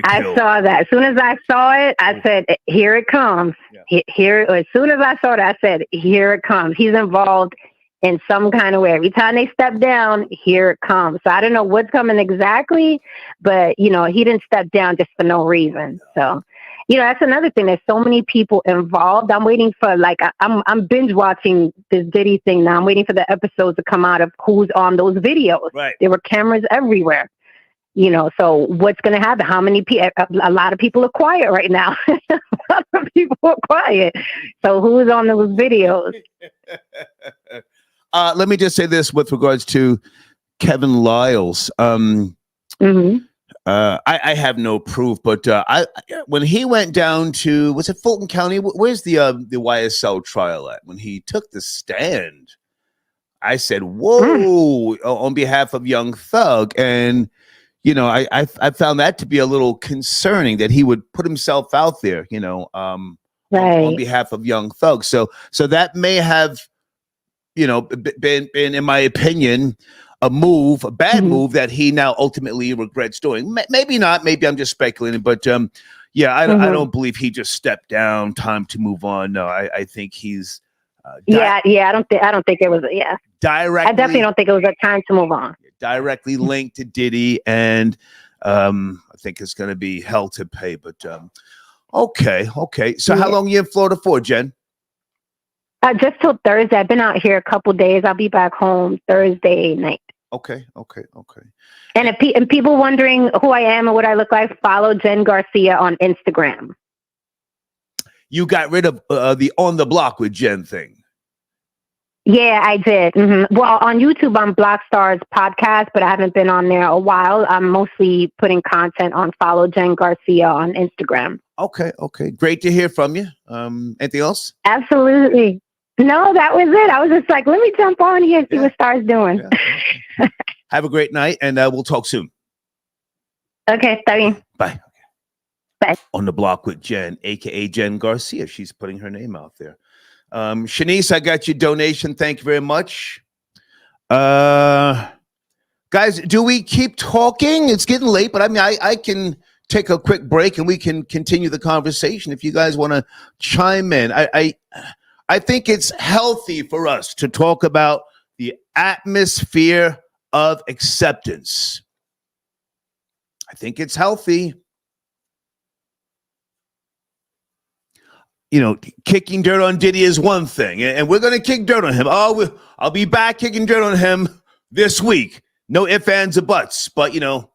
I saw that. As soon as I saw it, I said, here it comes. Yeah. As soon as I saw it, I said, here it comes. He's involved in some kind of way. Every time they step down, here it comes. So I don't know what's coming exactly, but, he didn't step down just for no reason. So, You know, that's another thing. There's so many people involved. I'm waiting for I'm binge watching this Diddy thing now. I'm waiting for the episodes to come out of who's on those videos. Right. There were cameras everywhere. You know, so what's going to happen? How many people? A lot of people are quiet right now. A lot of people are quiet. So who's on those videos? Let me just say this with regards to Kevin Lyles. I have no proof, but when he went down to, was it Fulton County? Where's the YSL trial at? When he took the stand, I said, "Whoa!" On behalf of Young Thug, and you know, I found that to be a little concerning that he would put himself out there, you know, on behalf of Young Thug. So that may have, you know, been in my opinion, a bad move that he now ultimately regrets doing. Maybe not. Maybe I'm just speculating. But yeah, I don't believe he just stepped down. Time to move on. No, I think he's. I don't think it was. Directly, I definitely don't think it was a time to move on. Directly linked to Diddy, and I think it's going to be hell to pay. But okay. So how long are you in Florida for, Jen? Just till Thursday. I've been out here a couple days. I'll be back home Thursday night. Okay. And if people wondering who I am and what I look like, follow Jen Garcia on Instagram. You got rid of the On the Block with Jen thing. Yeah, I did. Well, on YouTube, I'm Blockstar's podcast, but I haven't been on there a while. I'm mostly putting content on Follow Jen Garcia on Instagram. Okay. Great to hear from you. Anything else? Absolutely. No, that was it. I was just like, let me jump on here and see what Star's doing. Yeah. Have a great night, and we'll talk soon. Okay, está bien. Bye. Bye. On the Block with Jen, a.k.a. Jen Garcia. She's putting her name out there. Shanice, I got your donation. Thank you very much. Guys, do we keep talking? It's getting late, but I mean, I can take a quick break and we can continue the conversation if you guys want to chime in. I think it's healthy for us to talk about the atmosphere of acceptance. I think it's healthy. You know, kicking dirt on Diddy is one thing, and we're going to kick dirt on him. I'll be back kicking dirt on him this week. No ifs, ands, or buts. But, you know,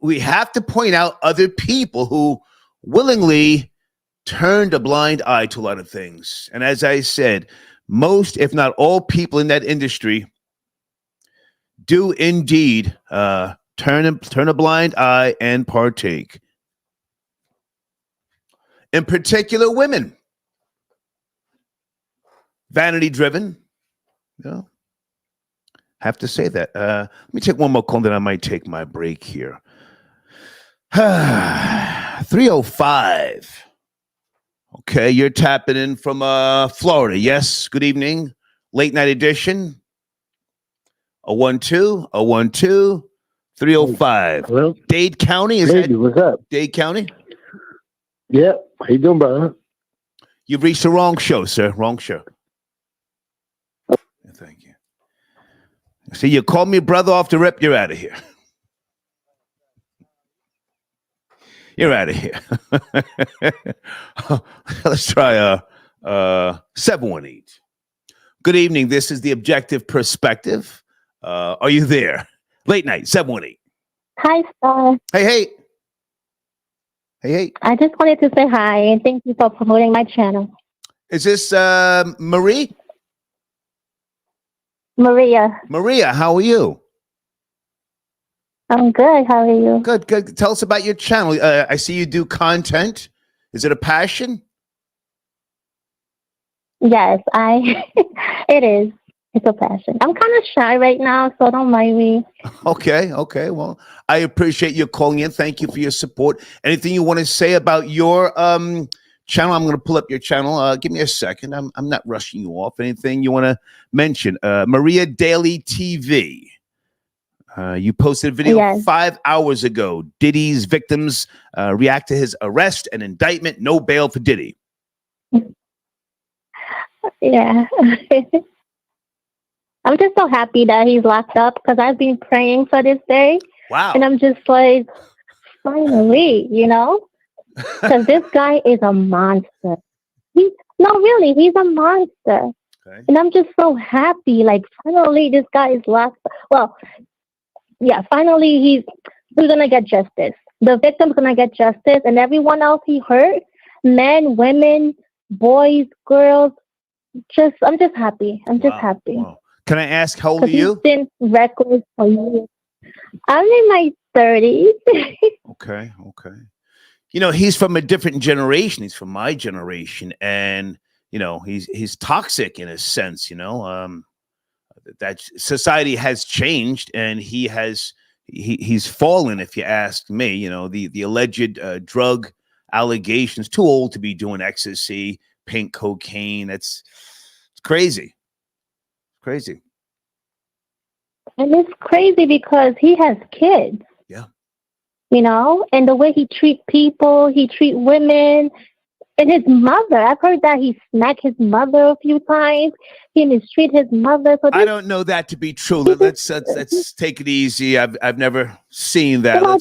we have to point out other people who willingly turned a blind eye to a lot of things. And as I said, most, if not all people in that industry do indeed turn a blind eye and partake. In particular, women. Vanity driven. You know, have to say that. Let me take one more call, then I might take my break here. 305. Okay, you're tapping in from Florida. Yes, good evening. Late night edition. 012 305. Hello? Dade County? What's up? Dade County? Yeah. How you doing, brother? You've reached the wrong show, sir. Wrong show. Thank you. See, you call me brother off the rip, you're out of here. You're out of here. Let's try 718. Good evening. This is the Objective Perspective. Are you there? Late night, 718. Hi, Star. Hey. I just wanted to say hi and thank you for promoting my channel. Is this Marie? Maria. Maria, how are you? I'm good. How are you? Good. Tell us about your channel. I see you do content. Is it a passion? Yes, it is. It's a passion. I'm kind of shy right now, so don't mind me. Okay. Well, I appreciate you calling in. Thank you for your support. Anything you want to say about your channel? I'm going to pull up your channel. Give me a second. I'm not rushing you off. Anything you want to mention? Maria Daily TV. You posted a video 5 hours ago. Diddy's victims react to his arrest and indictment. No bail for Diddy. Yeah. I'm just so happy that he's locked up because I've been praying for this day. Wow. And I'm just like, finally, you know? Because this guy is a monster. He's a monster. Okay. And I'm just so happy. Like, finally, this guy is lost. Well, yeah, finally, he's gonna get justice. The victim's gonna get justice, and everyone else he hurt, men, women, boys, girls. I'm just happy. I'm just happy. Wow. Can I ask how old are He's you? been reckless for years. I'm in my 30s. Okay. You know, he's from a different generation. He's from my generation, and you know, he's toxic in a sense. You know, that society has changed, and he's fallen. If you ask me, you know, the alleged drug allegations. Too old to be doing ecstasy, pink cocaine. It's crazy. Crazy. And it's crazy because he has kids. Yeah. You know, and the way he treats people, he treats women, and his mother. I've heard that he smacked his mother a few times. He mistreated his mother. So I don't know that to be true. Let's take it easy. I've never seen that. Well,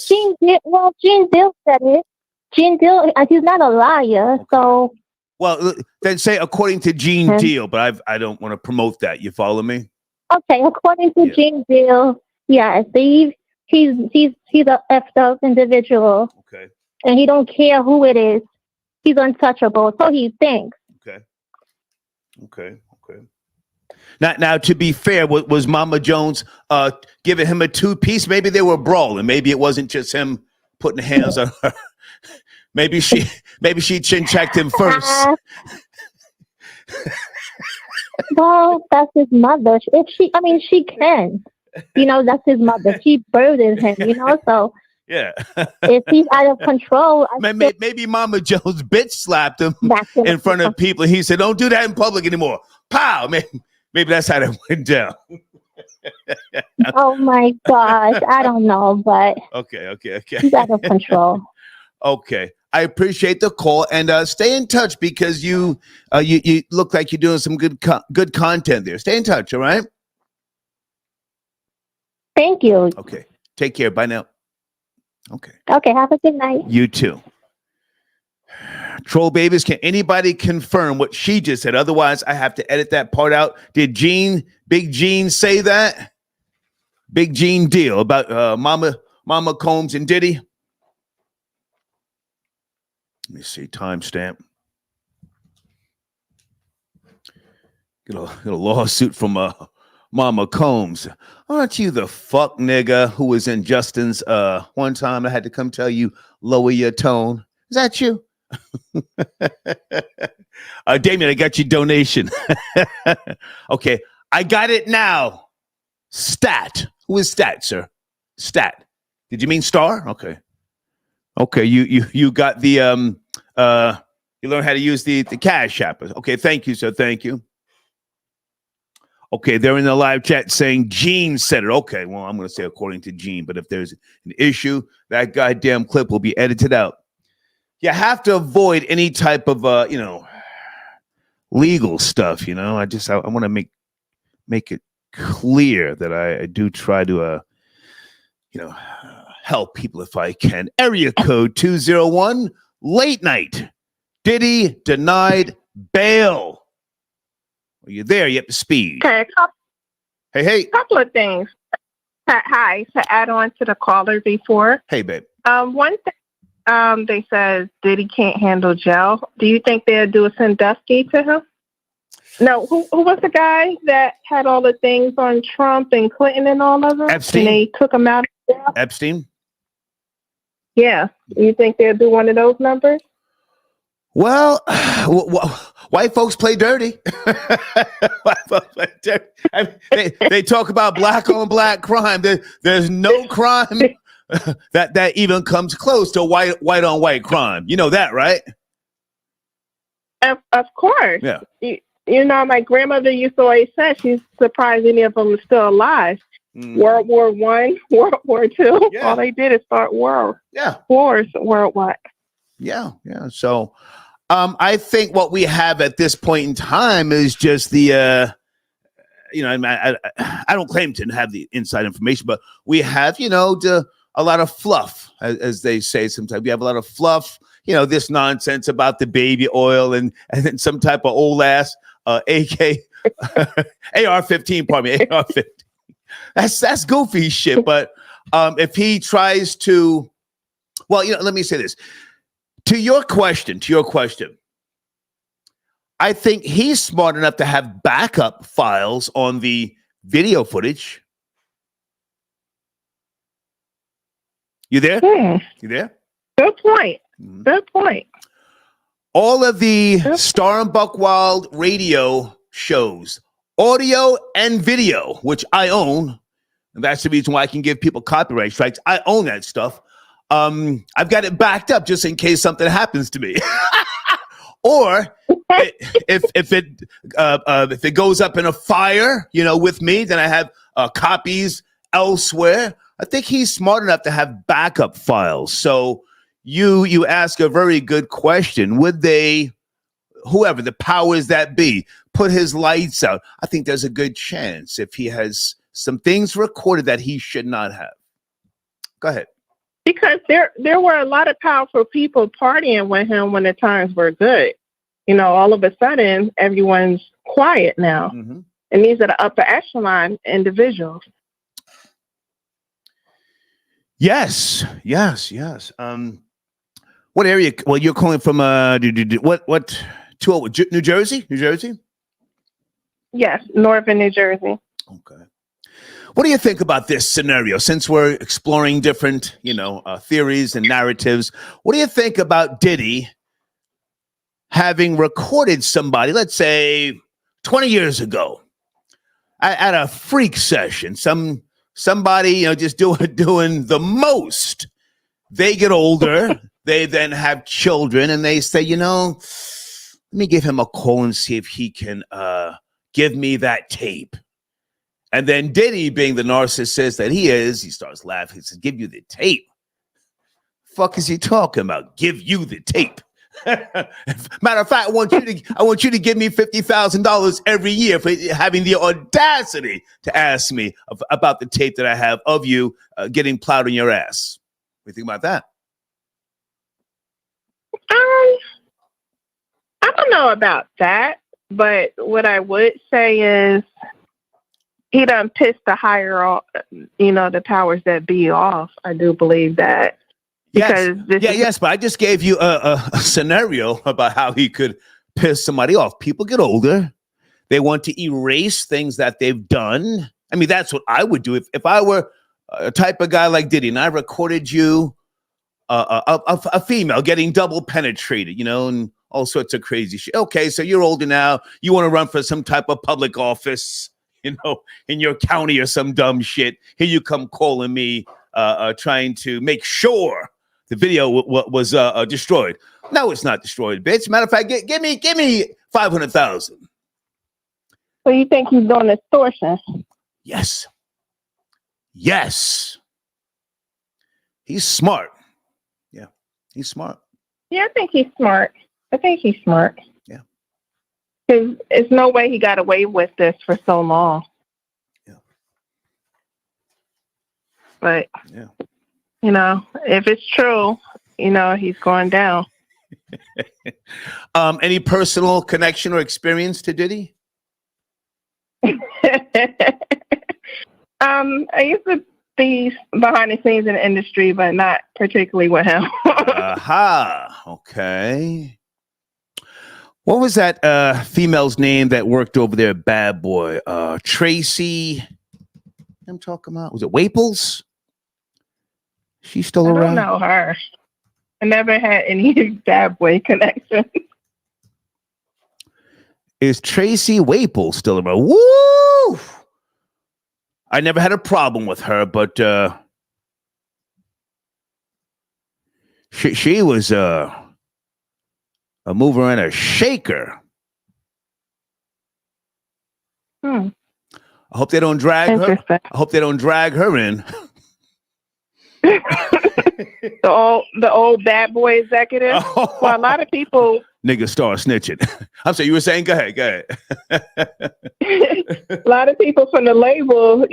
Gene Dill said it. Gene Dill, he's not a liar, okay. So. Well, then say according to Gene Deal, but I don't want to promote that. You follow me? Okay, according to Gene Deal, yes, he's a effed up individual. Okay. And he don't care who it is. He's untouchable, so he thinks. Okay. Now, to be fair, was Mama Jones giving him a two-piece? Maybe they were brawling. Maybe it wasn't just him putting hands on her. Maybe she chin-checked him first. Well, that's his mother. She can. You know, that's his mother. She birthed him, you know, so. Yeah. If he's out of control. Maybe Mama Jones bitch slapped him in front of people. He said, don't do that in public anymore. Pow! Maybe that's how that went down. Oh, my gosh. I don't know, but. Okay. He's out of control. Okay. I appreciate the call, and stay in touch because you look like you're doing some good content there. Stay in touch, all right? Thank you. Okay. Take care. Bye now. Okay. Okay. Have a good night. You too. Troll babies, can anybody confirm what she just said? Otherwise, I have to edit that part out. Did Big Gene say that? Big Gene Deal about Mama Combs and Diddy? Let me see. Timestamp. Get a lawsuit from Mama Combs. Aren't you the fuck nigga who was in Justin's one time? I had to come tell you, lower your tone. Is that you? Damien, I got your donation. Okay, I got it now. Stat. Who is Stat, sir? Stat. Did you mean Star? Okay, you got the you learned how to use the Cash App. Okay, thank you, sir. Thank you. Okay, they're in the live chat saying Gene said it. Okay, well, I'm going to say according to Gene, but if there's an issue, that goddamn clip will be edited out. You have to avoid any type of legal stuff. You know, I want to make it clear that I do try to help people if I can. Area code 201, late night. Diddy denied bail. Are you there? You up to speed? Okay. Hey. Couple of things. Hi. To add on to the caller before. Hey, babe. One thing, they said Diddy can't handle jail. Do you think they'll do a Sandusky to him? No. Who was the guy that had all the things on Trump and Clinton and all of them? Epstein. And they took him out of jail? Epstein? Yeah. You think they'll do one of those numbers? Well, white folks play dirty. White folks play dirty. I mean, they talk about black on black crime. There's no crime that even comes close to white on white crime. You know that, right? Of course. Yeah. You know, my grandmother used to always say she's surprised any of them are still alive. World War I, World War II. Yeah. All they did is start wars worldwide. Yeah. So I think what we have at this point in time is just the, I don't claim to have the inside information, but we have, a lot of fluff, as they say sometimes. We have a lot of fluff. this nonsense about the baby oil and then some type of old ass AK AR-15, pardon me, AR-15. That's goofy shit. But if he tries to, well, let me say this. To your question, I think he's smart enough to have backup files on the video footage. You there? You there? Good point. Good point. All of the Star and Buckwild radio shows, audio and video, which I own, and that's the reason why I can give people copyright strikes. I own that stuff. I've got it backed up just in case something happens to me. Or if it goes up in a fire, with me, then I have copies elsewhere. I think he's smart enough to have backup files. So you ask a very good question. Would they, whoever the powers that be, put his lights out? I think there's a good chance if he has some things recorded that he should not have. Go ahead. Because there were a lot of powerful people partying with him when the times were good. All of a sudden, everyone's quiet now. Mm-hmm. And these are the upper echelon individuals. Yes. What area? Well, you're calling from what? New Jersey? New Jersey? Yes, northern New Jersey. Okay. What do you think about this scenario? Since we're exploring different, theories and narratives, what do you think about Diddy having recorded somebody, let's say 20 years ago, at a freak session? Somebody, just doing the most. They get older. They then have children, and they say, let me give him a call and see if he can give me that tape. And then Diddy, being the narcissist that he is, he starts laughing. He says, give you the tape. Fuck is he talking about? Give you the tape. Matter of fact, I want you to give me $50,000 every year for having the audacity to ask me about the tape that I have of you getting plowed on your ass. What do you think about that? I don't know about that, but what I would say is he done pissed the higher, the powers that be off. I do believe that. Yes, but I just gave you a scenario about how he could piss somebody off. People get older. They want to erase things that they've done. I mean, that's what I would do. If I were a type of guy like Diddy and I recorded you, a female getting double penetrated, and all sorts of crazy shit. Okay, so you're older now. You want to run for some type of public office, in your county or some dumb shit. Here you come calling me, trying to make sure the video was destroyed. No, it's not destroyed, bitch. Matter of fact, give me $500,000. So you think he's doing extortion? Yes. He's smart. Yeah, he's smart. Yeah, I think he's smart. Yeah. Because there's no way he got away with this for so long. Yeah. But, if it's true, he's going down. Any personal connection or experience to Diddy? I used to be behind the scenes in the industry, but not particularly with him. Aha. Okay. What was that female's name that worked over there at Bad Boy? Tracy. I'm talking about. Was it Waples? She's still around? I don't know her. I never had any Bad Boy connection. Is Tracy Waples still around? Woo! I never had a problem with her, but she was a mover and a shaker. I hope they don't drag her. I hope they don't drag her in. The old bad boy executive. Oh. Well, a lot of people. Nigga Star snitching. I'm sorry, you were saying? Go ahead. A lot of people from the label,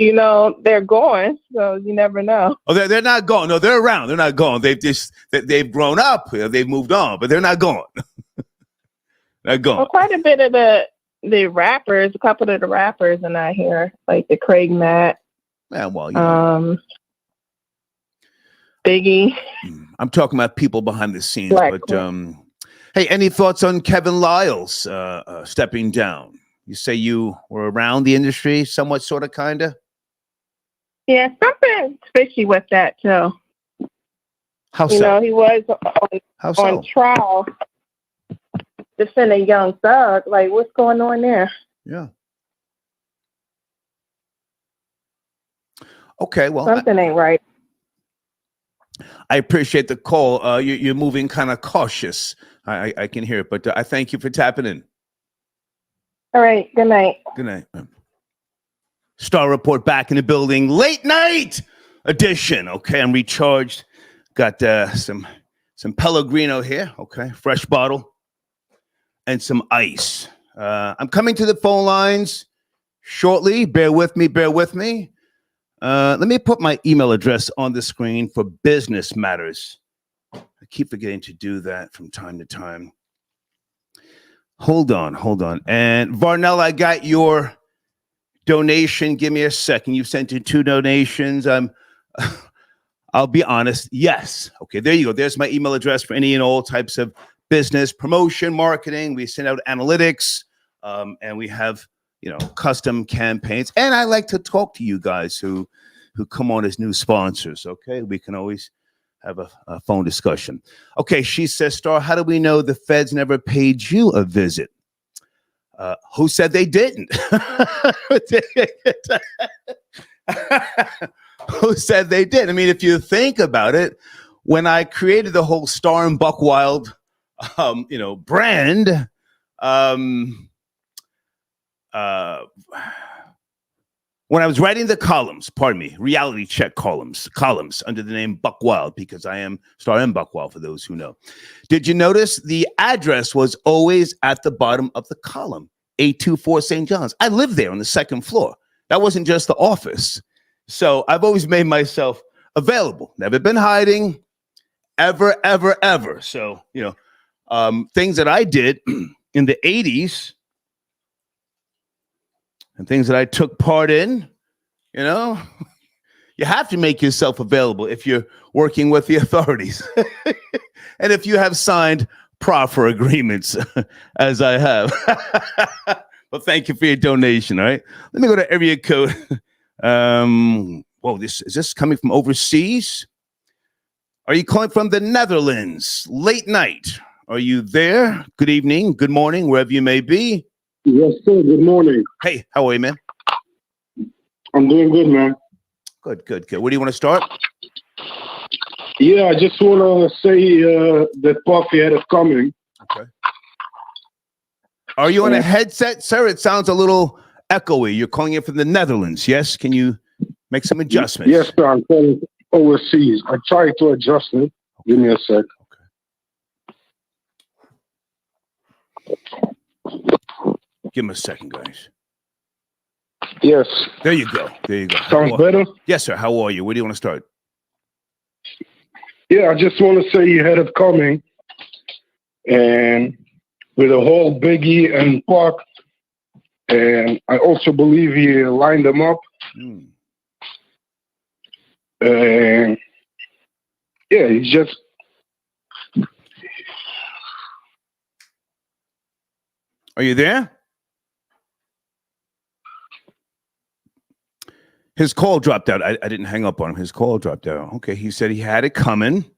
they're gone, so you never know. Oh, they're not gone. No, they're around. They're not gone. They've grown up. They've moved on, but they're not gone. They're gone. Well, quite a bit of the rappers, a couple of the rappers are not here, like the Craig Matt. Man, well, Biggie. I'm talking about people behind the scenes. Black but hey, any thoughts on Kevin Lyles stepping down? You say you were around the industry, somewhat, sort of, kind of? Yeah, something fishy with that, too. How so? He was on trial defending Young Thug. Like, what's going on there? Yeah. Okay, well. Something ain't right. I appreciate the call. You're moving kind of cautious. I can hear it, but I thank you for tapping in. All right. Good night. Good night. Star Report back in the building. Late night edition. Okay, I'm recharged. Got some Pellegrino here. Okay, fresh bottle and some ice. I'm coming to the phone lines shortly. Bear with me. Let me put my email address on the screen for business matters. I keep forgetting to do that from time to time. Hold on. And Varnell, I got your donation. Give me a second. You've sent in 2 donations. I'll be honest. Yes. Okay, there you go. There's my email address for any and all types of business promotion, marketing. We send out analytics, and we have custom campaigns. And I like to talk to you guys who come on as new sponsors. Okay, we can always have a phone discussion. Okay, she says, Star, how do we know the feds never paid you a visit? Who said they didn't? Who said they did? I mean, if you think about it, when I created the whole Star and Buckwild, brand, when I was writing the columns, reality check columns under the name Buckwild, because I am Star and Buckwild for those who know. Did you notice the address was always at the bottom of the column, 824 St. John's? I lived there on the 2nd floor. That wasn't just the office. So I've always made myself available. Never been hiding, ever. So, things that I did in the 80s, and things that I took part in, you have to make yourself available if you're working with the authorities. And if you have signed proffer agreements, as I have. Well, thank you for your donation, all right? Let me go to area code. Is this coming from overseas? Are you calling from the Netherlands? Late night. Are you there? Good evening, good morning, wherever you may be. Yes, sir. Good morning. Hey, how are you, man? I'm doing good, man. Good. Where do you want to start? Yeah, I just want to say that Puffy had it coming. Okay. Are you on a headset, sir? It sounds a little echoey. You're calling it from the Netherlands, yes? Can you make some adjustments? Yes, sir. I'm calling overseas. I tried to adjust it. Give me a sec. Give him a second, guys. Yes. There you go. Sounds better? Yes, sir. How are you? Where do you want to start? Yeah, I just want to say you had it coming. And with the whole Biggie and Pac, and I also believe he lined them up. And yeah, he's just... Are you there? His call dropped out. I didn't hang up on him. His call dropped out. Okay, he said he had it coming.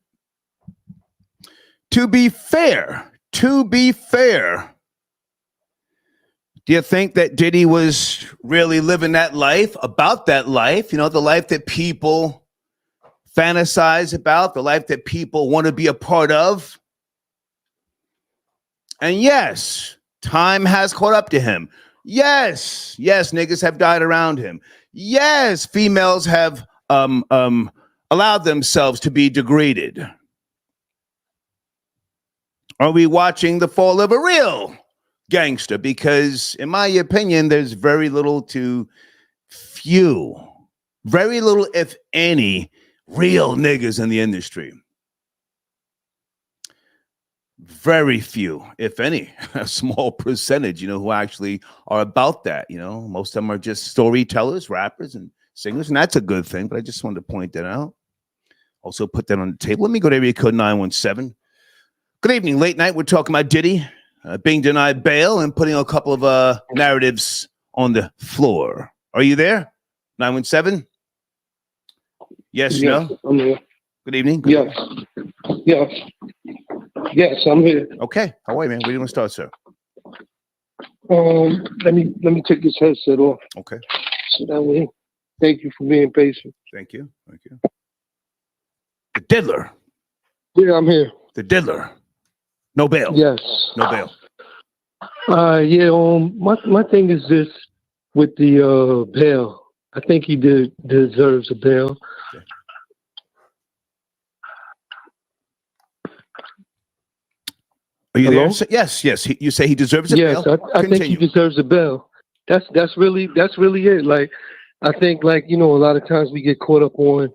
To be fair, do you think that Diddy was really living that life, about that life, the life that people fantasize about, the life that people want to be a part of? And yes, time has caught up to him. Yes, niggas have died around him. Yes, females have allow themselves to be degraded? Are we watching the fall of a real gangster? Because in my opinion, there's very little, if any, real niggas in the industry. Very few, if any, a small percentage, who actually are about that. Most of them are just storytellers, rappers, and singers, and that's a good thing. But I just wanted to point that out. Also put that on the table. Let me go to area code 917. Good evening. Late night. We're talking about Diddy being denied bail and putting a couple of narratives on the floor. Are you there? 917? Yes, no? I'm here. Good evening. Yes. Yes. Yes, I'm here. Okay. How are you, man? Where do you want to start, sir? Let me take this headset off. Okay. So that way, thank you for being patient. Thank you. Thank you. The diddler. Yeah, I'm here. The diddler. No bail. Yes. No bail. My thing is this with the bail. I think he deserves a bail. Okay. Are you Hello? there? Yes. You say he deserves a bail? Yes, I think he deserves a bail. That's really it. Like, I think, a lot of times we get caught up on,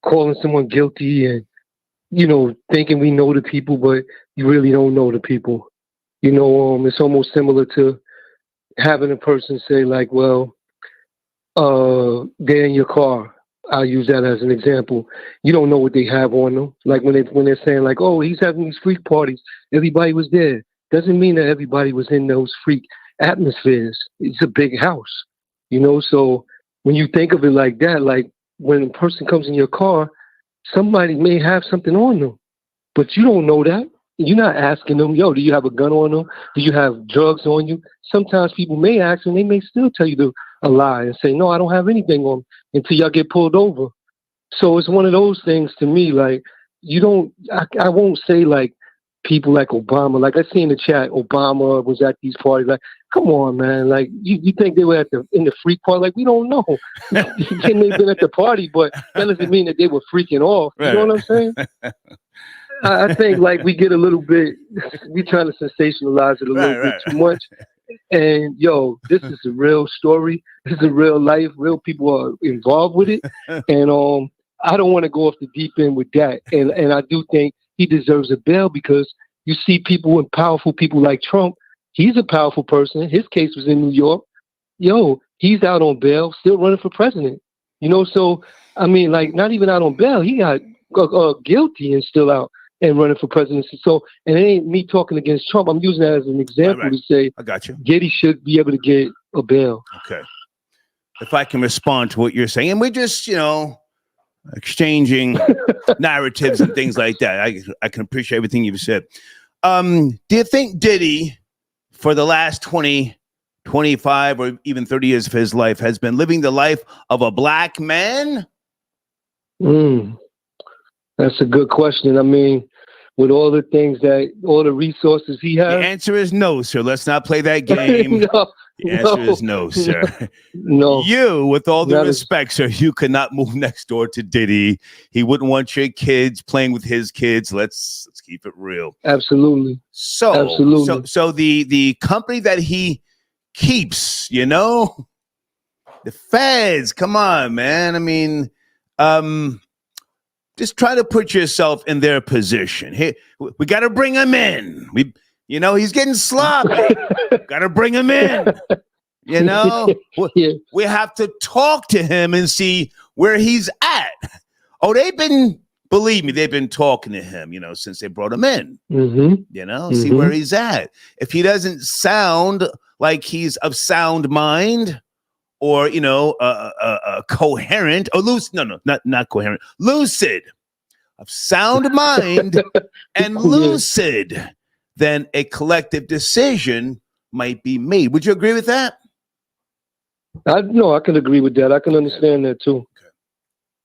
calling someone guilty and, thinking we know the people, but you really don't know the people. It's almost similar to having a person say, like, well, they're in your car. I'll use that as an example. You don't know what they have on them. Like when they're saying, like, oh, he's having these freak parties. Everybody was there. Doesn't mean that everybody was in those freak atmospheres. It's a big house, So when you think of it like that, like when a person comes in your car, somebody may have something on them, but you don't know that. You're not asking them, yo, do you have a gun on them? Do you have drugs on you? Sometimes people may ask and they may still tell you a lie and say, no, I don't have anything on me, until y'all get pulled over. So it's one of those things to me, like, I won't say like people like Obama, like I see in the chat, Obama was at these parties. Like, come on, man. Like, you think they were in the freak party? Like, we don't know. They may have been at the party, but that doesn't mean that they were freaking off. You know what I'm saying? I think like we get a little bit, we trying to sensationalize it a little bit too much. And yo, this is a real story. This is a real life. Real people are involved with it. And I don't want to go off the deep end with that. And I do think he deserves a bail because you see people and powerful people like Trump. He's a powerful person. His case was in New York. Yo, he's out on bail, still running for president. So I mean, like, not even out on bail. He got guilty and still out and running for presidency. So, and it ain't me talking against Trump. I'm using that as an example to say, I got you. Diddy should be able to get a bail. Okay. If I can respond to what you're saying, and we're just, exchanging narratives and things like that. I can appreciate everything you've said. Do you think Diddy, for the last 20, 25, or even 30 years of his life, has been living the life of a black man? That's a good question. I mean, with all the resources he has. The answer is no, sir. Let's not play that game. The answer is no, sir. No. You, with all the respect, sir, you could not move next door to Diddy. He wouldn't want your kids playing with his kids. Let's keep it real. Absolutely. So the company that he keeps, the feds, come on, man. I mean, just try to put yourself in their position. Hey, we got to bring him in. He's getting sloppy. Got to bring him in. We have to talk to him and see where he's at. Oh, believe me, they've been talking to him, since they brought him in. See where he's at. If he doesn't sound like he's of sound mind, or coherent or lucid, not coherent, lucid, of sound mind and lucid, then a collective decision might be made. Would you agree with that? No, I can agree with that. I can understand that too. Okay.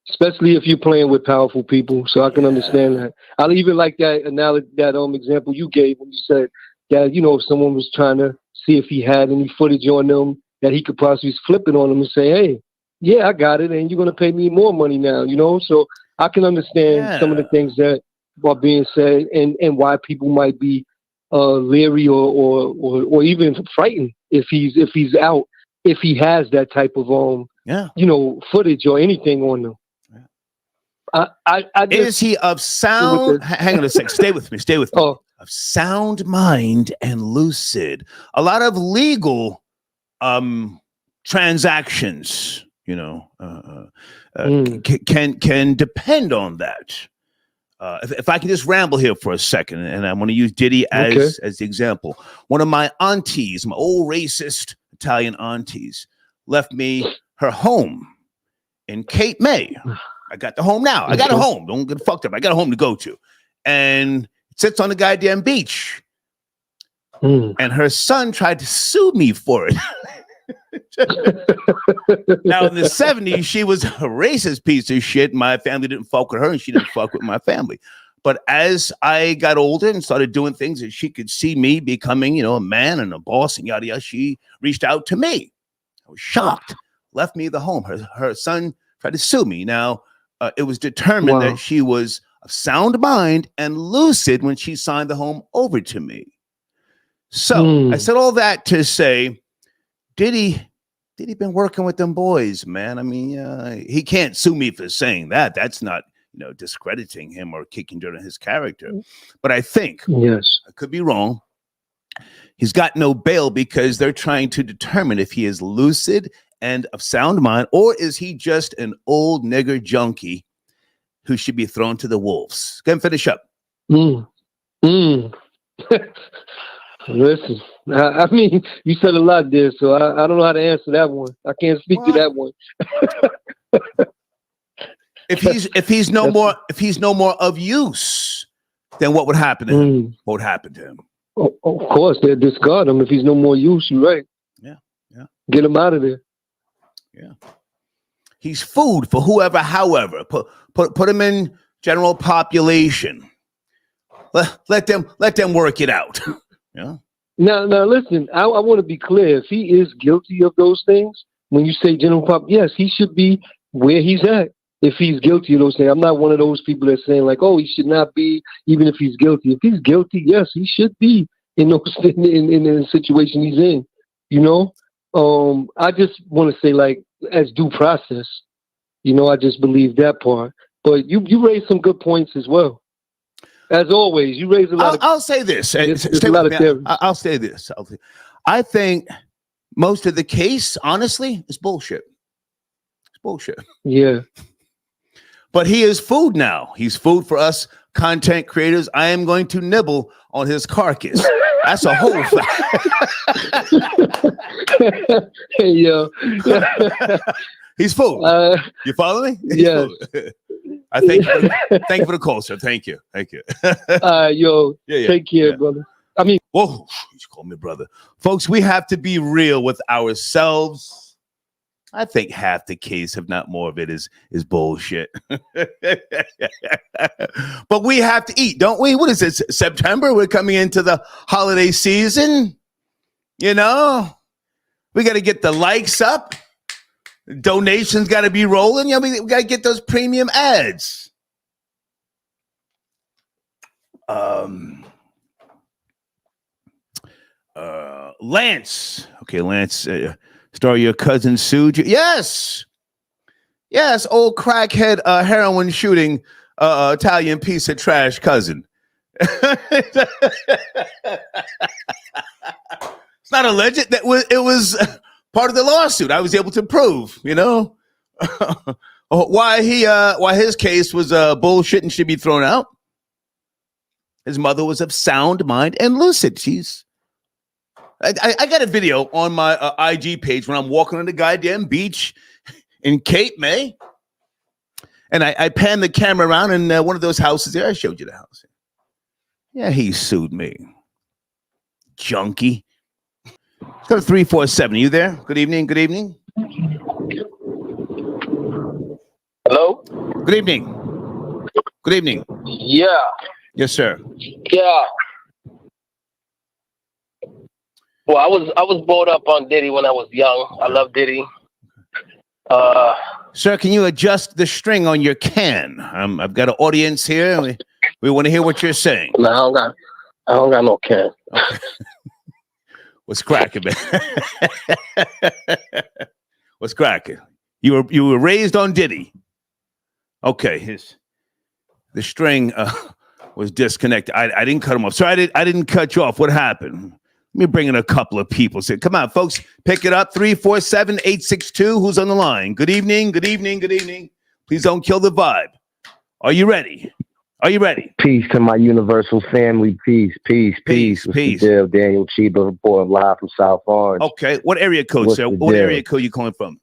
Especially if you're playing with powerful people, so I can understand that. I even like that analogy, that example you gave when you said that if someone was trying to see if he had any footage on them, that he could possibly flip it on them and say, hey, yeah, I got it, and you're going to pay me more money now, you know? So I can understand some of the things that are being said and why people might be leery or even frightened if he's out, if he has that type of you know, footage or anything on them. I Is he of sound? Hang on a second. Stay with me. Stay with me. Of sound mind and lucid. A lot of legal transactions, you know, can depend on that. If I can just ramble here for a second, and I want to use Diddy as the example. One of my aunties, my old racist Italian aunties, left me her home in Cape May. I got the home now. I got a home. Don't get fucked up. I got a home to go to. And it sits on the goddamn beach. And her son tried to sue me for it. Now, in the 70s, she was a racist piece of shit. My family didn't fuck with her, and she didn't fuck with my family. But as I got older and started doing things that she could see me becoming, you know, a man and a boss and yada yada, she reached out to me. I was shocked. Left me the home. Her son tried to sue me. Now, it was determined that she was of sound mind and lucid when she signed the home over to me. So I said all that to say, Diddy been working with them boys, man. I mean, he can't sue me for saying that. That's not, you know, discrediting him or kicking dirt on his character. But I think, I could be wrong, he's got no bail because they're trying to determine if he is lucid and of sound mind, or is he just an old nigger junkie who should be thrown to the wolves? Go and finish up. Listen, I mean, you said a lot there, so I don't know how to answer that one. I can't speak to that one. If he's no more of use, then what would happen to him? What would happen to him? Of course, they'll discard him if he's no more use. You're right. Yeah. Get him out of there. Yeah. He's food for whoever, however. Put him in general population. Let them work it out. Yeah. Now, listen. I want to be clear. If he is guilty of those things, when you say general pop, yes, he should be where he's at. If he's guilty of those things, I'm not one of those people that's saying like, oh, he should not be, even if he's guilty. If he's guilty, yes, he should be in those in the situation he's in. You know, I just want to say like, as due process, you know, I just believe that part. But you raised some good points as well. As always, you raise a lot. I'll say this. I'll say this. I think most of the case, honestly, is bullshit. It's bullshit. Yeah. But he is food now. He's food for us content creators. I am going to nibble on his carcass. That's a whole fact. Hey, yo. He's food. You follow me? Yes. I thank you for the call, sir. Thank you. Yo, take care, brother. I mean, whoa, you call me brother. Folks, we have to be real with ourselves. I think half the case, if not more of it, is bullshit. But we have to eat, don't we? What is it? September? We're coming into the holiday season. You know, we got to get the likes up. Donations got to be rolling. You know, we got to get those premium ads. Lance. Okay, Lance. Story your cousin sued you. Yes. Old crackhead heroin shooting Italian piece of trash cousin. It's not alleged. It was part of the lawsuit. I was able to prove, you know, why his case was bullshit and should be thrown out. His mother was of sound mind and lucid. I got a video on my IG page when I'm walking on the goddamn beach in Cape May. And I panned the camera around in one of those houses there. I showed you the house. Yeah, he sued me. Junkie. Let's go to 347. Are you there? Good evening. Hello? Good evening. Yeah. Yes, sir. Yeah. Well, I was brought up on Diddy when I was young. I love Diddy. Sir, can you adjust the string on your can? I've got an audience here. We want to hear what you're saying. No, I don't got no can. Okay. What's cracking, man? What's cracking? You were raised on Diddy. Okay, the string was disconnected. I didn't cut him off. So I didn't cut you off. What happened? Let me bring in a couple of people. Say, come on, folks, pick it up. 347-862. Who's on the line? Good evening. Good evening. Good evening. Please don't kill the vibe. Are you ready? Are you ready? Peace to my universal family. Peace. What's the deal? Daniel Chiba reporting live from South Orange. Okay. What area code, sir? What area code you calling from?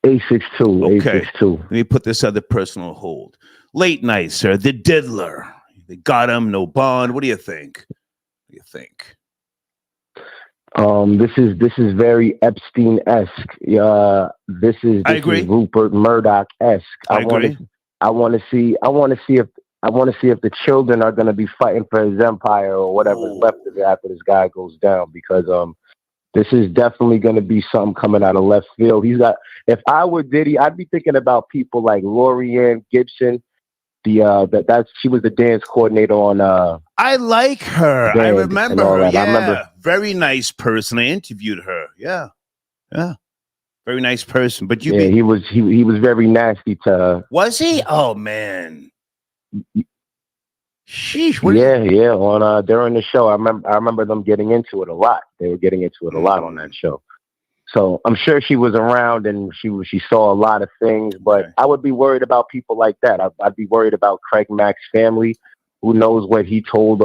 862. Okay. 862. Let me put this other person on hold. Late night, sir. The diddler. They got him. No bond. What do you think? What do you think? This is very Epstein-esque. This is Rupert Murdoch-esque. I agree. I want to see if the children are going to be fighting for his empire or whatever's left of it after this guy goes down, because this is definitely going to be something coming out of left field. If I were Diddy, I'd be thinking about people like Lorianne Gibson. She was the dance coordinator on. I like her. I remember her. That. Yeah, I remember. Very nice person. I interviewed her. Yeah. Very nice person. But he was very nasty to her. Was he? Oh man. Sheesh. On during the show, I remember them getting into it a lot. They were getting into it a lot on that show. So I'm sure she was around and she saw a lot of things, but I would be worried about people like that. I'd be worried about Craig Mack's family. Who knows what he told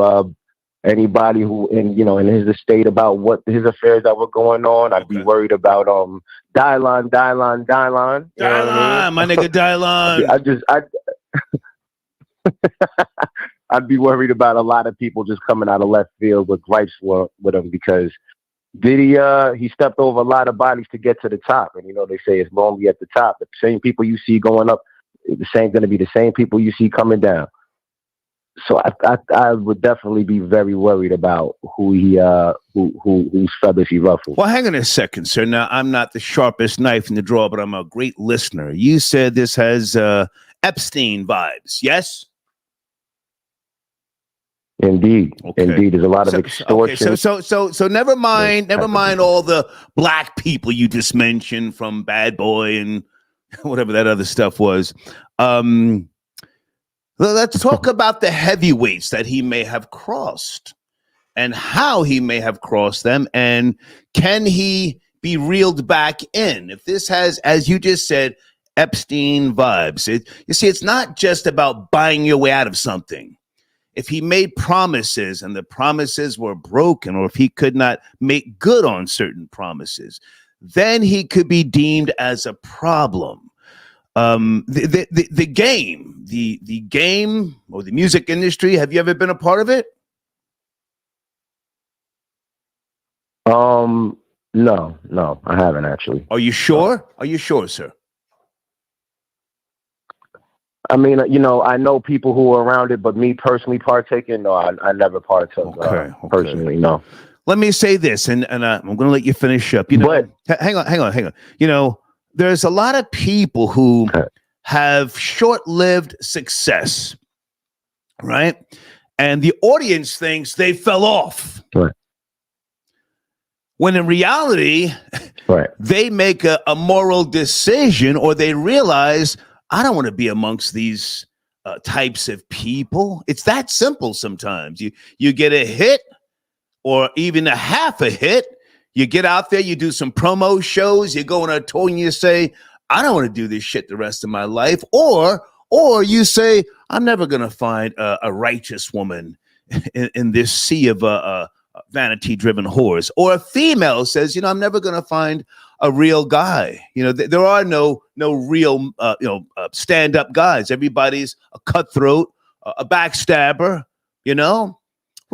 anybody who in his estate about what his affairs that were going on. I'd be worried about Dylon. My nigga Dylon. I'd be worried about a lot of people just coming out of left field with gripes with him, because Diddy, he stepped over a lot of bodies to get to the top. And, they say it's lonely at the top. The same people you see going up, going to be the same people you see coming down. So I would definitely be very worried about whose feathers he ruffles. Well, hang on a second, sir. Now, I'm not the sharpest knife in the drawer, but I'm a great listener. You said this has Epstein vibes, yes? Indeed. There's a lot of extortion. So never mind all the black people you just mentioned from Bad Boy and whatever that other stuff was. Let's talk about the heavyweights that he may have crossed and how he may have crossed them, and can he be reeled back in? If this has, as you just said, Epstein vibes, you see, it's not just about buying your way out of something. If he made promises and the promises were broken, or if he could not make good on certain promises, then he could be deemed as a problem. The game or the music industry, have you ever been a part of it? No, I haven't actually. Are you sure? Are you sure, sir? I mean, I know people who are around it, but me personally partaking, no, I never partook. Personally, no. Let me say this, and I'm going to let you finish up. Hang on. There's a lot of people who have short-lived success, right? And the audience thinks they fell off. Right. When in reality, they make a moral decision, or they realize, I don't want to be amongst these types of people. It's that simple sometimes. You get a hit or even a half a hit. You get out there, you do some promo shows, you go on a tour and you say, I don't want to do this shit the rest of my life. Or you say, I'm never going to find a righteous woman in this sea of vanity-driven whores. Or a female says, I'm never going to find a real guy. There are no real, stand-up guys. Everybody's a cutthroat, a backstabber, What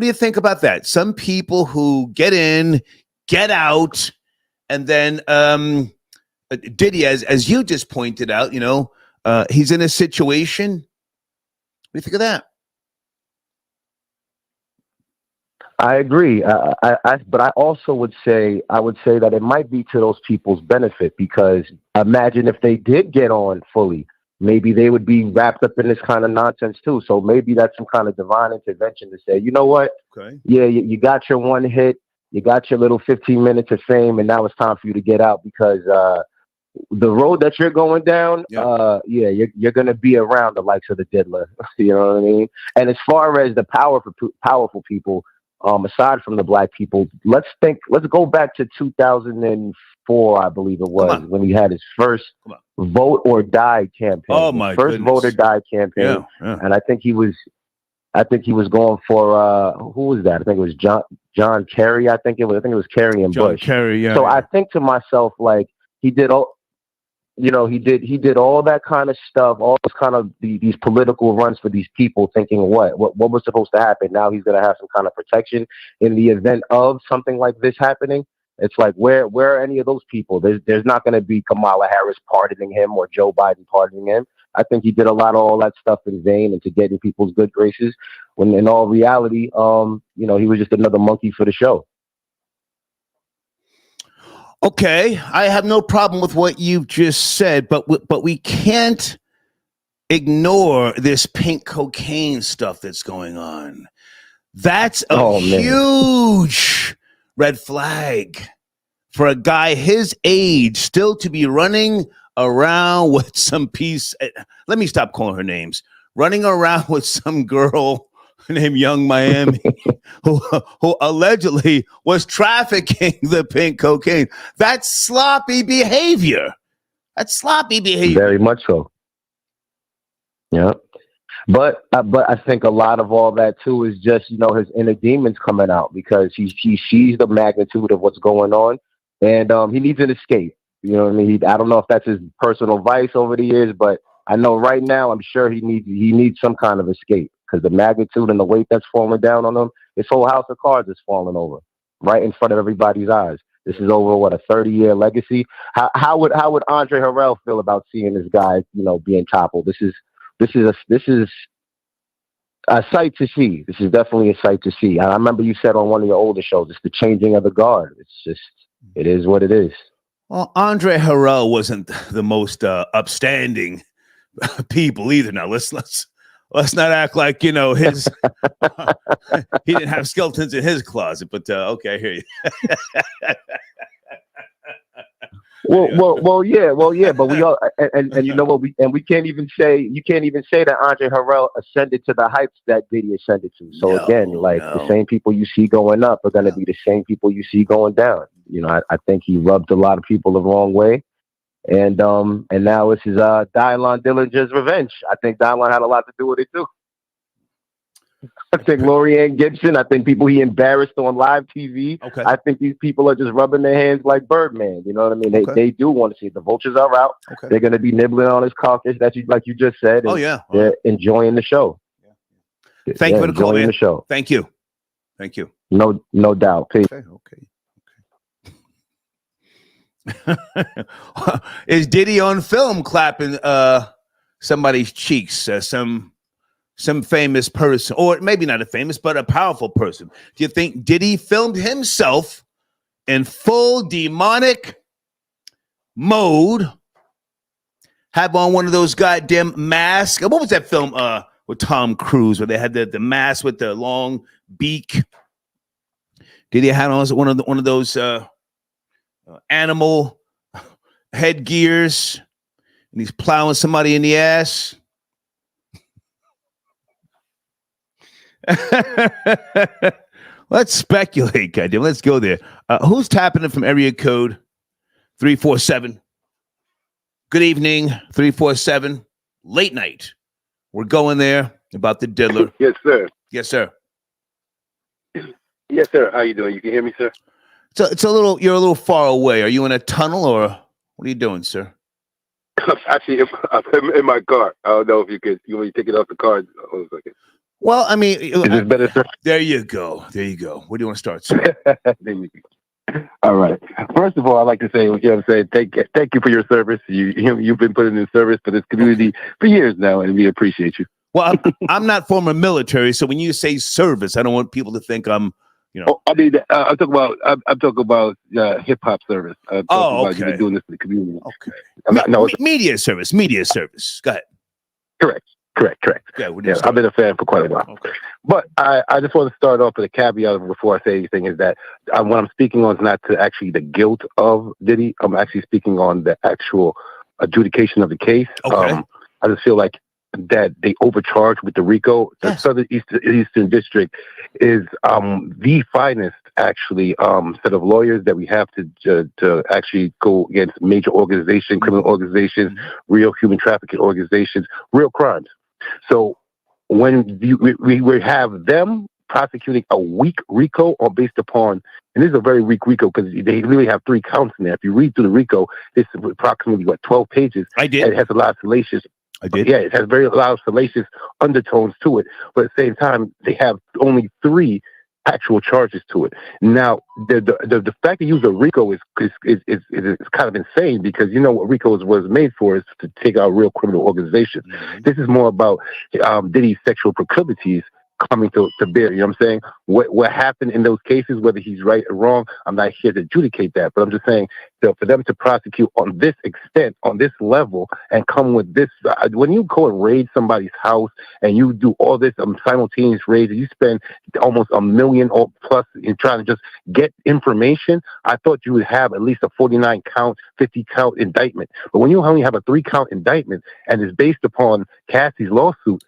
do you think about that? Some people who get in, get out, and then Diddy, as you just pointed out, he's in a situation. What do you think of that? I agree. But I also would say that it might be to those people's benefit, because imagine if they did get on fully, maybe they would be wrapped up in this kind of nonsense too. So maybe that's some kind of divine intervention to say, you know what? Okay. Yeah, you got your one hit, you got your little 15 minutes of fame, and now it's time for you to get out, because the road that you're going down, you're going to be around the likes of the Diddler. You know what I mean? And as far as the powerful people, aside from the black people, let's go back to 2004, I believe it was, when he had his first vote or die campaign. Oh my first goodness. vote or die campaign. Yeah. And I think he was going for who was that? I think it was John Kerry. I think it was Kerry and John Bush. Kerry, yeah. So I think to myself, like, he did all that kind of stuff, all those kind of these political runs for these people, thinking what was supposed to happen. Now he's going to have some kind of protection in the event of something like this happening. It's like, where are any of those people? There's not going to be Kamala Harris pardoning him or Joe Biden pardoning him. I think he did a lot of all that stuff in vain and to get in people's good graces, when in all reality, he was just another monkey for the show. Okay, I have no problem with what you've just said, but we can't ignore this pink cocaine stuff that's going on. That's a huge red flag for a guy his age still to be running around with some piece. Let me stop calling her names. Running around with some girl named Young Miami who allegedly was trafficking the pink cocaine. That's sloppy behavior. Very much so. Yeah. But I think a lot of all that too is just, his inner demons coming out, because he sees the magnitude of what's going on, and he needs an escape. You know what I mean? I don't know if that's his personal vice over the years, but I know right now, I'm sure he needs some kind of escape, because the magnitude and the weight that's falling down on him, his whole house of cards is falling over right in front of everybody's eyes. This is over a 30-year legacy. How would Andre Harrell feel about seeing this guy, being toppled? This is a sight to see. This is definitely a sight to see. I remember you said on one of your older shows, it's the changing of the guard. It is what it is. Well, Andre Harrell wasn't the most upstanding people either. Now let's not act like his he didn't have skeletons in his closet. But okay, I hear you. Well, yeah. But we all, and you know what? You can't even say that Andre Harrell ascended to the heights that Diddy ascended to. So the same people you see going up are going to be the same people you see going down. I think he rubbed a lot of people the wrong way, and now it's his Dylan Dillinger's revenge. I think Dylan had a lot to do with it too. I think Lorianne Gibson. I think people he embarrassed on live TV. Okay. I think these people are just rubbing their hands like Birdman. You know what I mean? They do want to see it. The vultures are out. Okay. They're going to be nibbling on his carcass. Like you just said. And they're enjoying the show. Thank you for the call, man. The show. Thank you. No doubt. Peace. Okay. Is Diddy on film clapping somebody's cheeks? Some famous person, or maybe not a famous, but a powerful person. Do you think Diddy filmed himself in full demonic mode, have on one of those goddamn masks? What was that film with Tom Cruise where they had the mask with the long beak? Diddy had on one of those animal headgears, and he's plowing somebody in the ass. Let's speculate, goddamn. Let's go there. Who's tapping it from area code 347? Good evening, 347. Late night. We're going there about the Diddler. Yes, sir. Yes, sir. Yes, sir. How you doing? You can hear me, sir? It's a little. You're a little far away. Are you in a tunnel or what are you doing, sir? Actually, I'm in my car. I don't know if you want me to take it off the car. Hold on a second. Well, I mean, is this better, sir? There you go. Where do you want to start, sir? There you go. All right. First of all, I'd like to say, thank you for your service. You've been putting in service for this community for years now, and we appreciate you. Well, I'm not former military, so when you say service, I don't want people to think I'm, I mean, I'm talking about hip hop service. I'm talking about you've been doing this in the community. Okay. Media service. Go ahead. Correct. Yeah, I've been a fan for quite a while. Okay. But I just want to start off with a caveat before I say anything is that what I'm speaking on is not to actually the guilt of Diddy. I'm actually speaking on the actual adjudication of the case. Okay. I just feel like that they overcharged with the RICO. The Southern Eastern District is the finest, actually, set of lawyers that we have to actually go against major organizations, criminal organizations, real human trafficking organizations, real crimes. So when we have them prosecuting a weak RICO or based upon, and this is a very weak RICO because they really have 3 counts in there. If you read through the RICO, it's approximately 12 pages. I did. And it has a lot of salacious. I did. Yeah, it has a lot of salacious undertones to it, but at the same time, they have only 3 actual charges to it. Now, the fact that you use a RICO is kind of insane because you know what RICO was made for is to take out real criminal organizations. This is more about Diddy's sexual proclivities coming to bear. You know what I'm saying? What happened in those cases, whether he's right or wrong, I'm not here to adjudicate that, but I'm just saying that for them to prosecute on this extent, on this level, and come with this, when you go and raid somebody's house and you do all this simultaneous raids, and you spend almost $1 million or plus in trying to just get information, I thought you would have at least a 49 count, 50 count indictment. But when you only have a 3 count indictment and it's based upon Cassie's lawsuit,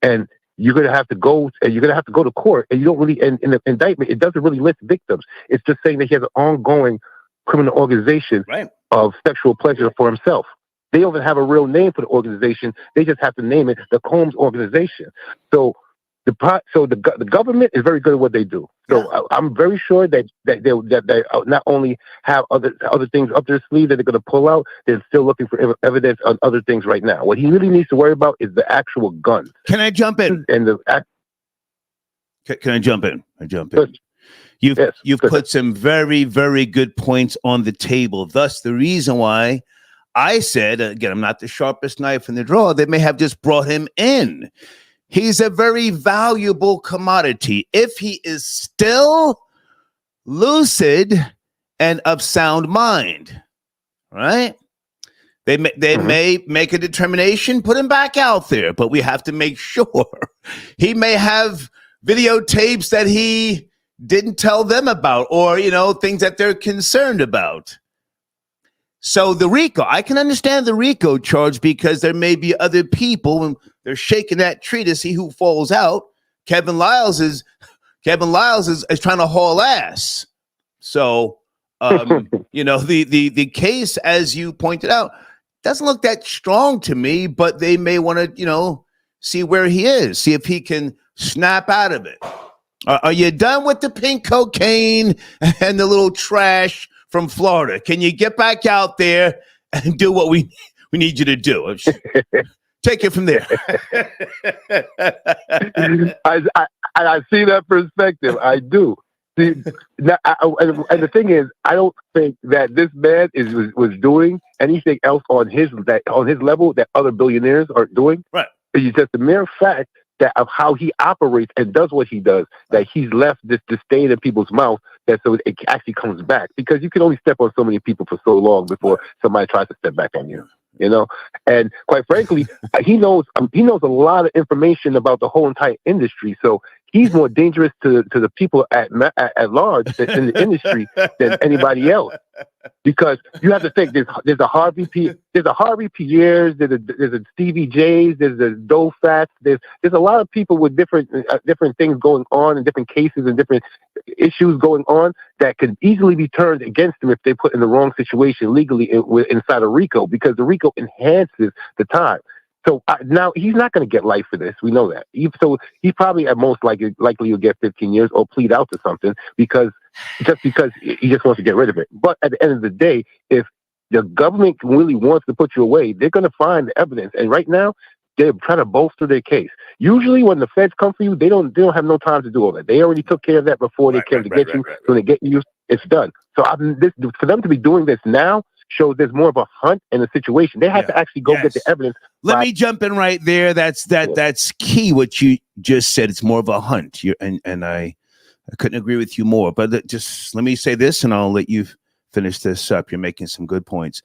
and you're gonna have to go to court, and you don't really in the indictment it doesn't really list victims. It's just saying that he has an ongoing criminal organization of sexual pleasure for himself. They don't even have a real name for the organization. They just have to name it the Combs Organization. So the government is very good at what they do. So I'm very sure that they not only have other things up their sleeve that they're going to pull out, they're still looking for evidence on other things right now. What he really needs to worry about is the actual guns. Can I jump in? And Can I jump in? You've put some very, very good points on the table. Thus, the reason why I said, again, I'm not the sharpest knife in the drawer. They may have just brought him in. He's a very valuable commodity. If he is still lucid and of sound mind, right? They may make a determination, put him back out there, but we have to make sure. He may have videotapes that he didn't tell them about, or, things that they're concerned about. So the RICO, I can understand the RICO charge because there may be other people and they're shaking that tree to see who falls out. Kevin Lyles is trying to haul ass. So, the case, as you pointed out, doesn't look that strong to me, but they may want to, see where he is, see if he can snap out of it. Are you done with the pink cocaine and the little trash from Florida? Can you get back out there and do what we need you to do? Take it from there. I see that perspective. I do. See, now, and the thing is, I don't think that this man was doing anything else on his level that other billionaires are doing. Right. It's just the mere fact that of how he operates and does what he does, that he's left this disdain in people's mouth, that so it actually comes back, because you can only step on so many people for so long before somebody tries to step back on you. And quite frankly, he knows a lot of information about the whole entire industry. So he's more dangerous to the people at large in the industry than anybody else. Because you have to think there's a Harvey Pierre's, there's a Stevie J's, there's a Doe Fats, there's a lot of people with different things going on and different cases and different issues going on that could easily be turned against them if they put in the wrong situation legally inside of RICO, because the RICO enhances the time. So now he's not going to get life for this. We know that. So he probably at most likely will get 15 years or plead out to something because he just wants to get rid of it. But at the end of the day, if the government really wants to put you away, they're going to find the evidence. And right now, they're trying to bolster their case. Usually when the feds come for you, they don't have no time to do all that. They already took care of that before they came to get you. So when they get you, it's done. So for them to be doing this now shows there's more of a hunt in the situation. They have to actually go get the evidence. Let me jump in right there. That's key what you just said. It's more of a hunt. I couldn't agree with you more. But just let me say this, and I'll let you finish this up. You're making some good points.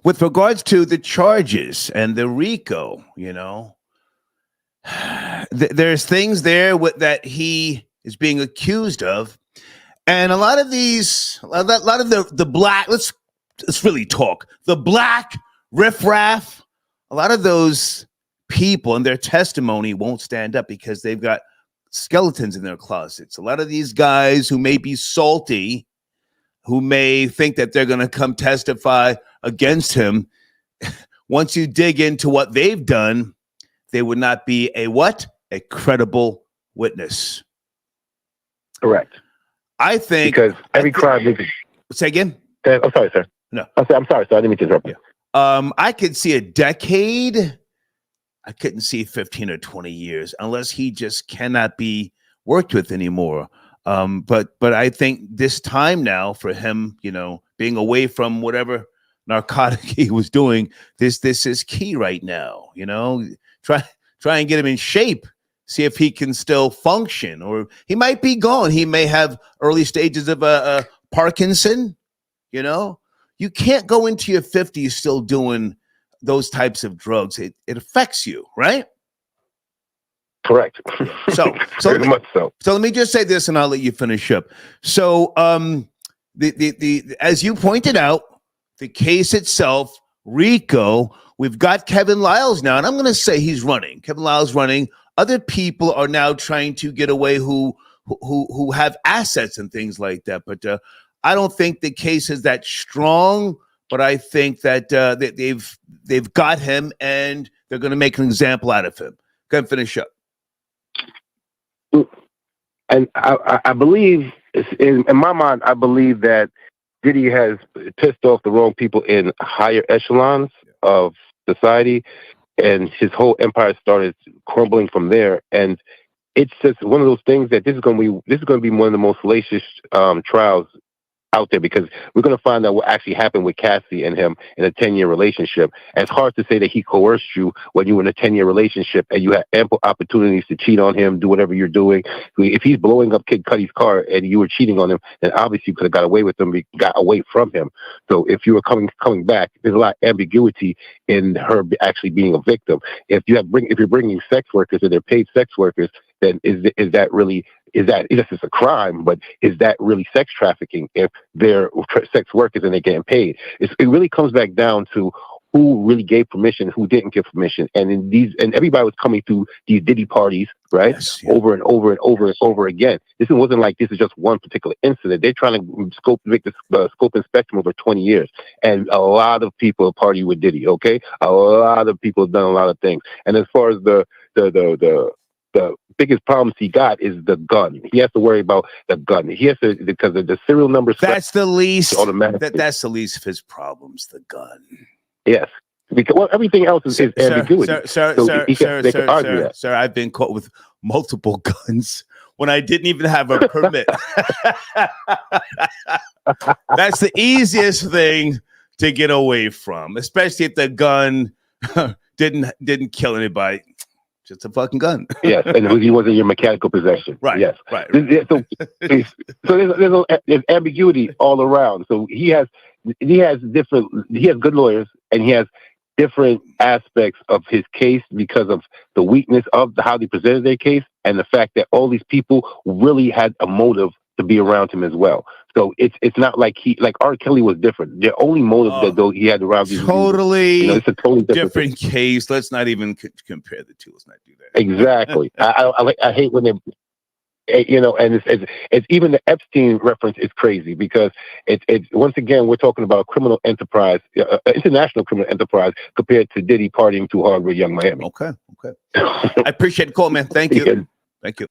With regards to the charges and the RICO, you know, there's things there that he is being accused of, and a lot of these, a lot of the black. Let's really talk. The black riffraff. A lot of those people and their testimony won't stand up because they've got skeletons in their closets. A lot of these guys who may be salty, who may think that they're going to come testify against him, once you dig into what they've done, they would not be a what? A credible witness. Correct. I think because every crime. Say again. I'm sorry, sir. No, I'm sorry, sir. I didn't mean to interrupt you. I could see a decade. I couldn't see 15 or 20 years unless he just cannot be worked with anymore. But I think this time now for him, you know, being away from whatever narcotic he was doing, this is key right now. You know, try and get him in shape. See if he can still function, or he might be gone. He may have early stages of Parkinson. You know, you can't go into your 50s still doing those types of drugs. It affects you, right? Correct. So very much so. So let me just say this, and I'll let you finish up. So the as you pointed out, the case itself, RICO, we've got Kevin Lyles now, and I'm going to say he's running. Kevin Lyles running. Other people are now trying to get away who have assets and things like that. But I don't think the case is that strong. But I think that they've got him, and they're going to make an example out of him. Go ahead and finish up. And I believe, in my mind, I believe that Diddy has pissed off the wrong people in higher echelons of society, and his whole empire started crumbling from there. And it's just one of those things that this is going to be one of the most salacious trials out there, because we're going to find out what actually happened with Cassie and him in a 10-year relationship. And it's hard to say that he coerced you when you were in a 10-year relationship and you had ample opportunities to cheat on him, do whatever you're doing. If he's blowing up Kid Cudi's car and you were cheating on him, then obviously you could have got away with him, got away from him. So if you were coming back, there's a lot of ambiguity in her actually being a victim. If you're bringing sex workers and they're paid sex workers, then is that really, yes, it's a crime, but is that really sex trafficking if they're sex workers and they're getting paid? It really comes back down to who really gave permission, who didn't give permission. And everybody was coming through these Diddy parties, right? Yes, yeah. Over and over and over and over again. This wasn't like this is just one particular incident. They're trying to make the scope and spectrum over 20 years. And a lot of people party with Diddy, okay? A lot of people have done a lot of things. And as far as the biggest problems he got is the gun. He has to worry about the gun. He has to, because of the serial numbers. That's the least. That's the least of his problems. The gun. Yes, because everything else is ambiguity. Sir, I've been caught with multiple guns when I didn't even have a permit. That's the easiest thing to get away from, especially if the gun didn't kill anybody. Just a fucking gun. Yes, and he wasn't your mechanical possession. Right. Yes. Right. So there's ambiguity all around. So he has good lawyers, and he has different aspects of his case because of the weakness of how they presented their case, and the fact that all these people really had a motive to be around him as well. So it's not like R. Kelly was different. The only motive that he had around these totally, it's a totally different case. Let's not even compare the two. Let's not do that. Exactly. I hate when they, and it's even the Epstein reference is crazy, because it's once again we're talking about a criminal enterprise, international criminal enterprise, compared to Diddy partying too hard with Young Miami. Okay. I appreciate the call, man. Thank you. Thank you.